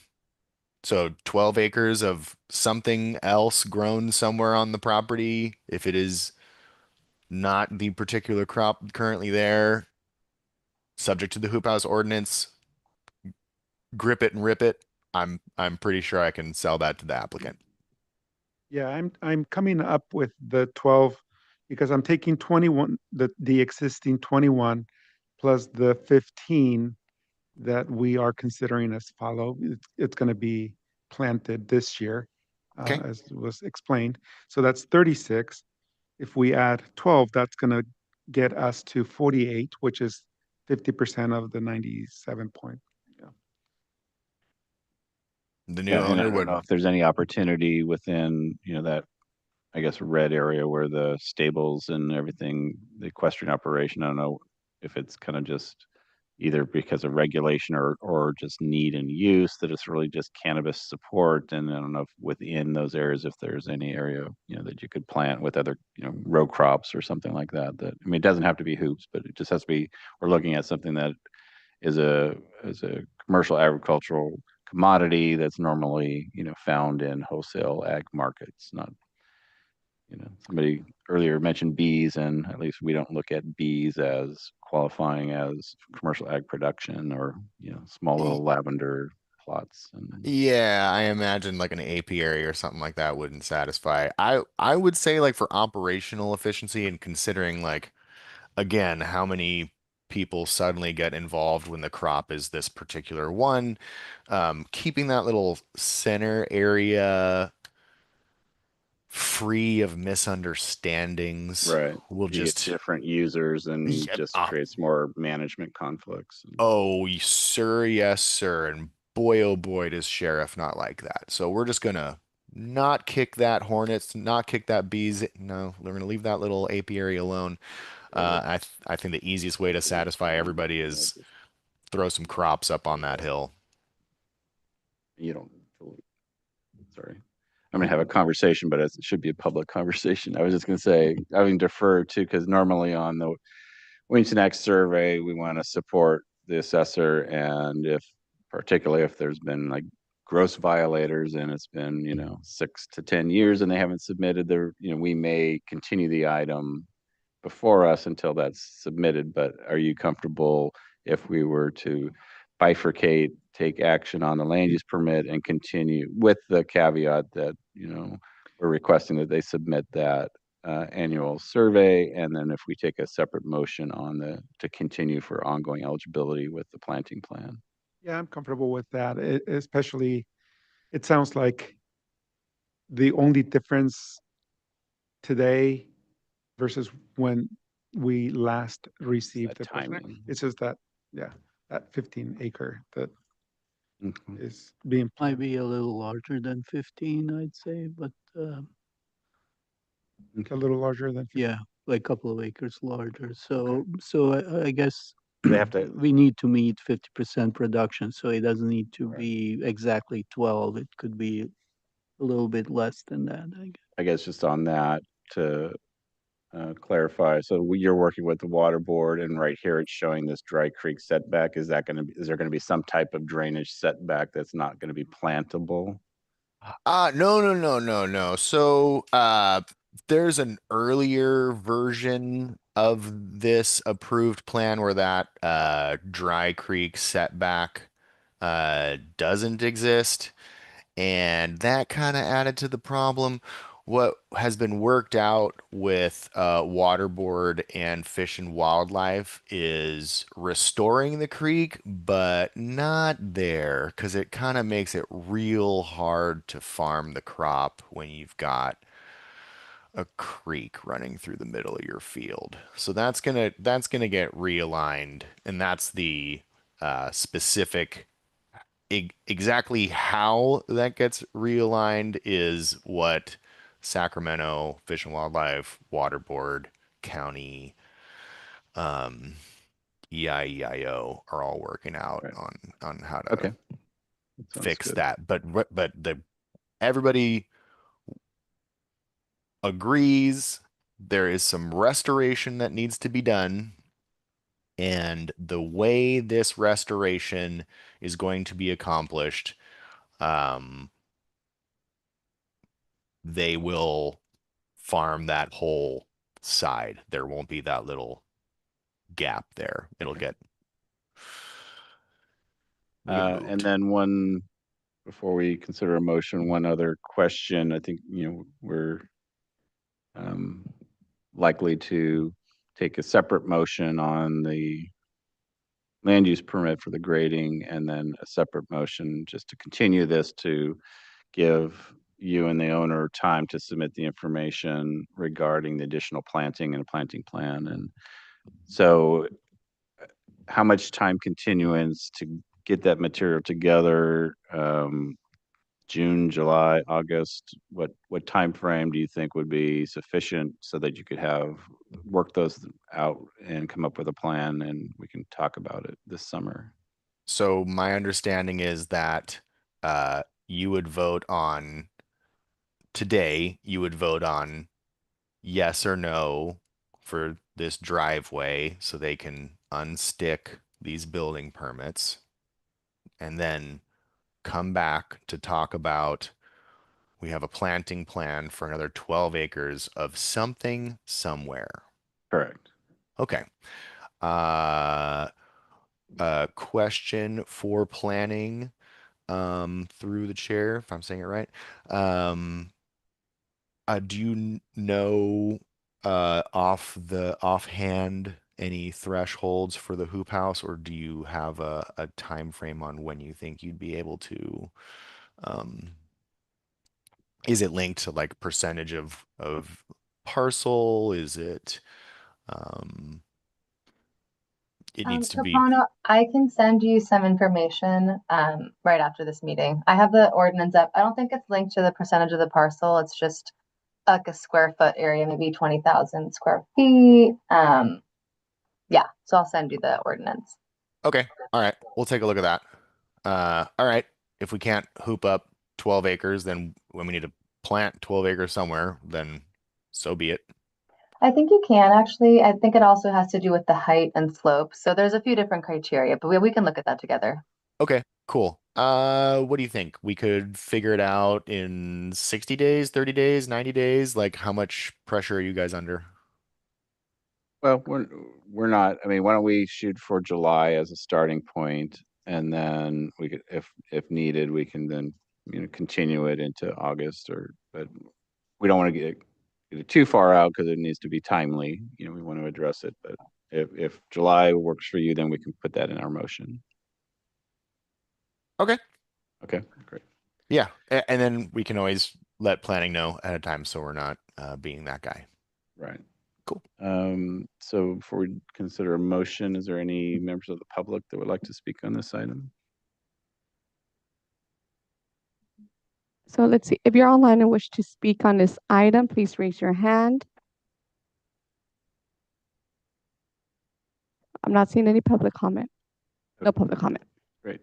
Speaker 14: So 12 acres of something else grown somewhere on the property, if it is not the particular crop currently there, subject to the hoop house ordinance, grip it and rip it. I'm pretty sure I can sell that to the applicant.
Speaker 8: Yeah, I'm coming up with the 12 because I'm taking 21, the existing 21 plus the 15 that we are considering as follow. It's going to be planted this year,
Speaker 14: Okay.
Speaker 8: as was explained. So that's 36. If we add 12, that's going to get us to 48, which is 50% of the 97 point.
Speaker 14: The new
Speaker 15: Yeah, and I
Speaker 14: owner
Speaker 15: don't
Speaker 14: would.
Speaker 15: know if there's any opportunity within, that, I guess, red area where the stables and everything, the equestrian operation, I don't know if it's kind of just either because of regulation or just need and use that it's really just cannabis support. And I don't know if within those areas, if there's any area, that you could plant with other, row crops or something like that. I mean, it doesn't have to be hoops, but it just has to be, we're looking at something that is a commercial agricultural commodity that's normally, found in wholesale ag markets, not, somebody earlier mentioned bees, and at least we don't look at bees as qualifying as commercial ag production or, small little lavender plots.
Speaker 14: Yeah, I imagine like an apiary or something like that wouldn't satisfy. I would say like for operational efficiency and considering like again how many people suddenly get involved when the crop is this particular one, keeping that little center area free of misunderstandings
Speaker 15: Right.
Speaker 14: will
Speaker 15: You get
Speaker 14: just
Speaker 15: different users and
Speaker 14: Yep.
Speaker 15: just creates more management conflicts.
Speaker 14: Oh, sir, yes, sir. And boy, oh boy, does sheriff not like that. So we're just gonna not kick that hornets, not kick that bees. No, we're gonna leave that little apiary alone. I think the easiest way to satisfy everybody is throw some crops up on that hill.
Speaker 15: You don't, sorry. I'm gonna have a conversation, but it should be a public conversation. I was just gonna say, I would defer to, because normally on the Williamson Act survey, we want to support the assessor, and particularly if there's been like gross violators and it's been, 6 to 10 years and they haven't submitted we may continue the item before us until that's submitted, but are you comfortable if we were to bifurcate, take action on the land use permit and continue with the caveat that, we're requesting that they submit that annual survey, and then if we take a separate motion to continue for ongoing eligibility with the planting plan?
Speaker 8: Yeah, I'm comfortable with that, especially, it sounds like the only difference today versus when we last received the timing. It's just that, that 15 acre that is being
Speaker 9: Might be a little larger than 15, I'd say, but
Speaker 8: a little larger than 15.
Speaker 9: yeah, like a couple of acres larger. So I guess
Speaker 15: They have to,
Speaker 9: we need to meet 50% production, so it doesn't need to be exactly 12. It could be a little bit less than that, I guess.
Speaker 15: I guess just on that to clarify, so you're working with the water board, and right here it's showing this dry creek setback. Is there going to be some type of drainage setback that's not going to be plantable?
Speaker 14: No. So, there's an earlier version of this approved plan where that dry creek setback doesn't exist, and that kind of added to the problem. What has been worked out with Water Board and Fish and Wildlife is restoring the creek, but not there, because it kind of makes it real hard to farm the crop when you've got a creek running through the middle of your field. So that's gonna get realigned, and that's the specific. Exactly how that gets realigned is what Sacramento Fish and Wildlife, Water Board, County, um, EIEIO are all working out
Speaker 15: Right.
Speaker 14: on how to
Speaker 15: Okay. That sounds
Speaker 14: fix
Speaker 15: good.
Speaker 14: that. But everybody agrees there is some restoration that needs to be done. And the way this restoration is going to be accomplished, they will farm that whole side. There won't be that little gap there. It'll get
Speaker 15: And then before we consider a motion, one other question. I think, we're likely to take a separate motion on the land use permit for the grading, and then a separate motion just to continue this to give you and the owner time to submit the information regarding the additional planting and a planting plan. And so how much time continuance to get that material together? June, July, August, what time frame do you think would be sufficient so that you could work those out and come up with a plan, and we can talk about it this summer?
Speaker 14: So my understanding is that you would vote on today, you would vote on yes or no for this driveway so they can unstick these building permits, and then come back to talk about we have a planting plan for another 12 acres of something somewhere.
Speaker 15: Correct.
Speaker 14: Okay. Question for planning through the chair, if I'm saying it right. Do you know offhand any thresholds for the hoop house, or do you have a time frame on when you think you'd be able to is it linked to like percentage of parcel? Is it it needs to be
Speaker 13: Capano, I can send you some information right after this meeting. I have the ordinance up. I don't think it's linked to the percentage of the parcel. It's just like a square foot area, maybe 20,000 square feet. Yeah, so I'll send you the ordinance.
Speaker 14: okay. All right, we'll take a look at that. All right, if we can't hoop up 12 acres, then when we need to plant 12 acres somewhere, then so be it.
Speaker 13: I think you can actually. I think it also has to do with the height and slope. So there's a few different criteria, but we can look at that together.
Speaker 14: Okay, cool. What do you think? We could figure it out in 60 days, 30 days, 90 days? Like, how much pressure are you guys under?
Speaker 15: Well, we're not, I mean, why don't we shoot for July as a starting point, and then we could, if needed, we can then, continue it into August but we don't want to get it too far out because it needs to be timely. We want to address it, but if July works for you, then we can put that in our motion.
Speaker 14: Okay.
Speaker 15: Okay, great.
Speaker 14: Yeah, and then we can always let planning know ahead of time, so we're not being that guy.
Speaker 15: Right.
Speaker 14: Cool.
Speaker 15: So before we consider a motion, is there any members of the public that would like to speak on this item?
Speaker 3: So let's see, if you're online and wish to speak on this item, please raise your hand. I'm not seeing any public comment. No public comment.
Speaker 15: Great.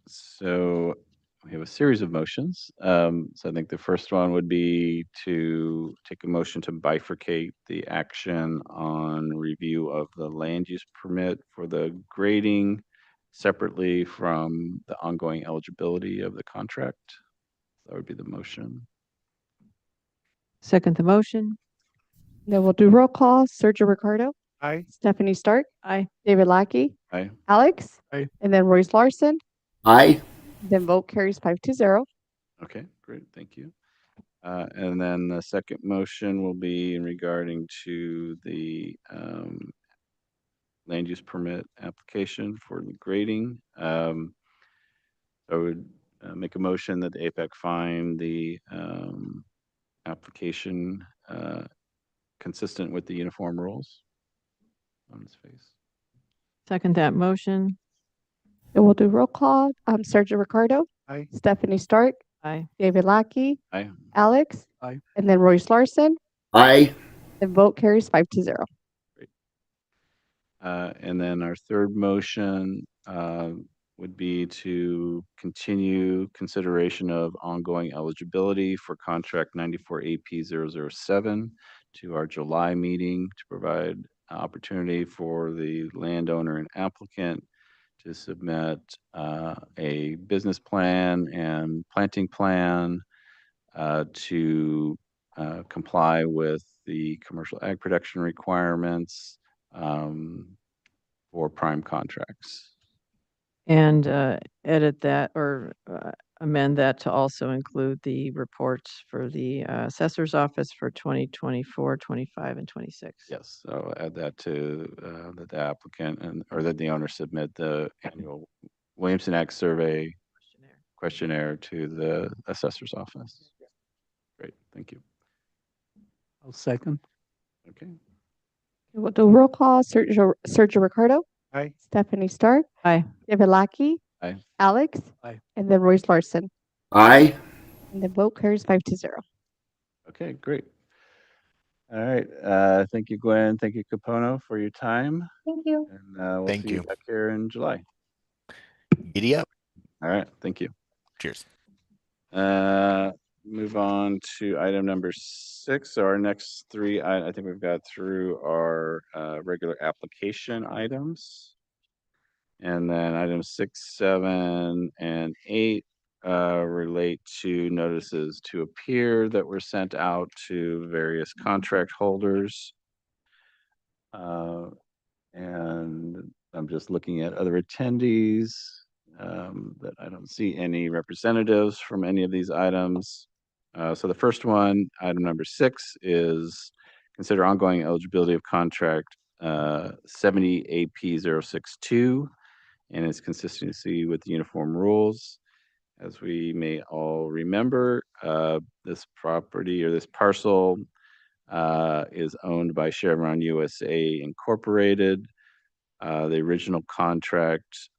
Speaker 15: So we have a series of motions. So I think the first one would be to take a motion to bifurcate the action on review of the land use permit for the grading separately from the ongoing eligibility of the contract. That would be the motion.
Speaker 4: Second the motion.
Speaker 3: Then we'll do roll call. Sergio Ricardo,
Speaker 8: Aye.
Speaker 3: Stephanie Stark,
Speaker 4: Aye.
Speaker 3: David Lackey,
Speaker 15: Aye.
Speaker 3: Alex,
Speaker 7: Aye.
Speaker 3: and then Royce Larson.
Speaker 5: Aye.
Speaker 3: Then vote carries 5-0.
Speaker 15: Okay, great, thank you. And then the second motion will be in regarding to the land use permit application for the grading. I would make a motion that the APAC find the application consistent with the uniform rules on its face.
Speaker 4: Second that motion.
Speaker 3: Then we'll do roll call. Sergio Ricardo,
Speaker 8: Aye.
Speaker 3: Stephanie Stark,
Speaker 4: Aye.
Speaker 3: David Lackey,
Speaker 15: Aye.
Speaker 3: Alex,
Speaker 7: Aye.
Speaker 3: and then Royce Larson.
Speaker 5: Aye.
Speaker 3: Then vote carries 5-0.
Speaker 15: And then our third motion would be to continue consideration of ongoing eligibility for contract 94 AP 007 to our July meeting to provide opportunity for the landowner and applicant to submit a business plan and planting plan to comply with the commercial ag production requirements for prime contracts.
Speaker 4: And edit that or amend that to also include the reports for the assessor's office for 2024, 25, and 26.
Speaker 15: Yes, so add that to that the applicant or that the owner submit the annual Williamson Ag Survey questionnaire to the assessor's office. Great, thank you.
Speaker 9: I'll second.
Speaker 15: Okay.
Speaker 3: We'll do roll call. Sergio Ricardo,
Speaker 8: Aye.
Speaker 3: Stephanie Stark,
Speaker 4: Aye.
Speaker 3: David Lackey,
Speaker 15: Aye.
Speaker 3: Alex,
Speaker 7: Aye.
Speaker 3: and then Royce Larson.
Speaker 5: Aye.
Speaker 3: And the vote carries 5-0.
Speaker 15: Okay, great. All right. Thank you, Gwen. Thank you, Capono, for your time.
Speaker 13: Thank you.
Speaker 15: And we'll
Speaker 14: Thank
Speaker 15: see you
Speaker 14: you.
Speaker 15: back here in July.
Speaker 14: Giddy up.
Speaker 15: All right. Thank you.
Speaker 14: Cheers.
Speaker 15: Move on to item number 6. So our next three, I think we've got through our regular application items. And then items 6, 7, and 8 relate to notices to appear that were sent out to various contract holders. And I'm just looking at other attendees that I don't see any representatives from any of these items. So the first one, item number 6, is consider ongoing eligibility of contract 70 AP 062 and its consistency with the uniform rules. As we may all remember, this property or this parcel is owned by Chevron USA Incorporated. The original contract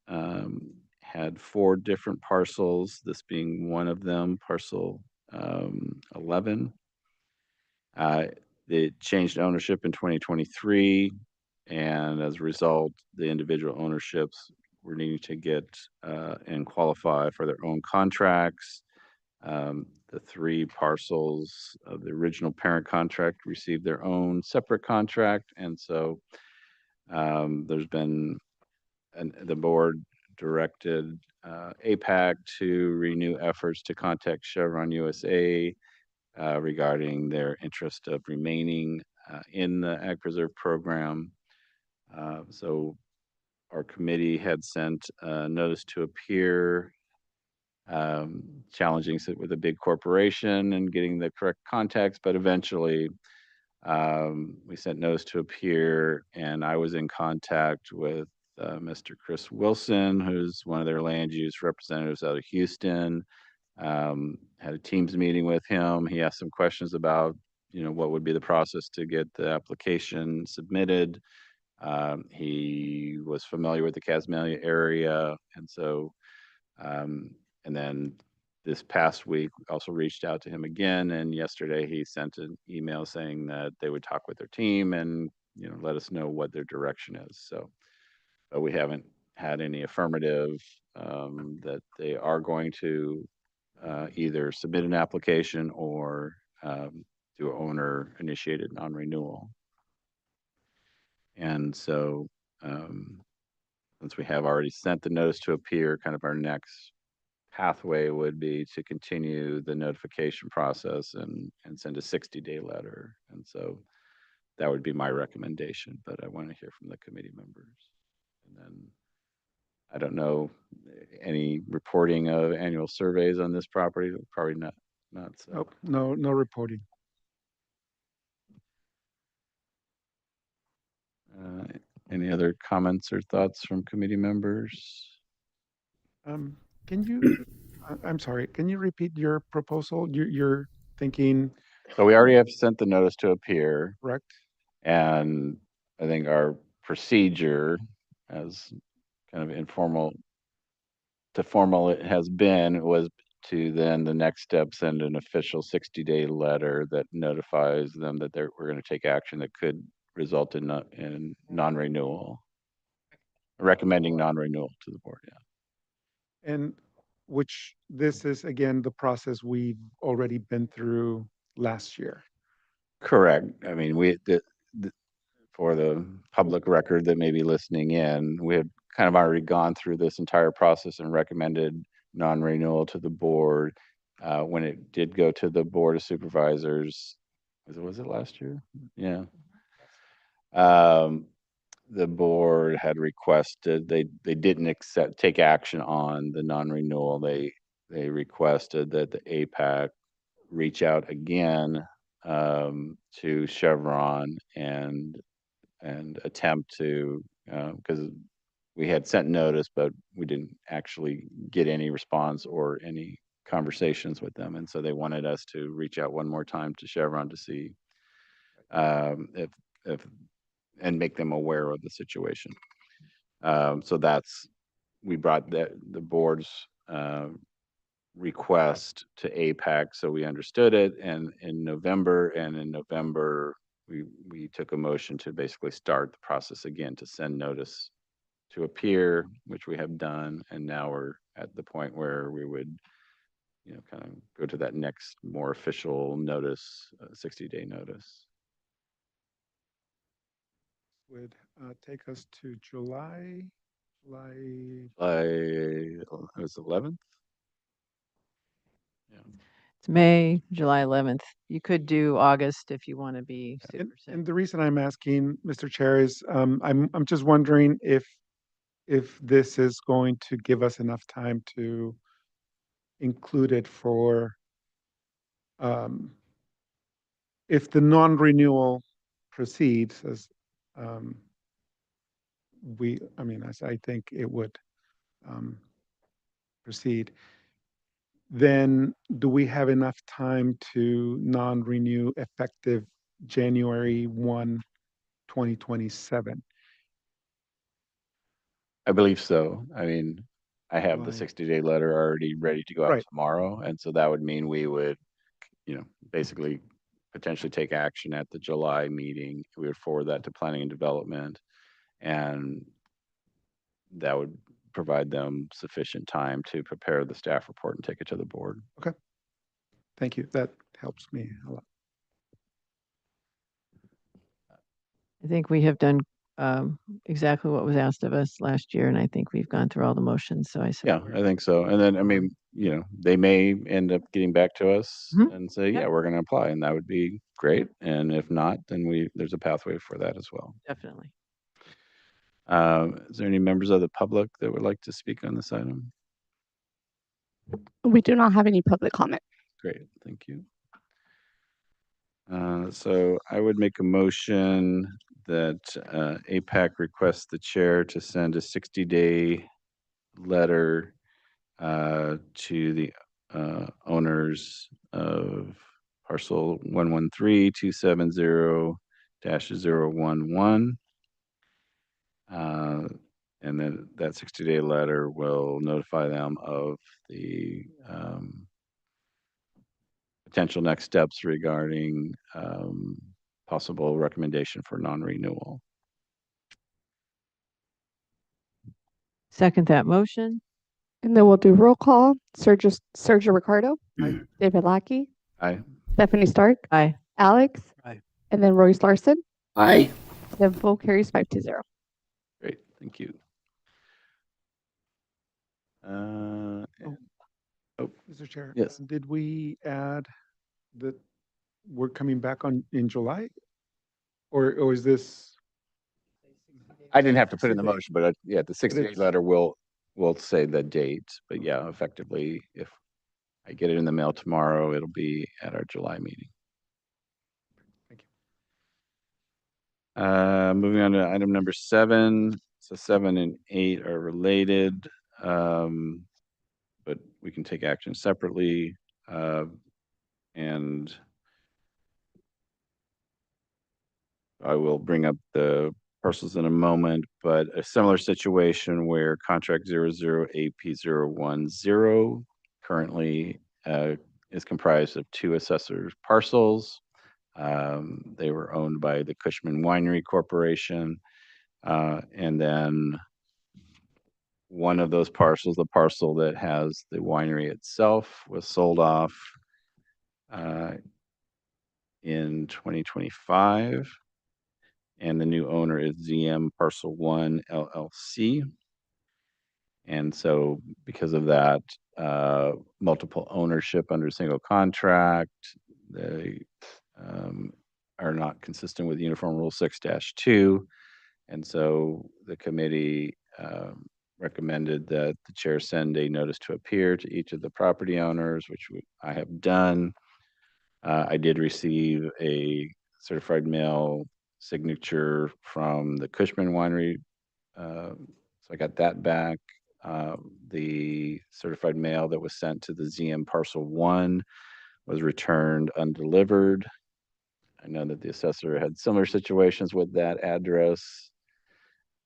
Speaker 15: had 4 different parcels, this being one of them, parcel 11. It changed ownership in 2023, and as a result, the individual ownerships were needing to get and qualify for their own contracts. The 3 parcels of the original parent contract received their own separate contract, and so there's been the board directed APAC to renew efforts to contact Chevron USA regarding their interest of remaining
Speaker 2: in the Ag Preserve program. So our committee had sent a notice to appear, challenging it with a big corporation and getting the correct context, but eventually we sent notice to appear, and I was in contact with Mr. Chris Wilson, who's one of their land use representatives out of Houston. Had a Teams meeting with him. He asked some questions about, what would be the process to get the application submitted. He was familiar with the Casmalia area, and so, and then this past week also reached out to him again, and yesterday he sent an email saying that they would talk with their team and let us know what their direction is. So, but we haven't had any affirmative that they are going to either submit an application or do owner-initiated non-renewal. And so, since we have already sent the notice to appear, kind of our next pathway would be to continue the notification process and send a 60-day letter. And so that would be my recommendation, but I want to hear from the committee members. And then I don't know, any reporting of annual surveys on this property? Probably not so.
Speaker 8: Nope, no reporting.
Speaker 2: Any other comments or thoughts from committee members?
Speaker 8: Can you, I'm sorry, can you repeat your proposal? You're thinking,
Speaker 2: So we already have sent the notice to appear,
Speaker 8: correct?
Speaker 2: and I think our procedure, as kind of informal to formal it has been, was to then the next step send an official 60-day letter that notifies them that we're going to take action that could result in non-renewal, recommending non-renewal to the board. Yeah.
Speaker 8: And which this is, again, the process we've already been through last year.
Speaker 2: Correct. I mean, for the public record that may be listening in, we had kind of already gone through this entire process and recommended non-renewal to the board. When it did go to the Board of Supervisors, was it last year? Yeah. The board had requested, they didn't take action on the non-renewal. They requested that the APAC reach out again to Chevron and attempt to, because we had sent notice, but we didn't actually get any response or any conversations with them. And so they wanted us to reach out one more time to Chevron to see if and make them aware of the situation. So we brought the board's request to APAC, so we understood it. And in November, we took a motion to basically start the process again to send notice to appear, which we have done. And now we're at the point where we would, kind of go to that next more official notice, 60-day notice.
Speaker 8: Would take us to July.
Speaker 2: It was 11th. Yeah.
Speaker 4: It's May, July 11th. You could do August if you want to be super safe.
Speaker 8: And the reason I'm asking, Mr. Chair, is I'm just wondering if this is going to give us enough time to include it for if the non-renewal proceeds as as I think it would proceed, then do we have enough time to non-renew effective January 1, 2027?
Speaker 2: I believe so. I mean, I have the
Speaker 8: Right.
Speaker 2: 60-day letter already ready to go out
Speaker 8: Right.
Speaker 2: tomorrow. And so that would mean we would, basically potentially take action at the July meeting. We would forward that to planning and development, and that would provide them sufficient time to prepare the staff report and take it to the board.
Speaker 8: Okay. Thank you. That helps me a lot.
Speaker 4: I think we have done exactly what was asked of us last year, and I think we've gone through all the motions, so I
Speaker 15: Yeah,
Speaker 4: support.
Speaker 15: I think so. And then, I mean, they may end up getting back to us
Speaker 4: Mhm.
Speaker 15: and say,
Speaker 4: Yep.
Speaker 15: yeah, we're going to apply, and that would be great. And if not, then there's a pathway for that as well.
Speaker 4: Definitely.
Speaker 15: Is there any members of the public that would like to speak on this item?
Speaker 3: We do not have any public comment.
Speaker 15: Great, thank you. So I would make a motion that APAC requests the chair to send a 60-day letter to the owners of parcel 113-270-011. And then that 60-day letter will notify them of the potential next steps regarding possible recommendation for non-renewal.
Speaker 4: Second that motion.
Speaker 3: And then we'll do roll call. Sergio Ricardo.
Speaker 7: Aye.
Speaker 3: David Lackey.
Speaker 15: Aye.
Speaker 3: Stephanie Stark.
Speaker 4: Aye.
Speaker 3: Alex.
Speaker 7: Aye.
Speaker 3: And then Royce Larson.
Speaker 5: Aye.
Speaker 3: Then vote carries 5-0.
Speaker 15: Great, thank you.
Speaker 8: Mr. Chair.
Speaker 15: Yes.
Speaker 8: Did we add that we're coming back in July? Or is this?
Speaker 15: I didn't have to put in the motion, but yeah, the 60-day
Speaker 8: it's-
Speaker 15: letter will say the date. But yeah, effectively, if I get it in the mail tomorrow, it'll be at our July meeting.
Speaker 8: Thank
Speaker 15: you. Moving on to item number 7. So 7 and 8 are related, but we can take action separately. And I will bring up the parcels in a moment, but a similar situation where contract 00AP010 currently is comprised of 2 assessors parcels. They were owned by the Cushman Winery Corporation. And then one of those parcels, the parcel that has the winery itself, was sold off in 2025. And the new owner is ZM Parcel 1 LLC. And so because of that, multiple ownership under single contract, they are not consistent with Uniform Rule 6-2. And so the committee recommended that the chair send a notice to appear to each of the property owners, which I have done. I did receive a certified mail signature from the Cushman Winery, so I got that back. The certified mail that was sent to the ZM Parcel 1 was returned undelivered. I know that the assessor had similar situations with that address,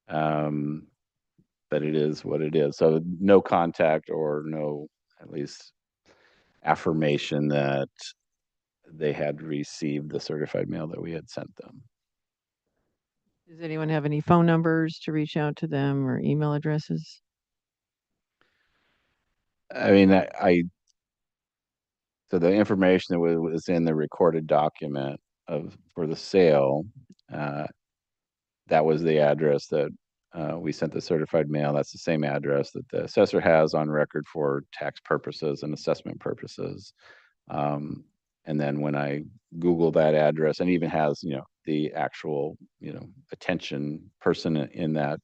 Speaker 15: but it is what it is. So no contact or no, at least, affirmation that they had received the certified mail that we had sent them.
Speaker 4: Does anyone have any phone numbers to reach out to them or email addresses?
Speaker 15: I mean, so the information that was in the recorded document for the sale, that was the address that we sent the certified mail. That's the same address that the assessor has on record for tax purposes and assessment purposes. And then when I Google that address, and even has, the actual, attention person in that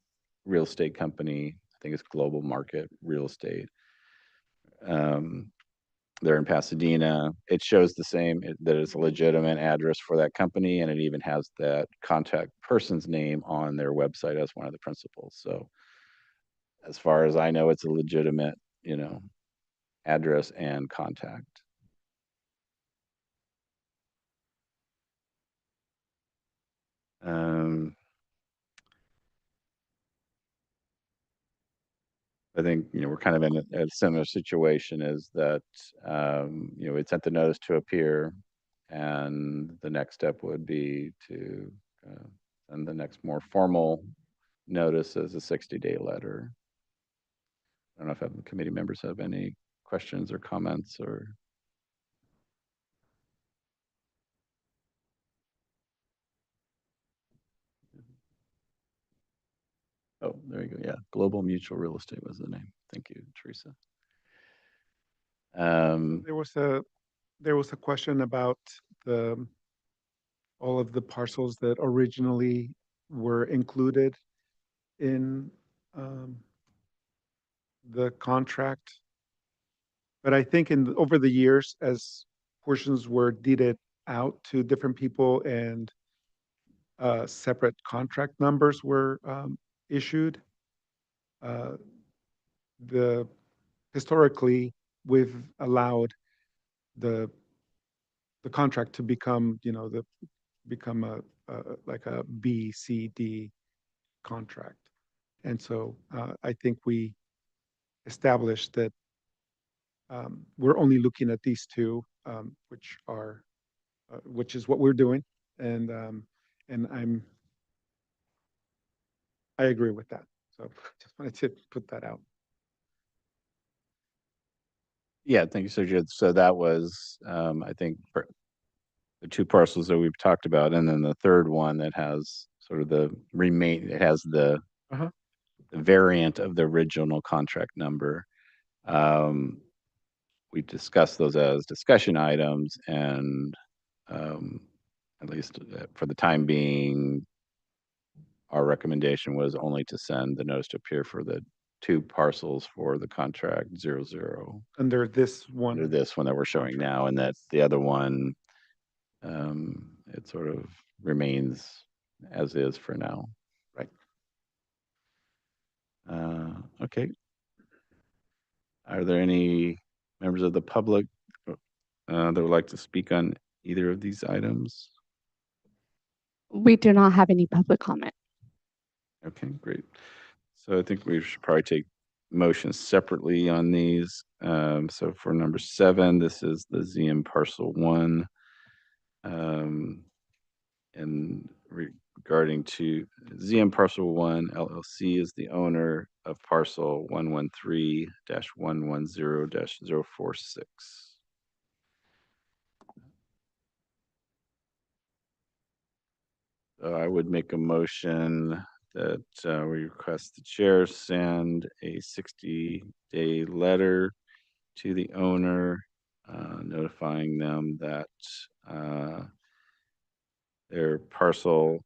Speaker 15: real estate company, I think it's Global Market Real Estate. They're in Pasadena. It shows the same, that it's a legitimate address for that company, and it even has that contact person's name on their website as one of the principals. So as far as I know, it's a legitimate, address and contact. I think, we're kind of in a similar situation, is that, we sent the notice to appear, and the next step would be to send the next more formal notice as a 60-day letter. I don't know if the committee members have any questions or comments or. Oh, there you go. Yeah, Global Mutual Real Estate was the name. Thank you, Teresa.
Speaker 8: There was a question about all of the parcels that originally were included in the contract. But I think over the years, as portions were deeded out to different people and separate contract numbers were issued, historically we've allowed the contract to become, become like a B, C, D contract. And so I think we established that we're only looking at these two, which is what we're doing, and I agree with that. So just wanted to put that out.
Speaker 15: Yeah, thank you, Sergio. So that was, I think, the two parcels that we've talked about, and then the third one that has sort of it has the variant of the original contract number. We discussed those as discussion items, and at least for the time being, our recommendation was only to send the notice to appear for the two parcels for the contract 00.
Speaker 8: Under this one.
Speaker 15: Under this one that we're showing now, and that the other one, it sort of remains as is for now.
Speaker 8: Right.
Speaker 15: Okay. Are there any members of the public that would like to speak on either of these items?
Speaker 3: We do not have any public comment.
Speaker 15: Okay, great. So I think we should probably take motions separately on these. So for number 7, this is the ZM parcel 1. And regarding to ZM parcel 1 LLC is the owner of parcel 113-110-046. So I would make a motion that we request the chair send a 60-day letter to the owner, notifying them that their parcel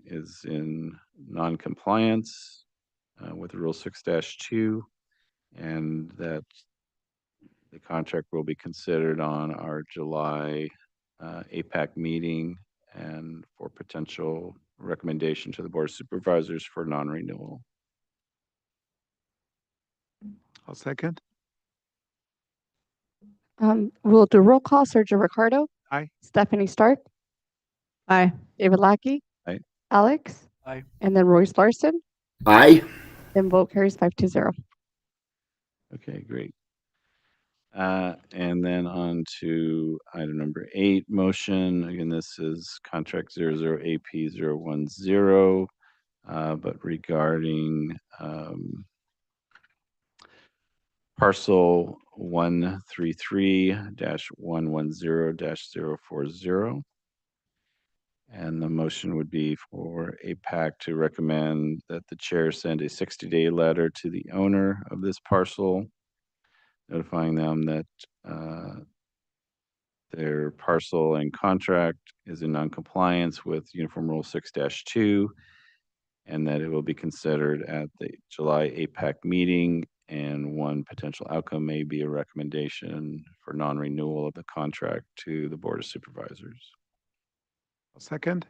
Speaker 15: is in non-compliance with Rule 6-2, and that the contract will be considered on our July APAC meeting and for potential recommendation to the Board of Supervisors for non-renewal.
Speaker 8: I'll second.
Speaker 3: We'll do roll call. Sergio Ricardo.
Speaker 8: Aye.
Speaker 3: Stephanie Stark.
Speaker 4: Aye.
Speaker 3: David Lackey.
Speaker 15: Aye.
Speaker 3: Alex.
Speaker 7: Aye.
Speaker 3: And then Royce Larson.
Speaker 5: Aye.
Speaker 3: Then vote carries 5-0.
Speaker 15: Okay, great. And then on to item number 8, motion. Again, this is contract 00AP010, but regarding parcel 133-110-040. And the motion would be for APAC to recommend that the chair send a 60-day letter to the owner of this parcel, notifying them that their parcel and contract is in non-compliance with Uniform Rule 6-2, and that it will be considered at the July APAC meeting, and one potential outcome may be a recommendation for non-renewal of the contract to the Board of Supervisors.
Speaker 8: I'll second.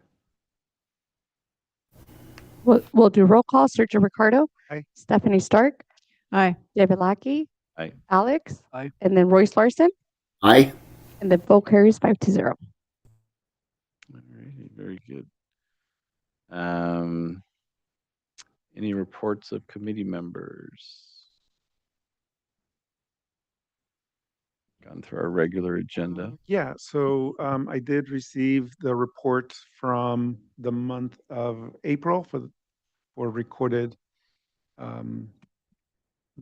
Speaker 3: We'll do roll call. Sergio Ricardo.
Speaker 8: Aye.
Speaker 3: Stephanie Stark.
Speaker 4: Aye.
Speaker 3: David Lackey.
Speaker 15: Aye.
Speaker 3: Alex.
Speaker 7: Aye.
Speaker 3: And then Royce Larson.
Speaker 5: Aye.
Speaker 3: And then vote carries 5-0.
Speaker 15: All right, very good. Any reports of committee members? Gone through our regular agenda.
Speaker 8: Yeah, so I did receive the report from the month of April for recorded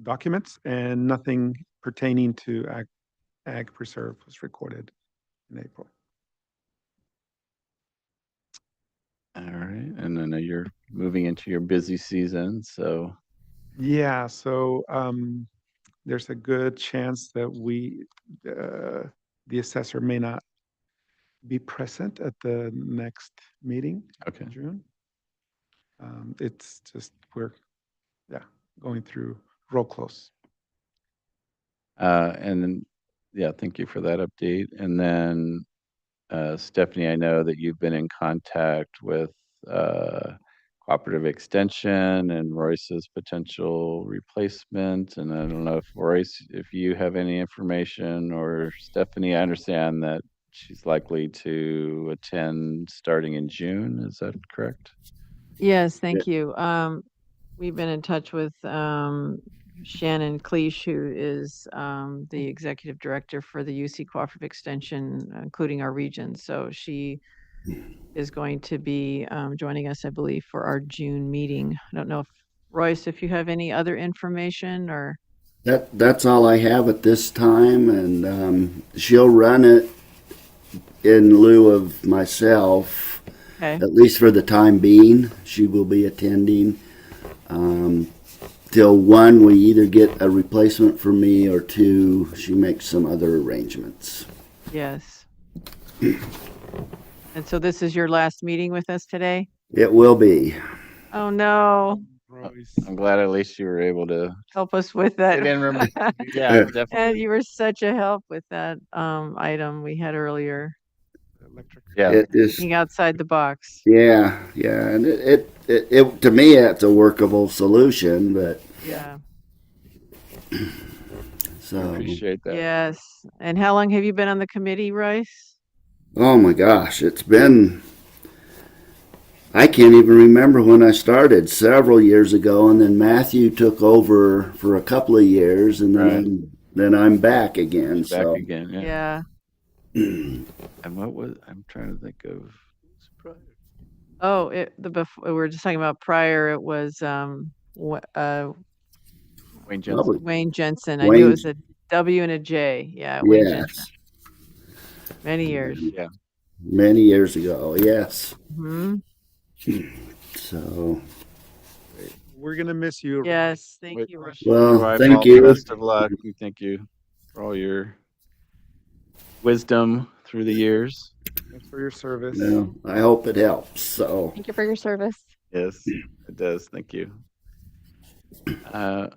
Speaker 8: documents, and nothing pertaining to Ag Preserve was recorded in April.
Speaker 15: All right, and I know you're moving into your busy season, so
Speaker 8: Yeah, so there's a good chance that the assessor may not be present at the next meeting
Speaker 15: okay.
Speaker 8: in June. It's just we're going through roll close.
Speaker 15: And then, yeah, thank you for that update. And then, Stephanie, I know that you've been in contact with Cooperative Extension and Royce's potential replacement. And I don't know if Royce, if you have any information, or Stephanie, I understand that she's likely to attend starting in June. Is that correct?
Speaker 4: Yes, thank you. We've been in touch with Shannon Cleash, who is the executive director for the UC Cooperative Extension, including our region. So she is going to be joining us, I believe, for our June meeting. I don't know if Royce, if you have any other information or.
Speaker 5: That's all I have at this time, and she'll run it in lieu of myself.
Speaker 4: Okay.
Speaker 5: At least for the time being. She will be attending. Till one, we either get a replacement for me, or two, she makes some other arrangements.
Speaker 4: Yes. And so this is your last meeting with us today?
Speaker 5: It will be.
Speaker 4: Oh, no.
Speaker 15: I'm glad at least you were able to
Speaker 4: Help us with that.
Speaker 15: I didn't remember. Yeah, definitely.
Speaker 4: And you were such a help with that item we had earlier.
Speaker 15: Yeah.
Speaker 5: It is,
Speaker 4: Thinking outside the box.
Speaker 5: yeah, and it to me, it's a workable solution, but
Speaker 4: Yeah.
Speaker 5: so.
Speaker 15: I appreciate that.
Speaker 4: Yes. And how long have you been on the committee, Royce?
Speaker 5: Oh my gosh, it's been, I can't even remember when I started, several years ago, and then Matthew took over for a couple of years, and then I'm back again.
Speaker 15: Back
Speaker 5: So
Speaker 15: again, yeah.
Speaker 4: Yeah.
Speaker 15: And what was, I'm trying to think of.
Speaker 4: Oh, we were just talking about prior, it was
Speaker 15: Wayne Jensen.
Speaker 5: Probably.
Speaker 4: Wayne Jensen. I knew it
Speaker 5: Wayne-
Speaker 4: was a W and a J. Yeah, Wayne Jensen.
Speaker 5: yes,
Speaker 4: Many years.
Speaker 15: Yeah.
Speaker 5: many years ago, yes.
Speaker 4: Hmm.
Speaker 5: So,
Speaker 8: We're gonna miss you.
Speaker 4: Yes, thank
Speaker 15: Wait,
Speaker 4: you, Royce.
Speaker 5: well,
Speaker 15: Roy,
Speaker 5: thank
Speaker 15: all the
Speaker 5: you.
Speaker 15: Best of luck. We thank you for all your wisdom through the years.
Speaker 8: Thanks for your service.
Speaker 5: Well, I hope it helps. So,
Speaker 3: Thank you for your service.
Speaker 15: Yes, it does. Thank you.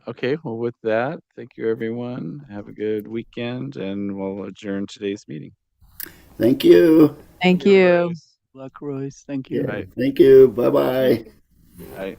Speaker 15: Okay, well, with that, thank you, everyone. Have a good weekend, and we'll adjourn today's meeting.
Speaker 5: thank you.
Speaker 4: Thank you.
Speaker 9: Luck, Royce. Thank you.
Speaker 5: Yeah,
Speaker 15: Right.
Speaker 5: thank you. Bye bye.
Speaker 15: Bye.